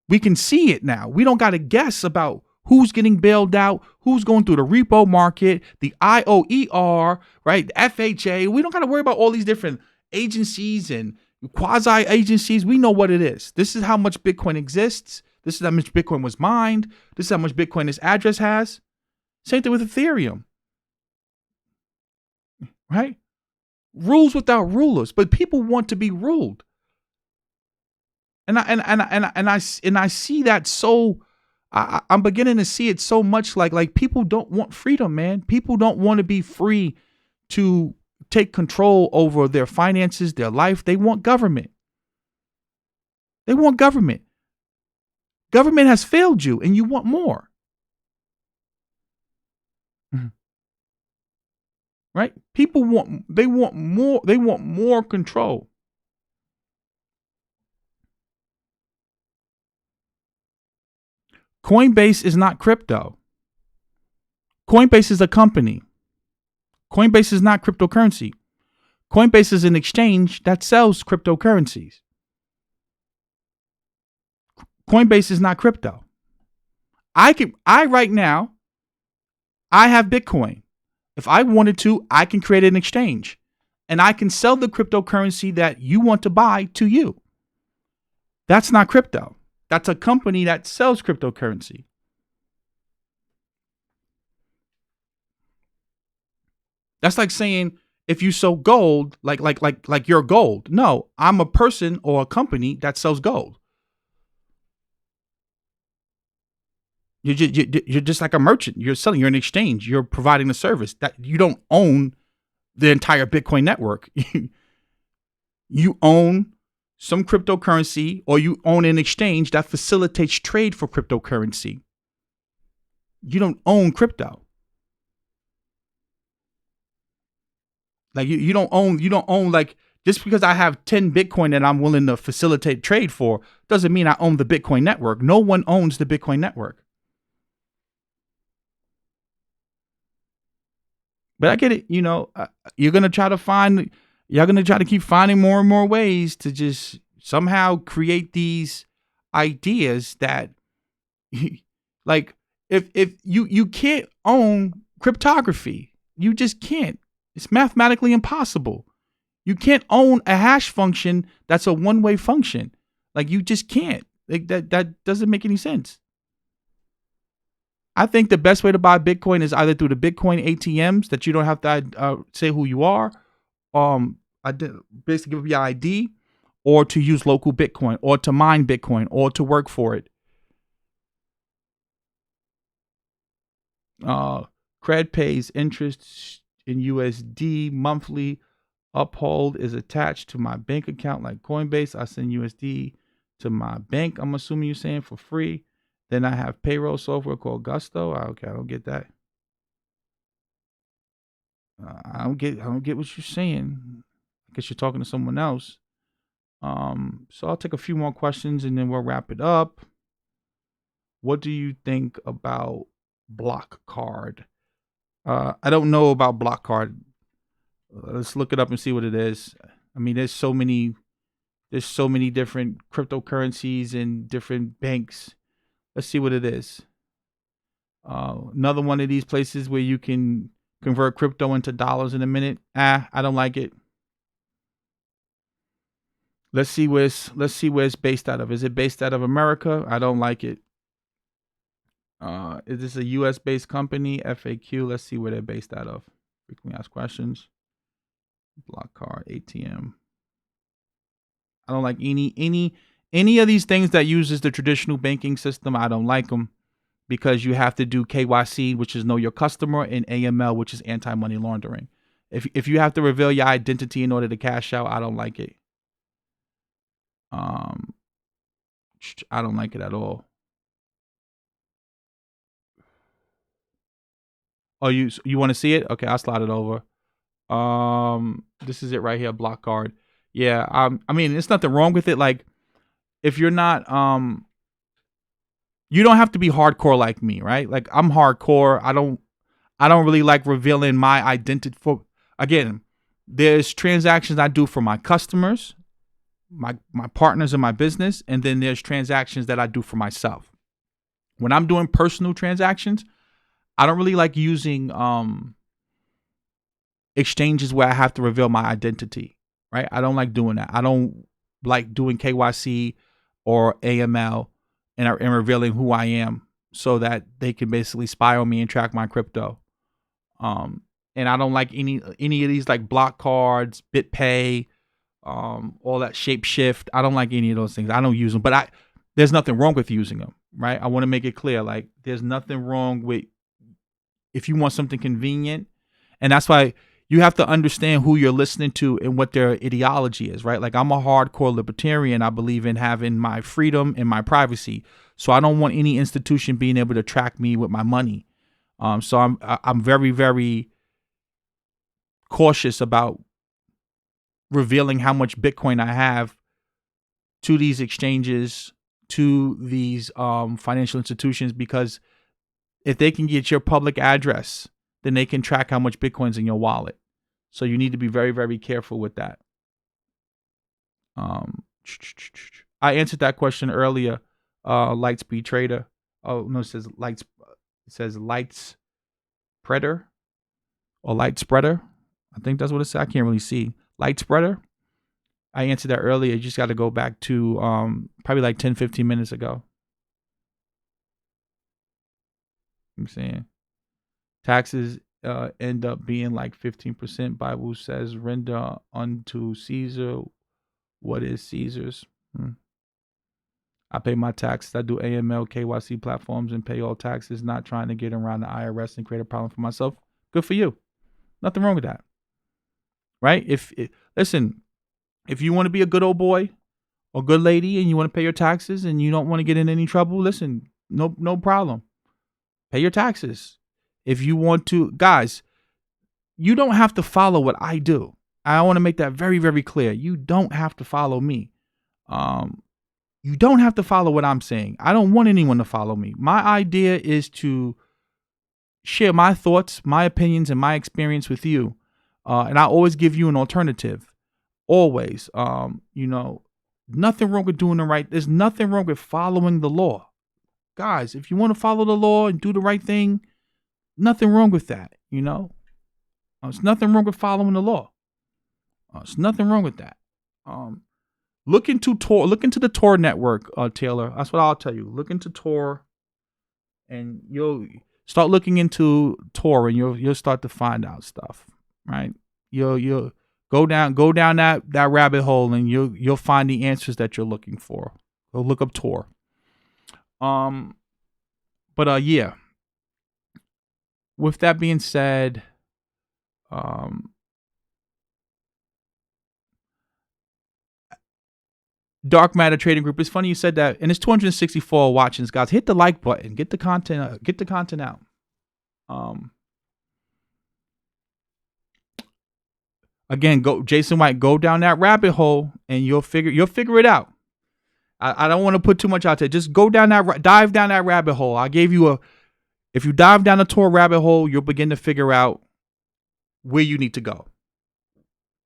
[SPEAKER 1] We can see it now. We don't got to guess about who's getting bailed out, who's going through the repo market, the IOER, right? The FHA. We don't got to worry about all these different agencies and quasi agencies. We know what it is. This is how much Bitcoin exists. This is how much Bitcoin was mined. This is how much Bitcoin this address has. Same thing with Ethereum, right? Rules without rulers, but people want to be ruled. And I see that so I'm beginning to see it so much like people don't want freedom, man. People don't want to be free to take control over their finances, their life. They want government. They want government. Government has failed you and you want more. Right? People want more control. Coinbase is not crypto. Coinbase is a company. Coinbase is not cryptocurrency. Coinbase is an exchange that sells cryptocurrencies. Coinbase is not crypto. Right now, I have Bitcoin. If I wanted to, I can create an exchange and I can sell the cryptocurrency that you want to buy to you. That's not crypto. That's a company that sells cryptocurrency. That's like saying if you sell gold, like you're gold. No, I'm a person or a company that sells gold. You're just like a merchant. You're selling. You're an exchange. You're providing the service. That you don't own the entire Bitcoin network. You own some cryptocurrency, or you own an exchange that facilitates trade for cryptocurrency. You don't own crypto. Like you don't own like, just because I have 10 Bitcoin that I'm willing to facilitate trade for doesn't mean I own the Bitcoin network. No one owns the Bitcoin network. But I get it. You're going to try to keep finding more and more ways to just somehow create these ideas that like if you can't own cryptography, you just can't. It's mathematically impossible. You can't own a hash function that's a one-way function. Like you just can't. Like that doesn't make any sense. I think the best way to buy Bitcoin is either through the Bitcoin ATMs that you don't have to say who you are, basically give your ID, or to use local Bitcoin, or to mine Bitcoin, or to work for it. Cred pays interest in USD monthly. Uphold is attached to my bank account like Coinbase. I send USD to my bank. I'm assuming you're saying for free. Then I have payroll software called Gusto. Okay, I don't get that. I don't get what you're saying. I guess you're talking to someone else. So I'll take a few more questions and then we'll wrap it up. What do you think about Block Card? I don't know about Block Card. Let's look it up and see what it is. I mean, there's so many different cryptocurrencies and different banks. Let's see what it is. Another one of these places where you can convert crypto into dollars in a minute. I don't like it. Let's see where it's based out of. Is it based out of America? I don't like it. Is this a US based company? FAQ. Let's see where they're based out of. Frequently asked questions. Block Card, ATM. I don't like any of these things that uses the traditional banking system. I don't like them because you have to do KYC, which is know your customer, and AML, which is anti-money laundering. If you have to reveal your identity in order to cash out, I don't like it. I don't like it at all. Oh, you want to see it? Okay, I'll slide it over. This is it right here, block card. Yeah, I mean, there's nothing wrong with it. Like, if you're not, you don't have to be hardcore like me, right? Like, I'm hardcore. I don't really like revealing my identity. For again, there's transactions I do for my customers, my partners in my business, and then there's transactions that I do for myself. When I'm doing personal transactions, I don't really like using exchanges where I have to reveal my identity, right? I don't like doing that. I don't like doing KYC or AML and revealing who I am so that they can basically spy on me and track my crypto. And I don't like any of these like block cards, BitPay, all that Shapeshift. I don't like any of those things. I don't use them, but there's nothing wrong with using them, right? I want to make it clear, like there's nothing wrong with if you want something convenient, and that's why you have to understand who you're listening to and what their ideology is, right? Like I'm a hardcore libertarian. I believe in having my freedom and my privacy, so I don't want any institution being able to track me with my money. So I'm very, very cautious about revealing how much Bitcoin I have to these exchanges, to these financial institutions, because if they can get your public address, then they can track how much Bitcoin's in your wallet. So you need to be very, very careful with that. I answered that question earlier. Lightspeed Trader. Oh no, it says Lights Spreader or Light Spreader. I think that's what it says. I can't really see. Light Spreader. I answered that earlier. You just got to go back to probably like 10, 15 minutes ago. I'm saying taxes end up being like 15%. Bible says, render unto Caesar what is Caesar's. I pay my taxes. I do AML, KYC platforms and pay all taxes, not trying to get around the IRS and create a problem for myself. Good for you. Nothing wrong with that. Right? Listen, if you want to be a good old boy or good lady and you want to pay your taxes and you don't want to get in any trouble, listen, no problem. Pay your taxes. If you want to, guys, you don't have to follow what I do. I want to make that very, very clear. You don't have to follow me. You don't have to follow what I'm saying. I don't want anyone to follow me. My idea is to share my thoughts, my opinions, and my experience with you. And I always give you an alternative. Always. Nothing wrong with doing the right. There's nothing wrong with following the law. Guys, if you want to follow the law and do the right thing, nothing wrong with that. There's nothing wrong with following the law. There's nothing wrong with that. Look into the Tor network, Taylor. That's what I'll tell you. Look into Tor, and you'll start looking into Tor, and you'll start to find out stuff. Right? You'll go down that rabbit hole, and you'll find the answers that you're looking for. Go look up Tor. Yeah. With that being said, Dark Matter Trading Group. It's funny you said that, and it's 264 watchings, guys. Hit the like button. Get the content out. Again, go Jason White. Go down that rabbit hole, and you'll figure it out. I don't want to put too much out there. Just dive down that rabbit hole. I gave you if you dive down the Tor rabbit hole, you'll begin to figure out where you need to go.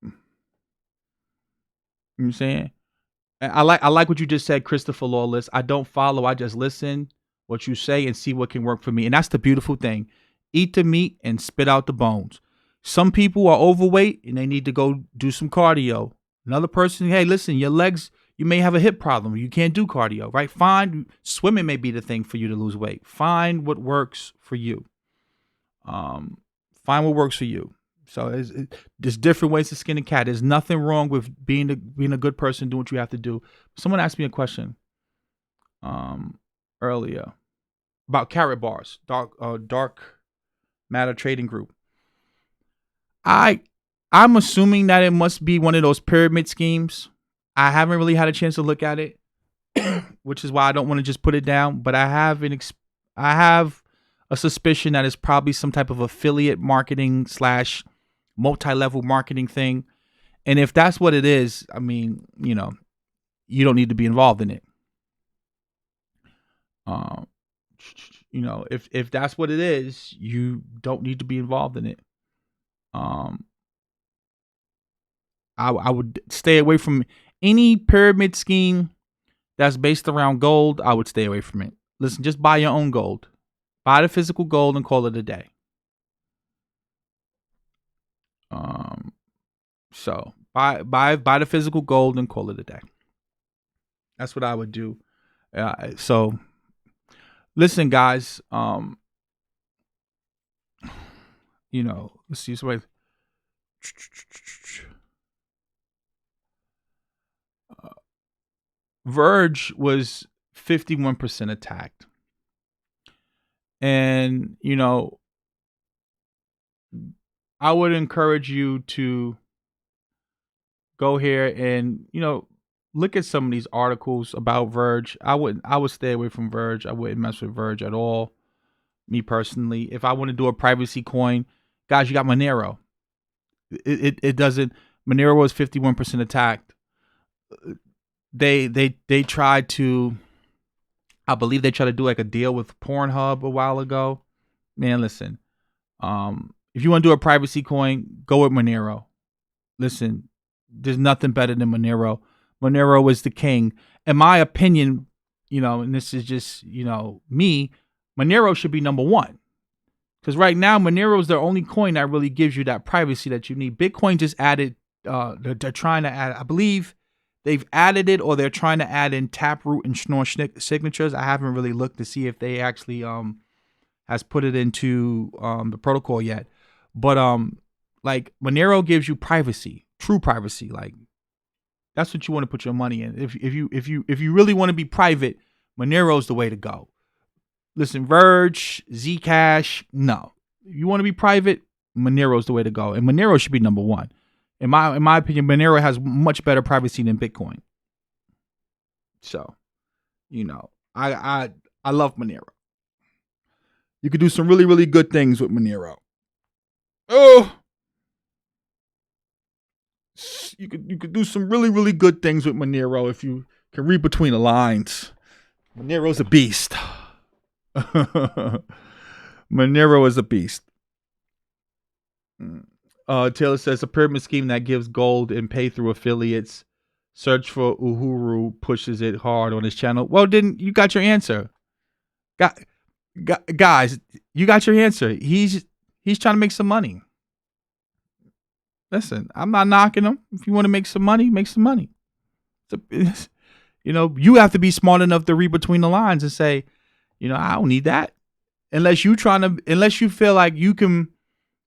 [SPEAKER 1] You know what I'm saying? I like what you just said, Christopher Lawless. I don't follow. I just listen what you say and see what can work for me. And that's the beautiful thing. Eat the meat and spit out the bones. Some people are overweight and they need to go do some cardio. Another person, hey, listen, your legs, you may have a hip problem. You can't do cardio, right? Swimming may be the thing for you to lose weight. Find what works for you. Find what works for you. So there's different ways to skin a cat. There's nothing wrong with being a good person, doing what you have to do. Someone asked me a question earlier about carrot bars, dark matter trading group. I'm assuming that it must be one of those pyramid schemes. I haven't really had a chance to look at it, which is why I don't want to just put it down. But I have a suspicion that it's probably some type of affiliate marketing / multi-level marketing thing. And if that's what it is, I mean, you don't need to be involved in it. If that's what it is, you don't need to be involved in it. I would stay away from any pyramid scheme that's based around gold. I would stay away from it. Listen, just buy your own gold. Buy the physical gold and call it a day. So buy the physical gold and call it a day. That's what I would do. So listen, guys. Let's see. Somebody. Verge was 51% attacked. And, I would encourage you to go here and, look at some of these articles about Verge. I would stay away from Verge. I wouldn't mess with Verge at all. Me personally. If I want to do a privacy coin, guys, you got Monero. It doesn't. Monero was 51% attacked. They tried to, I believe they tried to do like a deal with Pornhub a while ago. Man, listen. If you want to do a privacy coin, go with Monero. Listen, there's nothing better than Monero. Monero is the king. In my opinion, and this is just, me, Monero should be number one. Because right now, Monero is the only coin that really gives you that privacy that you need. Bitcoin just added, they're trying to add, I believe they've added it, or they're trying to add in Taproot and Schnorr signatures. I haven't really looked to see if they actually has put it into the protocol yet. But like Monero gives you privacy, true privacy. Like that's what you want to put your money in. If you really want to be private, Monero's the way to go. Listen, Verge, Zcash, no. If you want to be private, Monero's the way to go, and Monero should be number one. In my opinion, Monero has much better privacy than Bitcoin. So, I love Monero. You could do some really, really good things with Monero. Oh, you could do some really, really good things with Monero if you can read between the lines. Monero's a beast. Monero is a beast. Taylor says a pyramid scheme that gives gold and pay through affiliates. Search for Uhuru pushes it hard on his channel. Well, then you got your answer. Guys, you got your answer. He's trying to make some money. Listen, I'm not knocking him. If you want to make some money, make some money. You have to be smart enough to read between the lines and say, I don't need that. Unless you feel like you can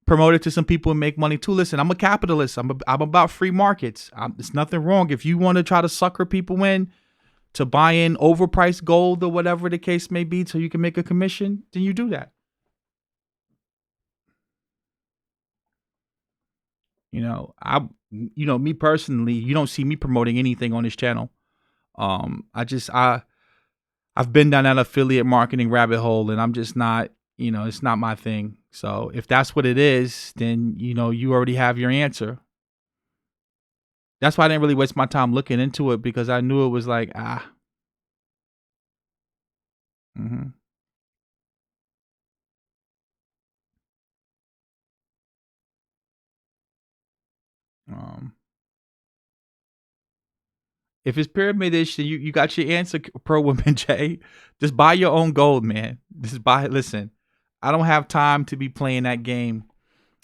[SPEAKER 1] promote it to some people and make money too. Listen, I'm a capitalist. I'm about free markets. There's nothing wrong. If you want to try to sucker people in to buy in overpriced gold or whatever the case may be so you can make a commission, then you do that. Me personally, you don't see me promoting anything on this channel. I've been down that affiliate marketing rabbit hole, and I'm just not, it's not my thing. So if that's what it is, then, you already have your answer. That's why I didn't really waste my time looking into it, because I knew it was like, if it's pyramid-ish, then you got your answer, Pro Woman J. Just buy your own gold, man. Listen, I don't have time to be playing that game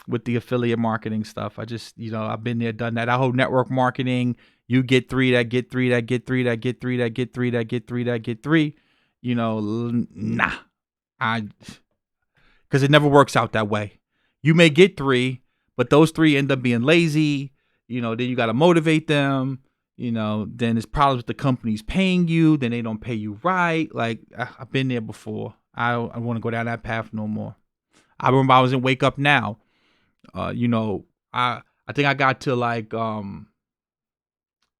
[SPEAKER 1] with the affiliate marketing stuff. I just, I've been there, done that. That whole network marketing, you get three, that get three, that get three, that get three, that get three, that get three, that get three. Nah. Because it never works out that way. You may get three, but those three end up being lazy. Then you got to motivate them. Then there's problems with the companies paying you. Then they don't pay you right. Like, I've been there before. I want to go down that path no more. I remember I was in Wake Up Now. I think I got to like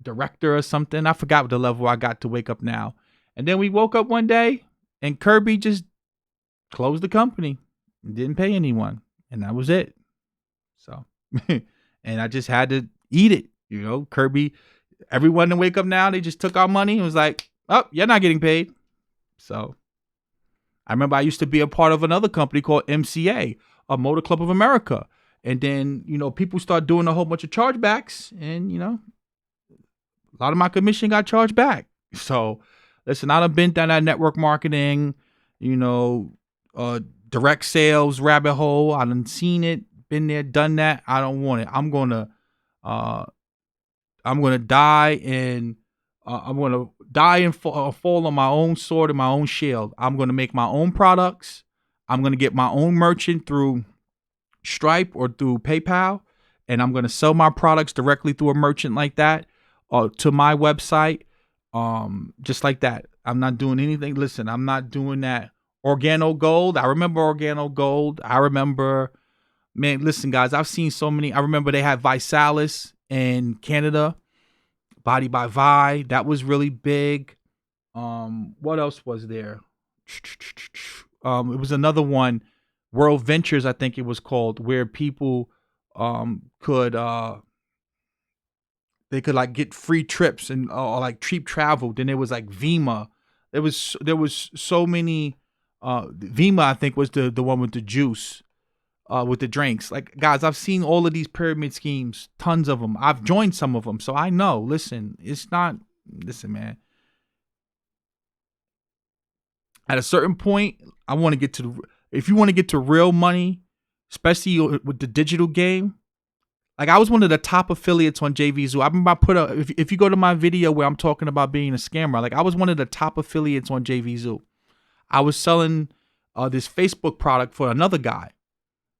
[SPEAKER 1] director or something. I forgot what the level I got to Wake Up Now. And then we woke up one day and Kirby just closed the company, didn't pay anyone, and that was it. So, and I just had to eat it. Kirby, everyone to wake up now, they just took our money and was like, oh, you're not getting paid. So I remember I used to be a part of another company called MCA, a Motor Club of America. And then, people start doing a whole bunch of chargebacks, and, a lot of my commission got charged back. So listen, I done been down that network marketing, direct sales rabbit hole. I done seen it, been there, done that. I don't want it. I'm gonna die and fall on my own sword and my own shield. I'm gonna make my own products. I'm gonna get my own merchant through Stripe or through PayPal, and I'm gonna sell my products directly through a merchant like that, to my website, just like that. I'm not doing anything. Listen, I'm not doing that. Organo Gold. I remember Organo Gold. Man, listen, guys, I've seen so many. I remember they had Visalis in Canada, Body by Vi. That was really big. What else was there? It was another one, World Ventures, I think it was called, where people could they could like get free trips and or like cheap travel. Then there was like Vima. There was so many. Vima, I think, was the one with the juice, with the drinks. Like, guys, I've seen all of these pyramid schemes, tons of them. I've joined some of them, so I know. Listen, man. At a certain point, if you want to get to real money, especially with the digital game. Like, I was one of the top affiliates on JVZoo. I remember if you go to my video where I'm talking about being a scammer, like, I was one of the top affiliates on JVZoo. I was selling this Facebook product for another guy.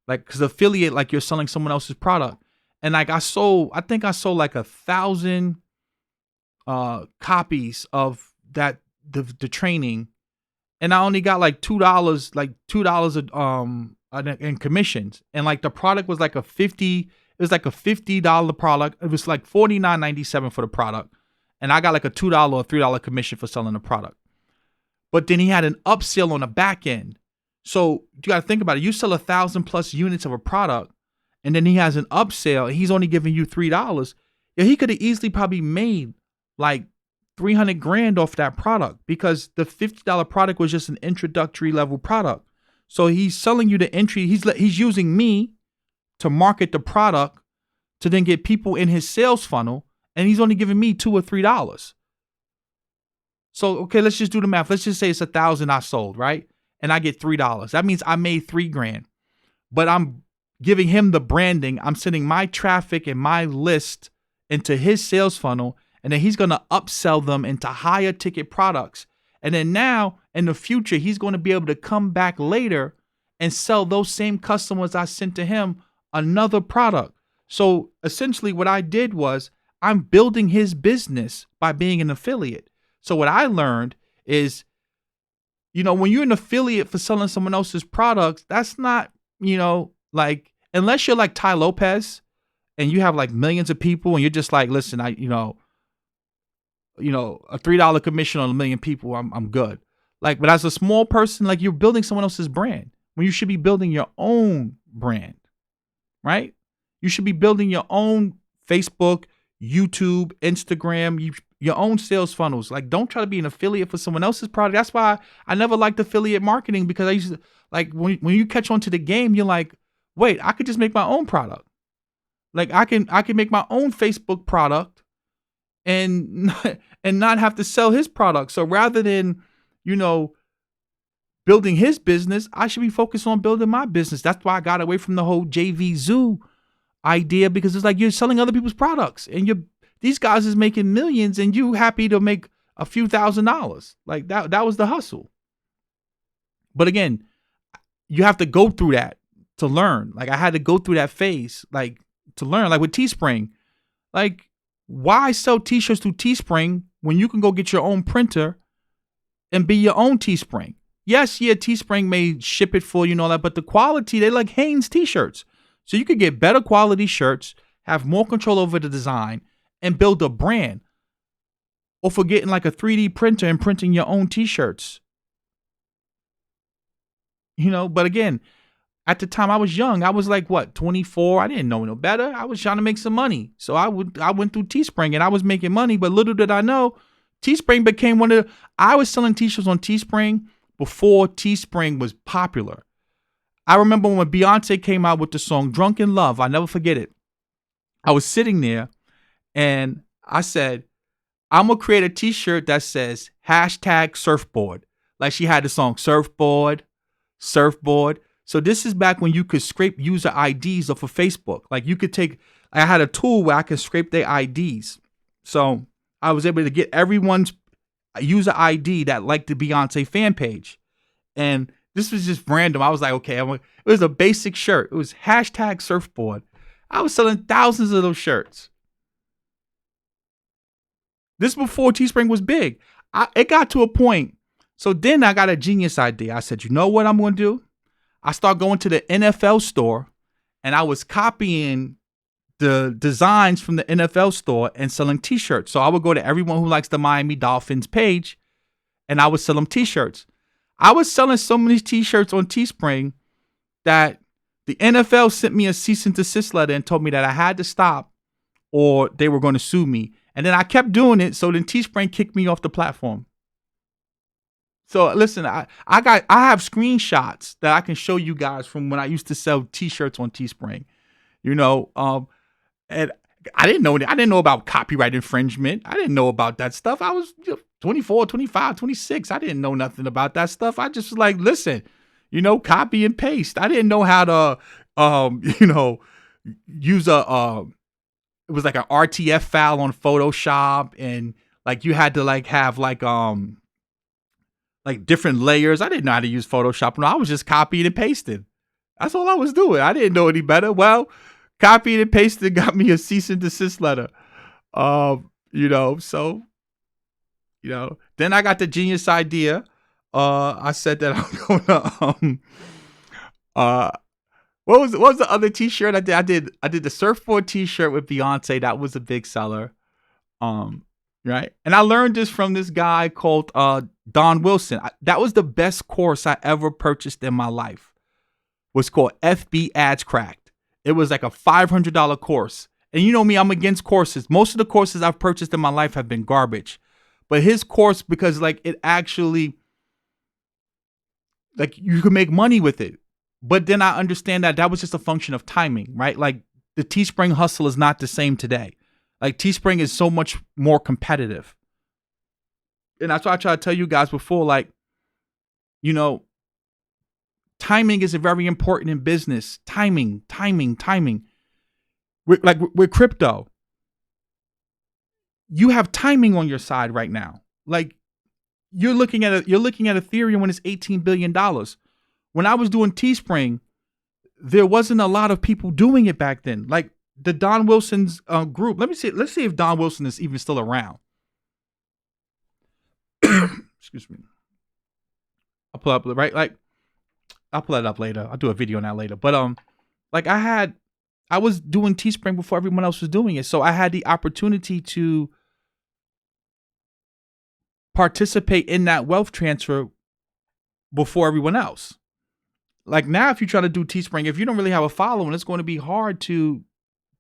[SPEAKER 1] Like, because affiliate, like, you're selling someone else's product. And like, I think I sold like 1,000 copies of that, the training. And I only got like $2 in commissions. And like, the product was like it was like a $50 product. It was like $49.97 for the product. And I got like a $2 or $3 commission for selling the product. But then he had an upsell on the back end. So you got to think about it. You sell 1,000+ units of a product, and then he has an upsell, and he's only giving you $3. Yeah, he could have easily probably made like $300,000 off that product, because the $50 product was just an introductory level product. So he's selling you the entry. He's using me to market the product to then get people in his sales funnel, and he's only giving me $2 or $3. So, okay, let's just do the math. Let's just say it's 1,000 I sold, right? And I get $3. That means I made $3,000. But I'm giving him the branding. I'm sending my traffic and my list into his sales funnel, and then he's going to upsell them into higher ticket products. And then now in the future, he's going to be able to come back later and sell those same customers I sent to him another product. So essentially what I did was I'm building his business by being an affiliate. So what I learned is, when you're an affiliate for selling someone else's products, that's not, like, unless you're like Ty Lopez and you have like millions of people and you're just like, listen, a $3 commission on 1 million people, I'm good. Like, but as a small person, like, you're building someone else's brand when you should be building your own brand, right? You should be building your own Facebook, YouTube, Instagram, your own sales funnels. Like, don't try to be an affiliate for someone else's product. That's why I never liked affiliate marketing, because I used to, like, when you catch on to the game, you're like, wait, I could just make my own product. Like, I can make my own Facebook product and not have to sell his product. So rather than, building his business, I should be focused on building my business. That's why I got away from the whole JVZoo idea, because it's like you're selling other people's products and these guys is making millions and you happy to make a few $1,000s. Like, that was the hustle. But again, you have to go through that to learn. Like, I had to go through that phase, like, to learn. Like with Teespring, like, why sell t-shirts through Teespring when you can go get your own printer and be your own Teespring? Yes, yeah, Teespring may ship it for you and all that, but the quality, they like Hanes t-shirts. So you could get better quality shirts, have more control over the design, and build a brand. Or for getting like a 3D printer and printing your own t-shirts. But again, at the time I was young. I was like, what, 24? I didn't know no better. I was trying to make some money. So I went through Teespring and I was making money, but little did I know, Teespring became I was selling t-shirts on Teespring before Teespring was popular. I remember when Beyonce came out with the song Drunk in Love. I'll never forget it. I was sitting there and I said, I'm going to create a t-shirt that says #surfboard. Like she had the song surfboard, surfboard. So this is back when you could scrape user IDs off of Facebook. Like I had a tool where I could scrape their IDs. So I was able to get everyone's user ID that liked the Beyonce fan page. And this was just random. I was like, okay, it was a basic shirt. It was #surfboard. I was selling thousands of those shirts. This before Teespring was big. It got to a point. So then I got a genius idea. I said, you know what I'm going to do? I started going to the NFL store and I was copying the designs from the NFL store and selling t-shirts. So I would go to everyone who likes the Miami Dolphins page and I would sell them t-shirts. I was selling so many t-shirts on Teespring that the NFL sent me a cease and desist letter and told me that I had to stop or they were going to sue me. And then I kept doing it. So then Teespring kicked me off the platform. So listen, I have screenshots that I can show you guys from when I used to sell t-shirts on Teespring, and I didn't know about copyright infringement. I didn't know about that stuff. I was 24, 25, 26. I didn't know nothing about that stuff. I just was like, listen, copy and paste. I didn't know how to, use it was like an RTF file on Photoshop and like you had to like have like different layers. I didn't know how to use Photoshop. No, I was just copying and pasting. That's all I was doing. I didn't know any better. Well, copying and pasting got me a cease and desist letter. Then I got the genius idea. I said that I'm gonna what was the other t-shirt I did? I did the surfboard t-shirt with Beyonce. That was a big seller. Right. And I learned this from this guy called Don Wilson. That was the best course I ever purchased in my life. It was called FB Ads Cracked. It was like a $500 course. And you know me, I'm against courses. Most of the courses I've purchased in my life have been garbage. But his course, because like it actually, like you could make money with it. But then I understand that was just a function of timing, right? Like the Teespring hustle is not the same today. Like Teespring is so much more competitive. And that's why I try to tell you guys before, like, timing is very important in business. Timing. With crypto, you have timing on your side right now. Like you're looking at Ethereum when it's $18 billion. When I was doing Teespring, there wasn't a lot of people doing it back then. Like the Don Wilson's group. Let's see if Don Wilson is even still around. Excuse me. I'll pull up right. Like I'll pull that up later. I'll do a video on that later. But like I was doing Teespring before everyone else was doing it, so I had the opportunity to participate in that wealth transfer before everyone else. Like now, if you try to do Teespring, if you don't really have a following, it's going to be hard to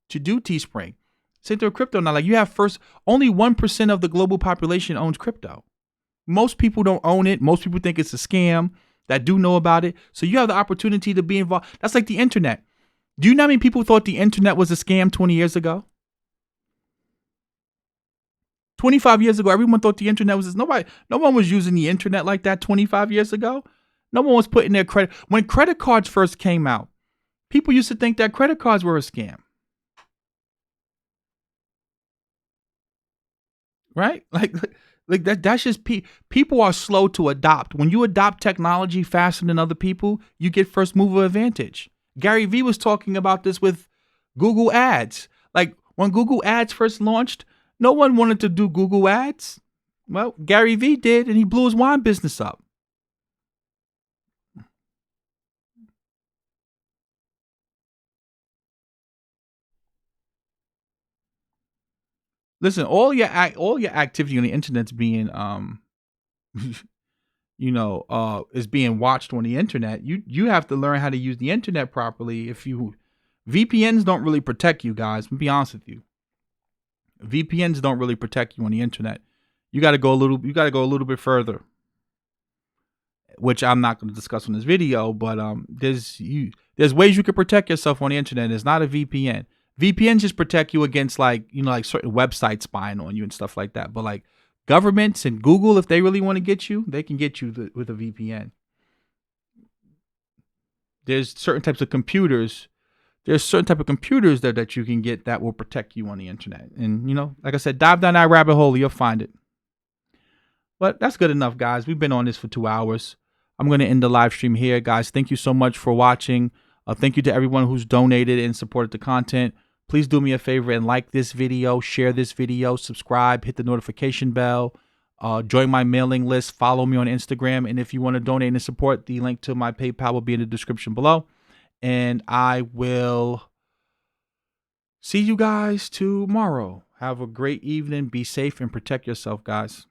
[SPEAKER 1] do Teespring. Same thing with crypto now. Like you have only 1% of the global population owns crypto. Most people don't own it. Most people think it's a scam that do know about it. So you have the opportunity to be involved. That's like the internet. Do you know how many people thought the internet was a scam 20 years ago? 25 years ago, everyone thought the internet was no one was using the internet like that 25 years ago. No one was putting their credit. When credit cards first came out, people used to think that credit cards were a scam. Right? Like that's just people are slow to adopt. When you adopt technology faster than other people, you get first mover advantage. Gary Vee was talking about this with Google Ads. Like when Google Ads first launched, no one wanted to do Google Ads. Well, Gary Vee did, and he blew his wine business up. Listen, all your activity on the internet's being is being watched on the internet. You have to learn how to use the internet properly. VPNs don't really protect you guys. I'll be honest with you. VPNs don't really protect you on the internet. You got to go a little bit further, which I'm not going to discuss on this video. But there's ways you can protect yourself on the internet. It's not a VPN. VPNs just protect you against like certain websites spying on you and stuff like that. But like governments and Google, if they really want to get you, they can get you with a VPN. There's certain types of computers. There's certain type of computers that you can get that will protect you on the internet. And, like I said, dive down that rabbit hole, you'll find it. But that's good enough, guys. We've been on this for 2 hours. I'm going to end the live stream here, guys. Thank you so much for watching. Thank you to everyone who's donated and supported the content. Please do me a favor and like this video, share this video, subscribe, hit the notification bell, join my mailing list, follow me on Instagram. And if you want to donate and support, the link to my PayPal will be in the description below. And I will see you guys tomorrow. Have a great evening. Be safe and protect yourself, guys.